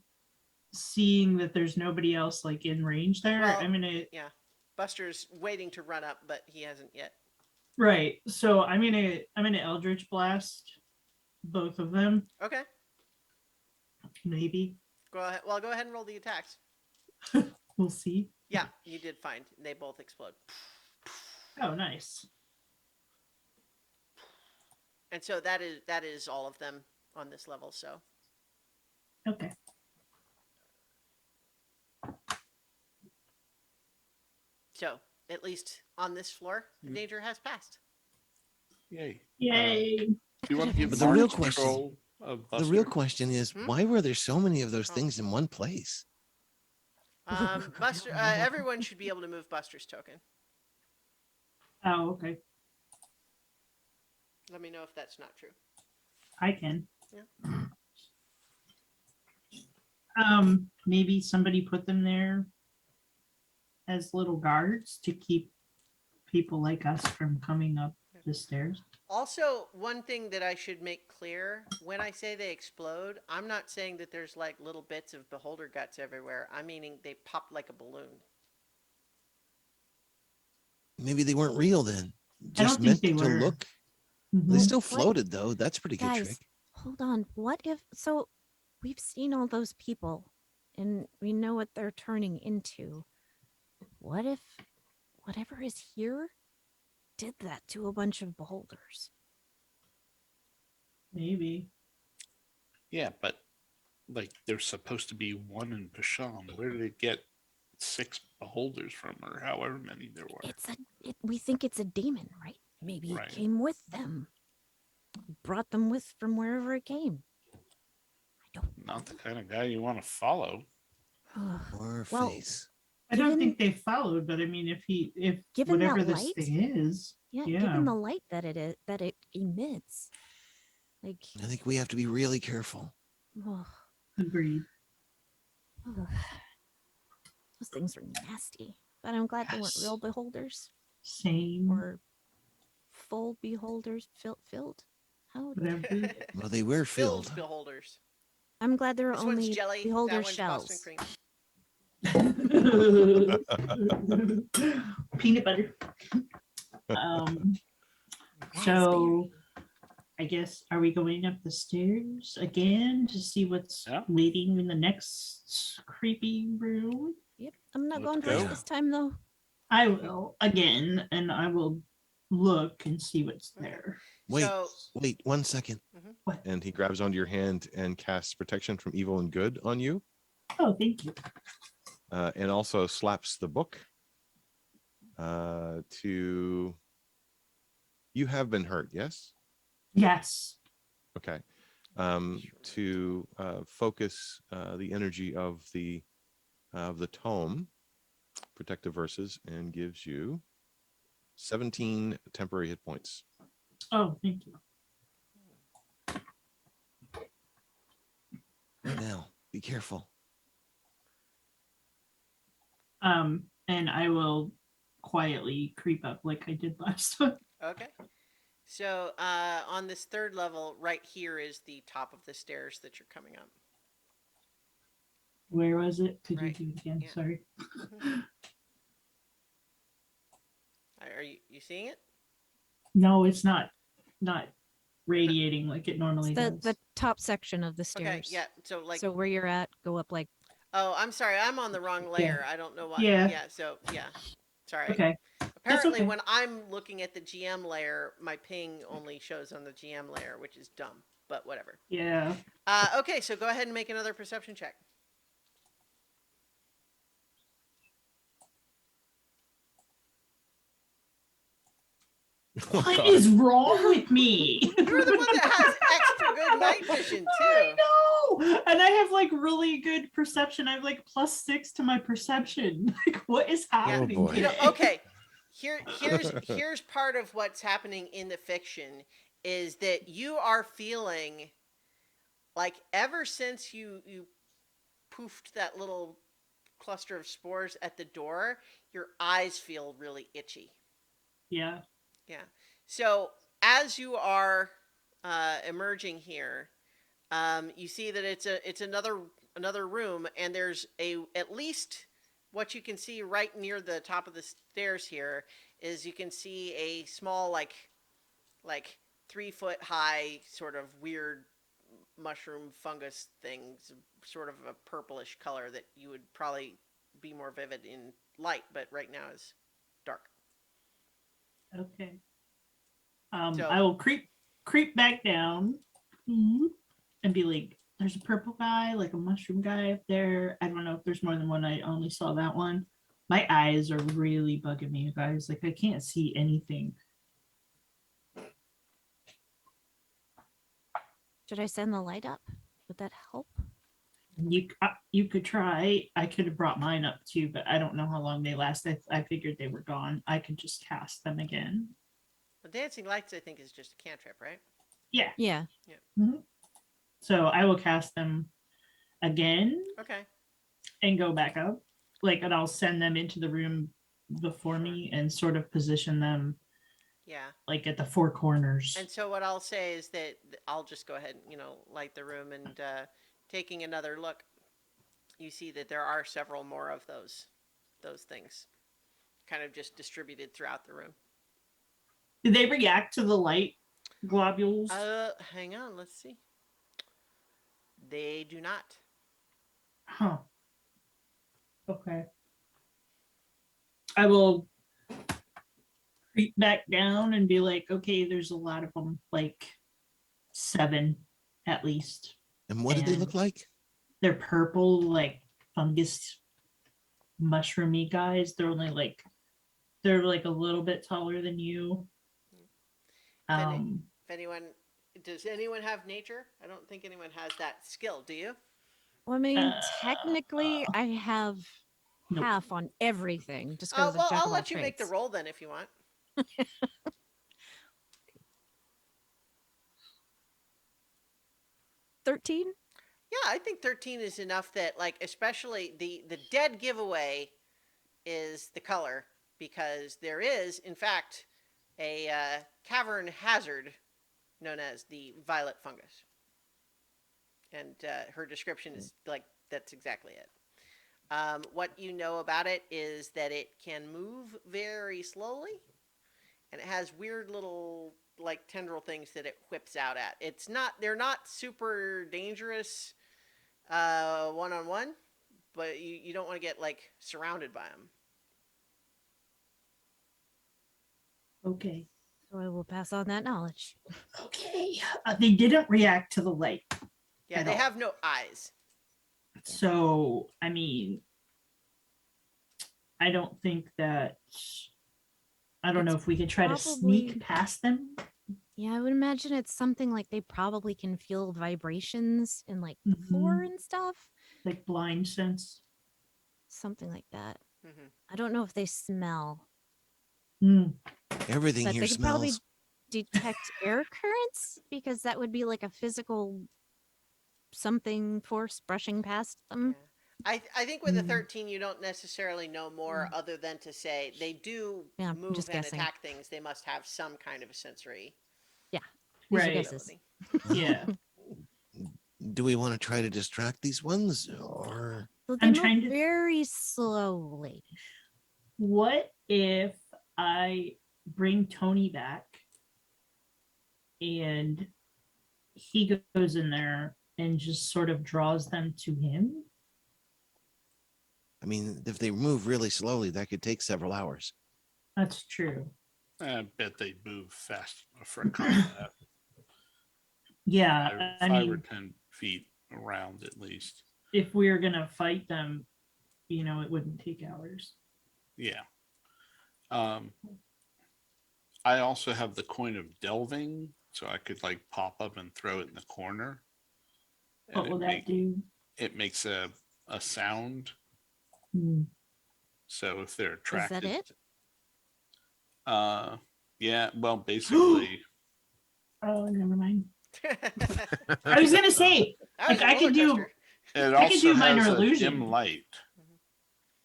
seeing that there's nobody else like in range there. Well, I'm gonna Yeah. Buster's waiting to run up, but he hasn't yet. right. So I'm gonna Eldritch Blast both of them. Okay. Maybe. Go ahead. Well, go ahead and roll the attacks. We'll see. Yeah, you did fine. They both explode. Oh, nice. And so that is all of them on this level, so. Okay. So, at least on this floor, the danger has passed. Yay. Yay. Do you want to give But the Mark real control of The Buster? real question is, Hmm? why were there so many of those Oh. things in one place? Buster, everyone should be able to move Buster's token. Oh, okay. Let me know if that's not true. I can. Yeah. Maybe somebody put them there as little guards to keep people like us from coming up the stairs. Also, one thing that I should make clear, when I say they explode, I'm not saying that there's like little bits of beholder guts everywhere. I'm meaning they pop like a balloon. Maybe they weren't real then. just think meant they to were. look? They Mhm. still floated though. That's a pretty good Guys, trick. hold on. What if so we've seen all those people and we know what they're turning into. What if whatever is here did that to a bunch of beholders? Maybe. Yeah, but like there's supposed to be one in Pasham. Where did it get 6 beholders from, or however many there were? We think it's a demon, right? Maybe it Right. came with them. Brought them with from wherever it came. I don't Not the kind of guy you want to follow. Ugh. Or Well, face. I don't Given- think they followed, but I mean, if Given that whatever this light? thing is, yeah, yeah. given the light that it emits. Like I think we have to be really careful. ugh, Agreed. ugh. Those things are nasty. But I'm glad they weren't Yes. real beholders Same. or full beholders filled. How Whatever. Well, they were Filled filled. beholders. I'm glad there are This one's only jelly. beholder That one's Boston shells. cream. Peanut butter. So I guess, are we going up the stairs again to see what's Yeah. waiting in the next creepy room? Yep. I'm not Let's going go. first this time though. I will again, and I will look and see what's Okay. there. Wait, So, wait 1 second. And he grabs onto your hand and casts protection from evil and good on you, Oh, thank you. and also slaps the book to. You have been hurt, yes? Yes. Okay. To focus the energy of the tome, protective verses, and gives you 17 temporary hit points. Oh, thank you. Now, be careful. And I will quietly creep up like I did last time. okay. So, on this third level, right here is the top of the stairs that you're coming up. Where was it? Could Right. you do it again? Yeah. Sorry. Are you seeing it? No, it's not radiating like it normally It's does. the top section of the Okay, stairs. yeah. So, like, So where you're at, go up like oh, I'm sorry. I'm on the wrong layer. I don't know why. Yeah. Yeah, so, yeah. Sorry. Okay. Apparently, okay. when I'm looking at the GM layer, my ping only shows on the GM layer, which is dumb, but whatever. Yeah. Okay, so go ahead and make another perception check. What is wrong with me? You're the one that has extra good night vision, I too. know. And I have like really good perception. I have like +6 to my perception. Like, what is happening? boy. You know, today? okay. Here's part of what's happening in the fiction is that you are feeling like ever since you poofed that little cluster of spores at the door, your eyes feel really itchy. Yeah. Yeah. So as you are emerging here, you see that it's another room, and there's at least what you can see right near the top of the stairs here is you can see a small like 3-foot high sort of weird mushroom fungus things, sort of a purplish color that you would probably be more vivid in light, but right now is dark. Okay. So- I will creep back down and be like, there's a purple guy, like a mushroom guy up there. I don't know if there's more than one. I only saw that one. My eyes are really bugging me, you guys. Like, I can't see anything. should I send the light up? Would that help? You could try. I could have brought mine up too, but I don't know how long they last. I figured they were gone. I could just cast them again. The dancing lights, I think, is just a cantrip, right? Yeah. Yeah. So I will cast them again Okay. and go back up. Like, and I'll send them into the room before me and sort of position them Yeah. like at the 4 corners. And so what I'll say is that I'll just go ahead and, light the room, and taking another look, you see that there are several more of those things kind of just distributed throughout the room. Did they react to the light globules? Hang on, let's see. They do not. Huh. Okay. I will creep back down and be like, okay, there's a lot of them, like 7 at least. And what did they look And- like? They're purple, like fungus, mushroomy guys. They're like a little bit taller than you. If anyone, does anyone have nature? I don't think anyone has that skill. Do you? Well, I mean, Uh, technically, I have nope. half on everything just because Well, of jack I'll of all let you make the trades. roll then if you want. 13? Yeah, I think 13 is enough that, like, especially the dead giveaway is the color, because there is, in fact, a cavern hazard known as the Violet Fungus. And her description is like, that's exactly it. What you know about it is that it can move very slowly, and it has weird little like tendril things that it whips out at. They're not super dangerous one-on-one, but you don't want to get like surrounded by them. Okay. So I will pass on that knowledge. Okay. They didn't react to the light. Yeah, At they all. have no eyes. So, I mean, I don't think that. I don't know It's if we could try to probably- sneak past them. Yeah, I would imagine it's something like they probably can feel vibrations in like the floor Mhm. and stuff. Like blind sense. Something like that. Mm-hmm. I don't know if they smell, Hmm. Everything but here they could probably smells. detect air currents because that would be like a physical something force brushing past them. Yeah. I think with a Mm. 13, you don't necessarily know more other than to say they do Yeah, I'm move just and guessing. attack things. They must have some kind of a sensory These are Right. guesses. ability. Yeah. Do we want to try to distract these ones, or So they I'm move trying to- very slowly. What if I bring Tony back and he goes in there and just sort of draws them to him? I mean, if they move really slowly, that could take several hours. That's true. I bet they move fast for combat. Yeah. I 5 or mean, 10 feet around at least. if we were going to fight them, it wouldn't take hours. Yeah. I also have the coin of delving, so I could like pop up and throw it in the corner. What will that do? It makes a sound. Hmm. So if they're Is attracted. that it? Yeah, well, basically. Oh, never mind. I was going to say, That was like, a I could roller do. coaster. It I could also do minor has a illusion. dim light.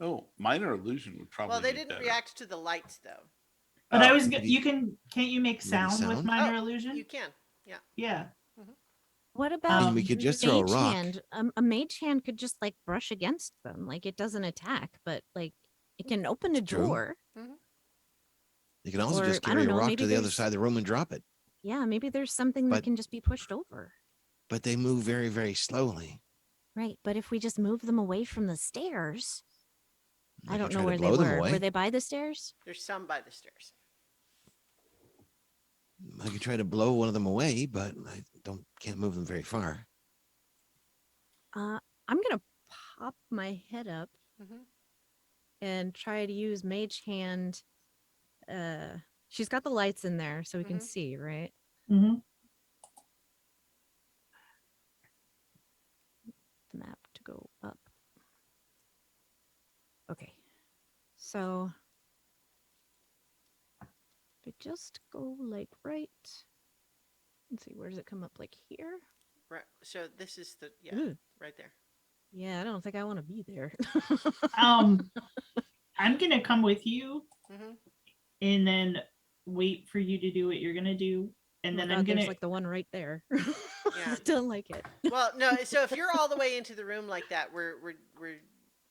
Oh, minor illusion would probably Well, they be didn't better. react to the lights though. But I was. maybe- You can't you make sound with sound? minor Oh, illusion? You can. Yeah. What about we could just throw a mage rock. hand? A mage hand could just like brush against them. Like it doesn't attack, but like it can open a It's true. door. You can also Or, just I carry don't a know, rock maybe to the other there's- side of the room and drop it. Yeah, maybe there's something But- that can just be pushed over. But they move very, very slowly. Right, but if we just move them away from the stairs, I could don't know try to where they blow them were. away. Were they by the stairs? There's some by the stairs. I could try to blow one of them away, but I can't move them very far. I'm gonna pop my head up Mhm. and try to use mage hand. She's got the lights in there, so we can Mhm. see, right? Hmm. The map to go up. Okay, so if I just go like right, let's see, where does it come up? Like here? Right. So this is the Ooh. right there. Yeah, I don't think I want to be there. I'm gonna come with you hmm and then wait for you to do what you're gonna do, and Oh my then God, I'm gonna. there's like the one right there. Yeah. Don't like it. Well, no. So if you're all the way into the room like that, we're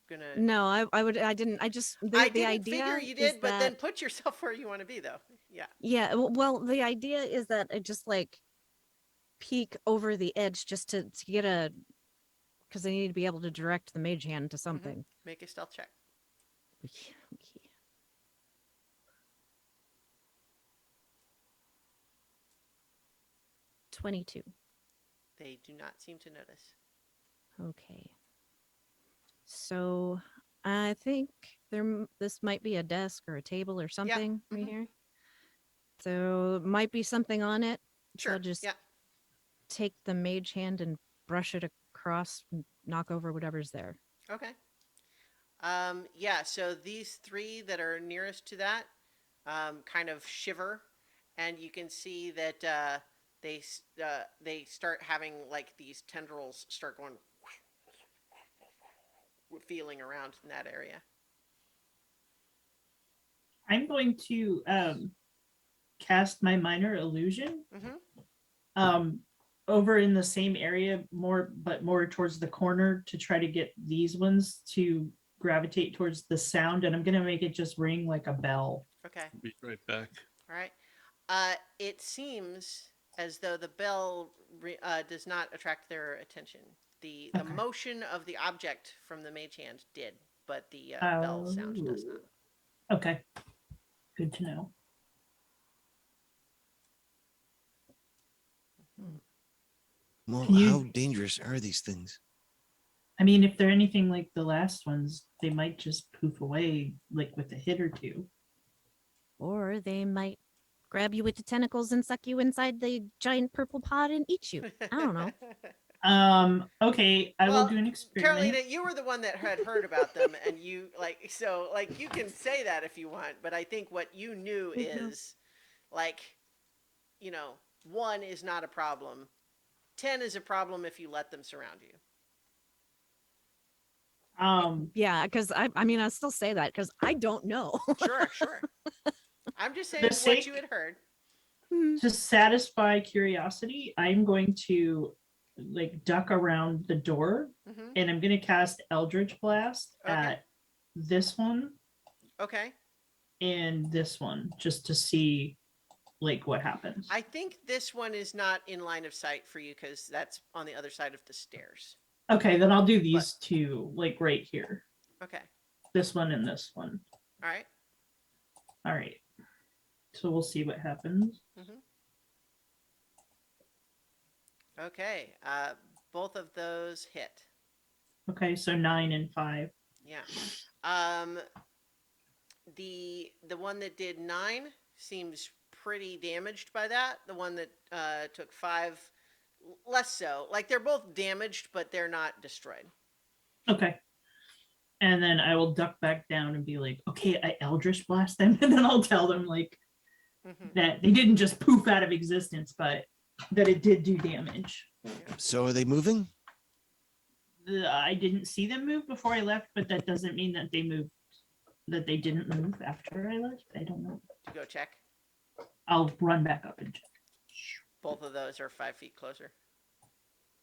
gonna? No, I didn't. I just the I the didn't idea figure you is did, but then that put yourself where you want to be, though. Yeah. yeah. Well, the idea is that I just like peek over the edge just to get a because I need to be able to direct the mage hand to something. Make a stealth check. Okay. 22. They do not seem to notice. Okay. So I think this might be a desk or a table or something right mhm. here. So might be something on it. So Sure. I'll just Yeah. take the mage hand and brush it across and knock over whatever's there. Okay. Yeah. So these three that are nearest to that, kind of shiver, and you can see that they start having like these tendrils start going, feeling around in that area. I'm going to cast my minor illusion um, over in the same area, but more towards the corner to try to get these ones to gravitate towards the sound, and I'm going to make it just ring like a bell. Okay. Be right back. All right. It seems as though the bell does not attract their attention. The Okay. motion of the object from the mage hand did, but the bell sound does not. Okay. Good to know. Well, Can you- how dangerous are these things? I mean, if they're anything like the last ones, they might just poof away like with a hit or two. Or they might grab you with the tentacles and suck you inside the giant purple pod and eat you. I don't know. Okay, I will do an experiment. Carolina, you were the one that had heard about them, and you like you can say that if you want, but I think what you knew is like, 1 is not a problem. 10 is a problem if you let them surround you. Yeah, because I mean, I still say that because I don't know. Sure. I'm just saying The what sake- you had heard. To satisfy curiosity, I'm going to like duck around the door Mm-hmm. and I'm going to cast Eldritch Blast Okay. at this one Okay. and this one just to see like what happens. I think this one is not in line of sight for you because that's on the other side of the stairs. Okay, then I'll do these two like right here. Okay. This one and this one. All right. All right. So we'll see what happens. Okay. Both of those hit. Okay, so 9 and 5. Yeah. The one that did 9 seems pretty damaged by that. The one that took 5, less so. Like they're both damaged, but they're not destroyed. Okay. And then I will duck back down and be like, okay, I Eldritch Blast them. And then I'll tell them like that they didn't just poof out of existence, but that it did do damage. So are they moving? I didn't see them move before I left, but that doesn't mean that they moved, that they didn't move after I left. I don't know. To go check. I'll run back up and check. Both of those are 5 feet closer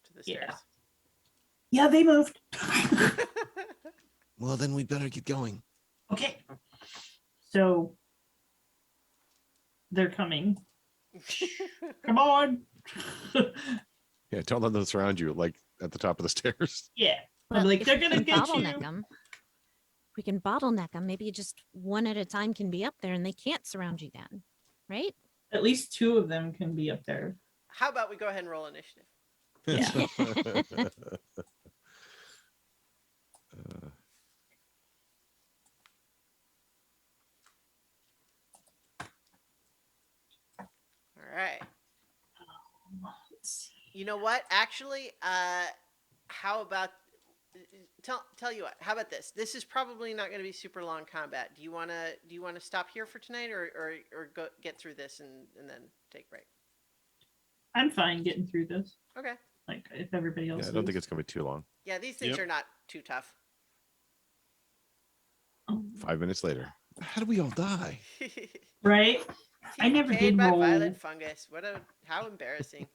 to the stairs. Yeah, they moved. Well, then we better get going. Okay. So they're coming. Come on. Yeah, don't let them surround you like at the top of the stairs. Yeah. But I'm like, if they're we gonna can get bottleneck you. them. We can bottleneck them. Maybe just one at a time can be up there, and they can't surround you then, right? At least 2 of them can be up there. How about we go ahead and roll initiative? Yeah. All right. Let's see. You know what? Actually, how about tell you what? How about this? This is probably not going to be super long combat. Do you want to stop here for tonight, or go get through this and then take a break? I'm fine getting through this. Okay. Like if everybody else Yeah, I don't think is. it's gonna be too long. Yeah, these things Yep. are not too tough. 5 minutes later. How do we all die? Right? I never TPK'd did by roll. Violet Fungus. How embarrassing.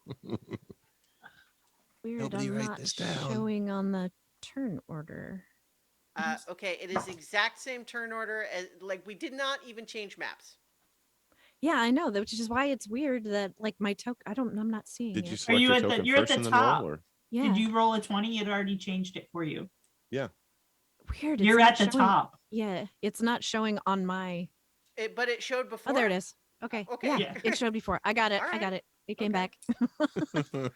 Weird. Nobody I'm write not this down. showing on the turn order. Okay, it is the exact same turn order as like we did not even change maps. Yeah, I know, which is why it's weird that like my token. I'm not seeing Did you it. select you your at the- token you're at first the and then top. roll, or Yeah, Did you roll a 20? It already changed it for you. yeah? weird. You're not at the showing- top. Yeah, it's not showing on my. But it showed before. Oh, there it is. Okay. Okay. Yeah, Yeah. it showed before. I got it. All I got right. it. It came Okay. back.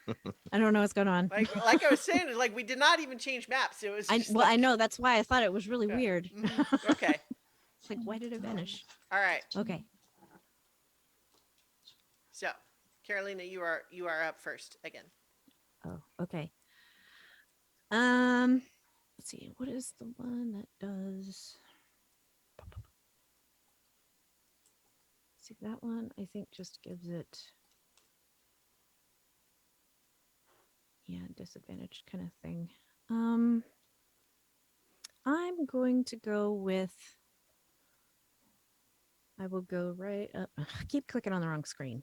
I don't know what's going on. Like I was saying, like we did not even change maps. It was. I Just well, I like- know that's why I thought it was really Yeah. weird. Mhm. Okay. It's like, why did it vanish? All right. Okay. So, Carolina, you are up first again. Oh, okay. Let's see. What is the one that does? See, that one I think just gives it. Yeah, disadvantage kind of thing. I'm going to go with. I will go right up. I keep clicking on the wrong screen.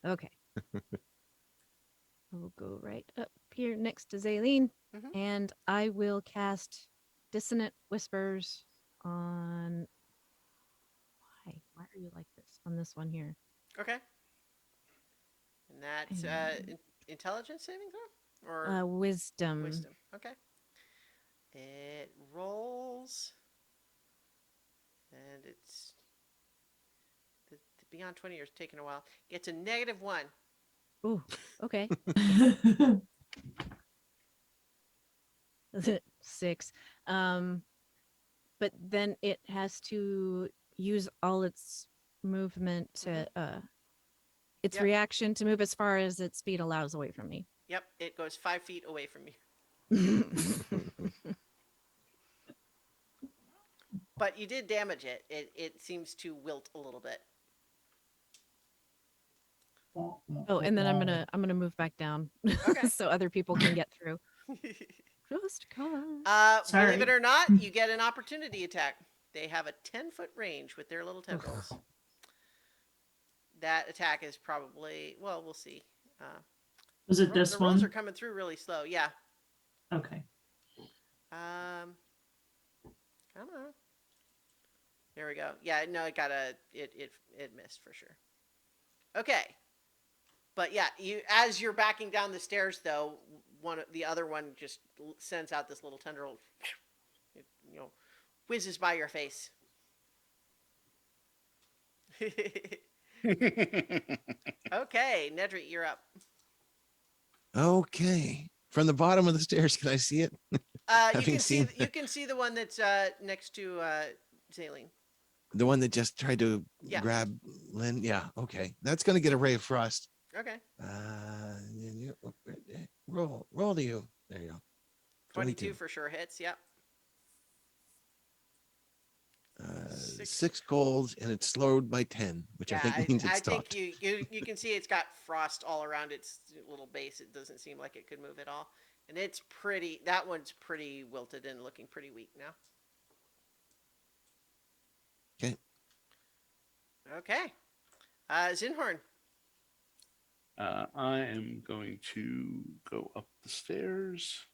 Okay. I will go right up here next to Zaleen, Mhm. and I will cast Dissonant Whispers on. Why are you like this? On this one here. Okay. And that's And- intelligence saving throw or Wisdom. wisdom. Okay. It rolls, and it's the beyond 20 years taking a while. Gets a -1. Ooh, okay. 6. But then it has to use all its movement to its Yep. reaction to move as far as its speed allows away from me. Yep, it goes 5 feet away from you. But you did damage it. It seems to wilt a little bit. Oh, and then I'm gonna move back down Okay. so other people can get through. Just cause. Believe it Sorry. or not, you get an opportunity attack. They have a 10-foot range with their little tendrils. That attack is probably, well, we'll see. Was it this the rolls one? are coming through really slow. Yeah. Okay. Come on. There we go. Yeah, no, it got it missed for sure. Okay. But yeah, as you're backing down the stairs though, the other one just sends out this little tendril. It, whizzes by your face. Okay, Nedry, you're up. Okay. From the bottom of the stairs, can I see it? You Having can see seen- you can see the one that's next to Zaleen. The one that just tried to Yeah. grab Lynn. Yeah. Okay. That's going to get a ray of frost. Okay. Roll to you. There you go. 22 for sure hits. Yep. 6. 6 gold, and it's slowed by 10, which I think means it's I stopped. think you can see it's got frost all around its little base. It doesn't seem like it could move at all. And it's pretty, that one's pretty wilted and looking pretty weak now. Okay. Okay. Zinhorn. I am going to go up the stairs.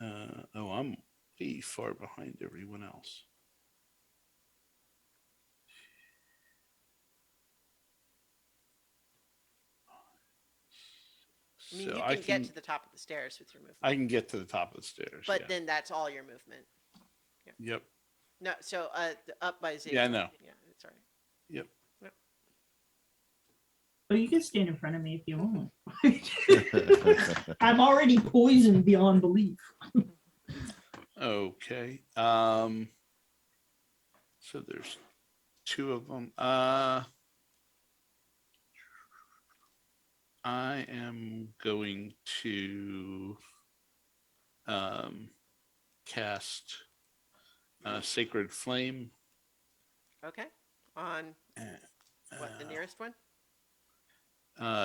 I'm way far behind everyone else. I mean, So you can get to the top of the stairs with your movement. I can get to the top of the stairs. but yeah. then that's all your movement. Yep. No, so up by Zaleen. Yeah, I know. Yeah, it's all right. Yep. Oh, you can stand in front of me if you want. I'm already poisoned beyond belief. Okay. So there's 2 of them. I am going to cast Sacred Flame. Okay. On what, the Uh, nearest one?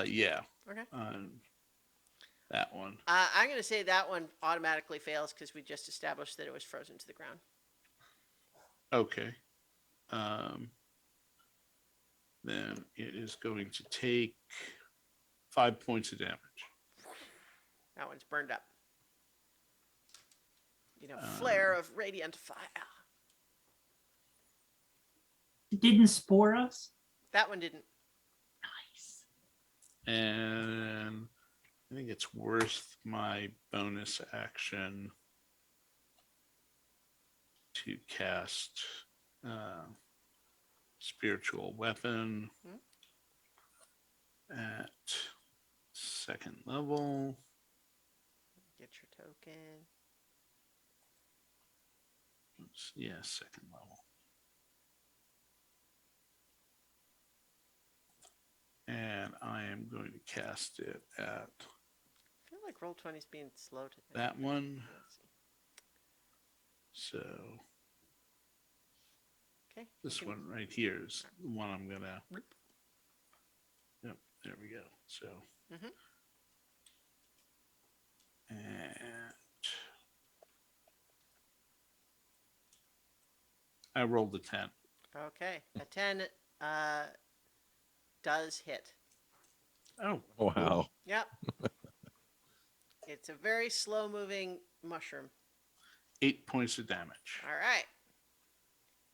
Yeah. Okay. That one. I'm going to say that one automatically fails because we just established that it was frozen to the ground. Okay. Then it is going to take 5 points of damage. That one's burned up. flare of radiant fire. It didn't spore us. That one didn't. Nice. And I think it's worth my bonus action to cast spiritual weapon at 2nd level. Get your token. Oops, yeah, 2nd level. And I am going to cast it at I feel like Roll20 is being slow today. that one. Let's see. So Okay. this one right here is the one I'm gonna. Yep, there we go. So, and I rolled a 10. Okay. A 10 does hit. Oh, Wow. Yep. It's a very slow moving mushroom. 8 points of damage. All right.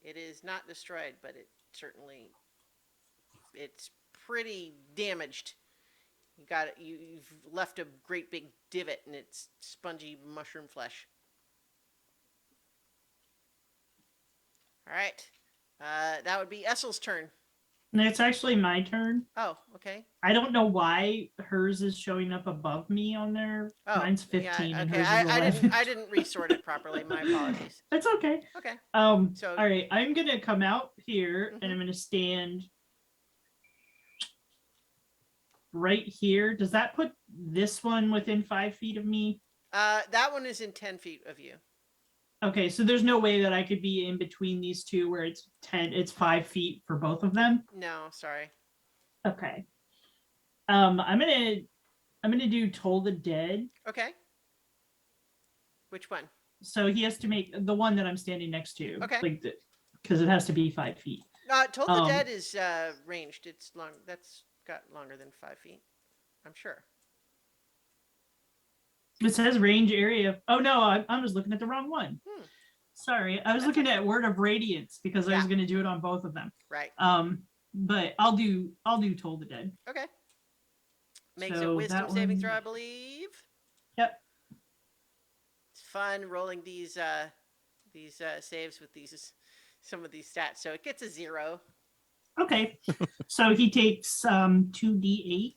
It is not destroyed, but it certainly, it's pretty damaged. You got it. You've left a great big divot in its spongy mushroom flesh. All right. That would be Essel's turn. And it's actually my turn. Oh, okay. I don't know why hers is showing up above me on there. Oh, Mine's 15 yeah, and okay. hers is 11. I didn't resort it properly. My apologies. It's okay. Okay. So- All right, I'm gonna come out here and I'm gonna stand right here. Does that put this one within 5 feet of me? That one is in 10 feet of you. Okay, so there's no way that I could be in between these two where it's 5 feet for both of them. No, sorry. Okay. I'm gonna do Toll the Dead. Okay. Which one? So he has to make the one that I'm standing next to. Okay. Because it has to be 5 feet. Told the Dead is ranged. It's long. That's got longer than 5 feet. I'm sure. It says range area. Oh no, I'm just looking at the wrong one. Sorry, I was looking at Word of Radiance because I was going to do it on both of them. Right. But I'll do Toll the Dead. Okay. Makes So a wisdom that saving one- throw, I believe. Yep. It's fun rolling these saves with some of these stats. So it gets a 0. Okay. So he takes 2d8.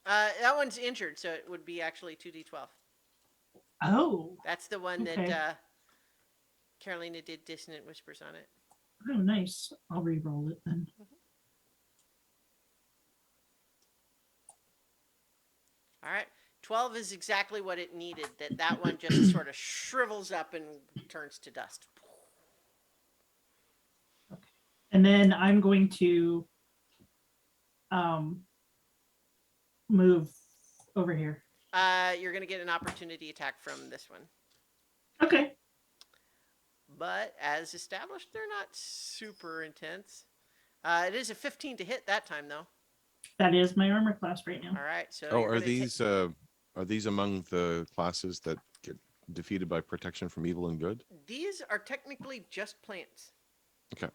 That one's injured, so it would be actually 2d12. Oh. That's the one Okay. that Carolina did Dissonant Whispers on it. Oh, nice. I'll re-roll it then. All right. 12 is exactly what it needed. That one just sort of shrivels up and turns to dust. And then I'm going to move over here. You're going to get an opportunity attack from this one. Okay. But as established, they're not super intense. It is a 15 to hit that time, though. That is my armor class right now. All right. So Oh, you're are gonna these among the classes that get defeated by protection from evil and good? These are technically just plants. Okay.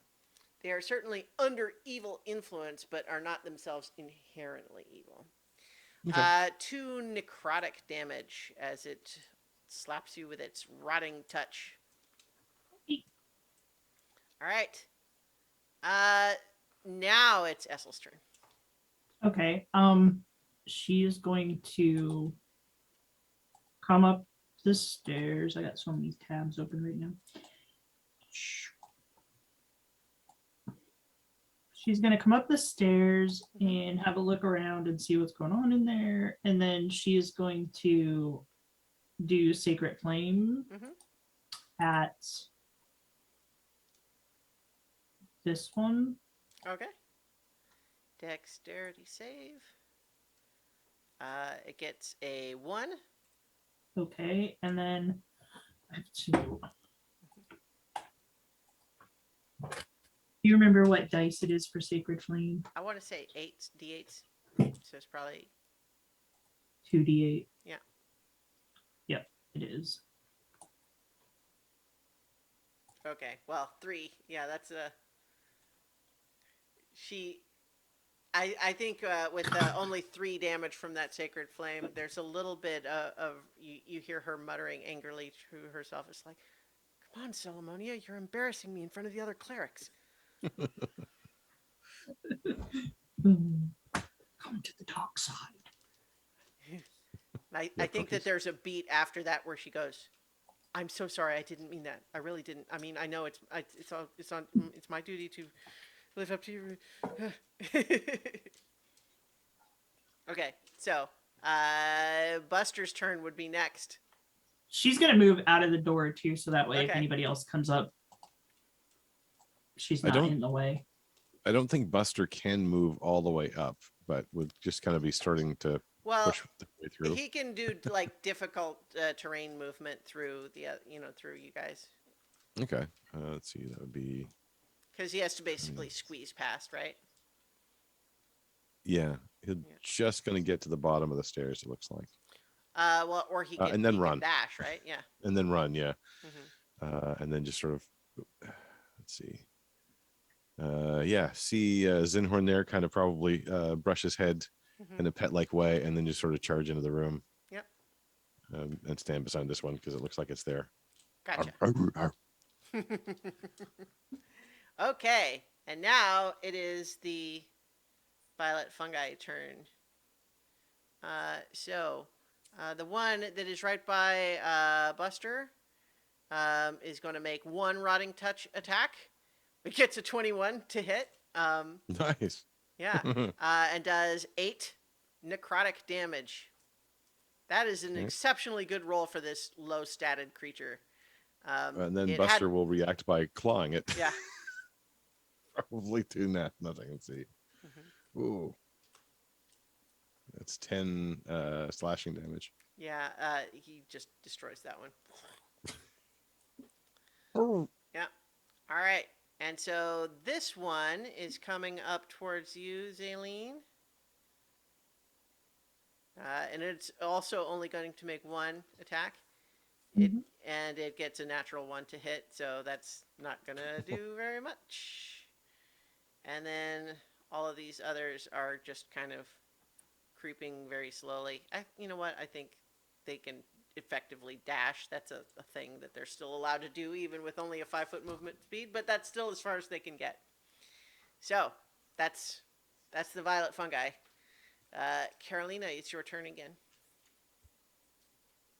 They are certainly under evil influence, but are not themselves inherently evil. Okay. 2 necrotic damage as it slaps you with its rotting touch. All right. Now it's Essel's turn. Okay. She is going to come up the stairs. I got so many tabs open right now. She's going to come up the stairs and have a look around and see what's going on in there. And then she is going to do Sacred Flame at this one. Okay. Dexterity save. It gets a 1. Okay. And then I have to. Do you remember what dice it is for Sacred Flame? I want to say 8 d8s. So it's probably 2d8. Yeah. Yep, it is. Okay, well, 3. Yeah, that's a. She. I think with only 3 damage from that sacred flame, there's a little bit of you hear her muttering angrily to herself. It's like, come on, Solomonia, you're embarrassing me in front of the other clerics. Come to the dark side. I Yeah, think that cookies. there's a beat after that where she goes, "I'm so sorry, I didn't mean that. I really didn't. I mean, I know it's my duty to live up to your." Okay, so Buster's turn would be next. She's gonna move out of the door too, so that way if Okay. anybody else comes up, she's I not don't- in the way. I don't think Buster can move all the way up, but would just kind of be starting to Well, push the way through. he can do like difficult terrain movement through the through you guys Okay. Let's see. That would be, because he has to basically squeeze past, right? yeah. He's Yeah. just going to get to the bottom of the stairs, it looks like. Well, or he can And then he can run. dash, right? Yeah. And then run, yeah. Hmm. And then just sort of, let's see. Yeah, see Zinhorn there kind of probably brush his head Hmm. in a pet-like way and then just sort of charge into the room. Yep. And stand beside this one because it looks like it's there. Gotcha. Arr, arr, arr. Okay, and now it is the Violet Fungi turn. So the one that is right by Buster is going to make 1 rotting touch attack. It gets a 21 to hit. Nice. Yeah, and does 8 necrotic damage. That is an Okay. exceptionally good roll for this low-statted creature. And then it Buster had- will react by clawing it. Yeah. Probably do nothing. Let's see. Mhm. Ooh. That's 10 slashing damage. Yeah, he just destroys that one. Oh. Yeah. All right. And so this one is coming up towards you, Zaleen. And it's also only going to make 1 attack. And it gets a natural 1 to hit, so that's not going to do very much. And then all of these others are just kind of creeping very slowly. You know what? I think they can effectively dash. That's a thing that they're still allowed to do, even with only a 5-foot movement speed, but that's still as far as they can get. So that's the Violet Fungi. Carolina, it's your turn again.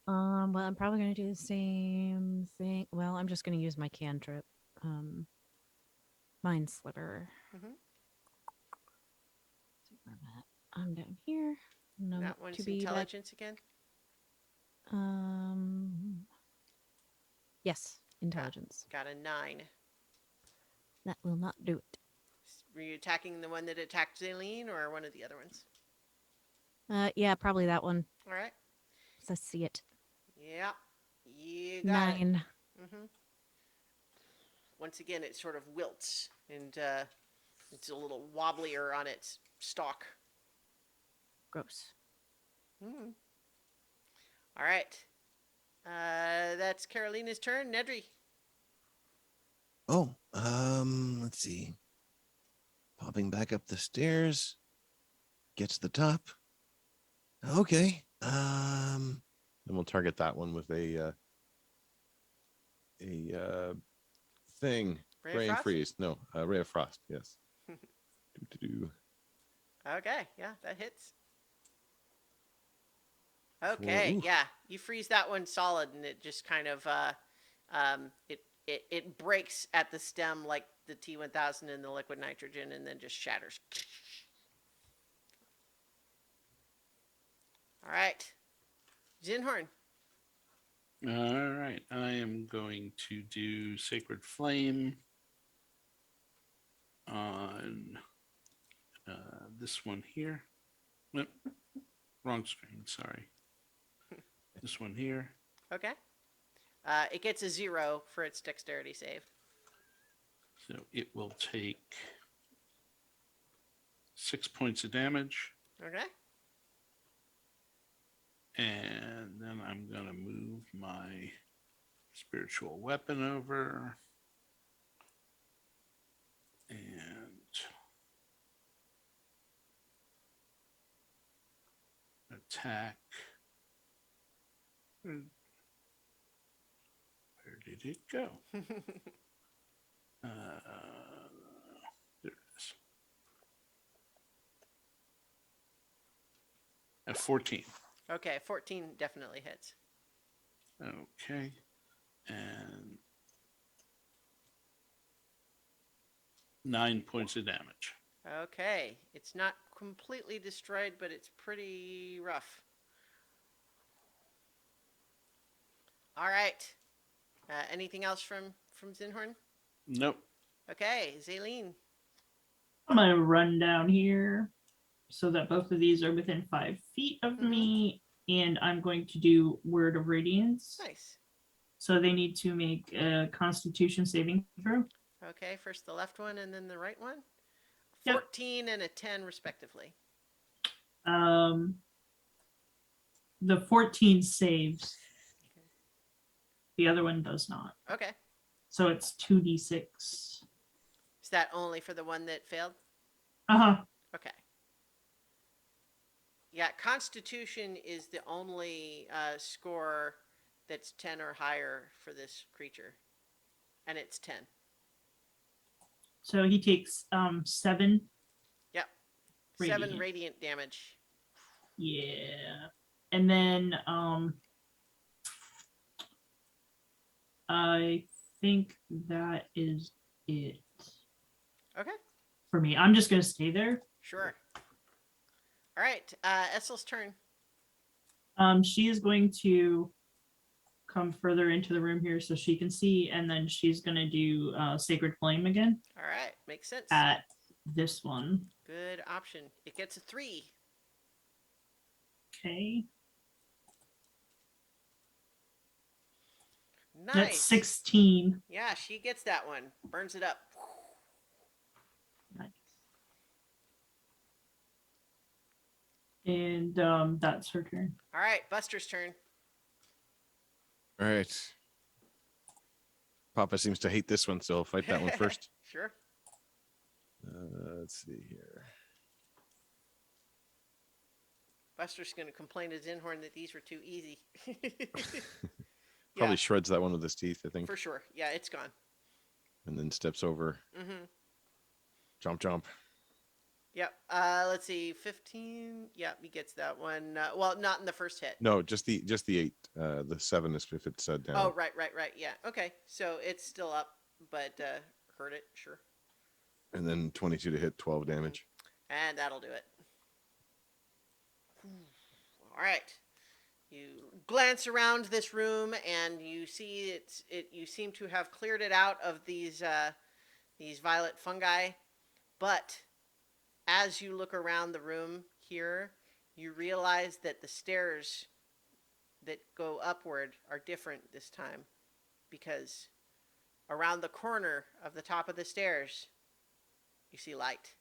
Well, I'm probably gonna do the same thing. Well, I'm just gonna use my cantrip. Mind Sliver. Mhm. See where I'm at. I'm down here. No, That one's to be back. intelligence again. Yes, intelligence. Got a 9. That will not do it. Were you attacking the one that attacked Zaleen or one of the other ones? Yeah, probably that one. All right. Let's see it. Yeah. You got 9. it. Mm-hmm. Once again, it sort of wilts, and it's a little wobblier on its stalk. Gross. Mm. All right. That's Carolina's turn. Nedry. Oh, let's see. Popping back up the stairs. Get to the top. Okay. Then we'll target that one with a thing. Ray of Ray and Frost? freeze. No, ray of frost. Yes. Do. Okay, yeah, that hits. Okay, Ooh. yeah, you freeze that one solid, and it just kind of it breaks at the stem like the T1000 in the liquid nitrogen, and then just shatters. All right, Zinhorn. All right, I am going to do Sacred Flame on this one here. Nope, wrong screen, sorry. This one here. Okay. It gets a 0 for its dexterity save. So it will take 6 points of damage. Okay. And then I'm going to move my spiritual weapon over. attack. Where did it go? There it is. At 14. Okay, 14 definitely hits. Okay. And 9 points of damage. Okay, it's not completely destroyed, but it's pretty rough. All right. Anything else from Zinhorn? Nope. Okay, Zaleen. I'm gonna run down here so that both of these are within 5 feet of me, and I'm going to do Word of Radiance. Nice. So they need to make a Constitution saving throw. Okay, first the left one and then the right one. Yep. 14 and a 10 respectively. The 14 saves. The other one does not. Okay. So it's 2d6. Is that only for the one that failed? Uh-huh. Okay. Yeah, Constitution is the only score that's 10 or higher for this creature. And it's 10. So he takes 7. Yep. 7 Radiant. radiant damage. Yeah. And then I think that is it Okay, for me. I'm just gonna stay there. sure. All right, Essel's turn. She is going to come further into the room here so she can see, and then she's gonna do Sacred Flame again All right, makes sense. at this one. Good option. It gets a 3. Okay. Nice. That's 16. Yeah, she gets that one. Burns it up. Nice. And that's her turn. All right, Buster's turn. All right. Papa seems to hate this one, so I'll fight that one first. Sure. Let's see here. Buster's going to complain to Zinhorn that these were too easy. Probably Yeah, shreds that one with his teeth, I think, for sure. Yeah, it's gone. and then steps over. Mm-hmm. Jump. Yep. Let's see. 15. Yep, he gets that one. Well, not in the first hit. No, just the 8. The 7 is if it's down. Oh, right. Yeah. Okay. So it's still up, but hurt it. Sure. And then 22 to hit, 12 damage. And that'll do it. All right. You glance around this room and you see you seem to have cleared it out of these violet fungi, but as you look around the room here, you realize that the stairs that go upward are different this time, because around the corner of the top of the stairs you see light.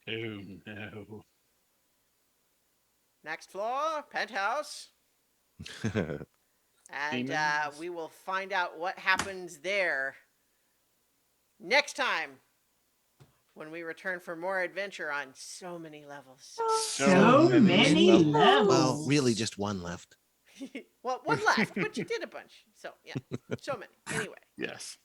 Oh no. Next floor, penthouse. And Demons. we will find out what happens there next time when we return for more adventure on so many levels. So many Well, levels. well, really just one left. Well, one left, but you did a bunch. So, yeah, so many. Anyway, Yes.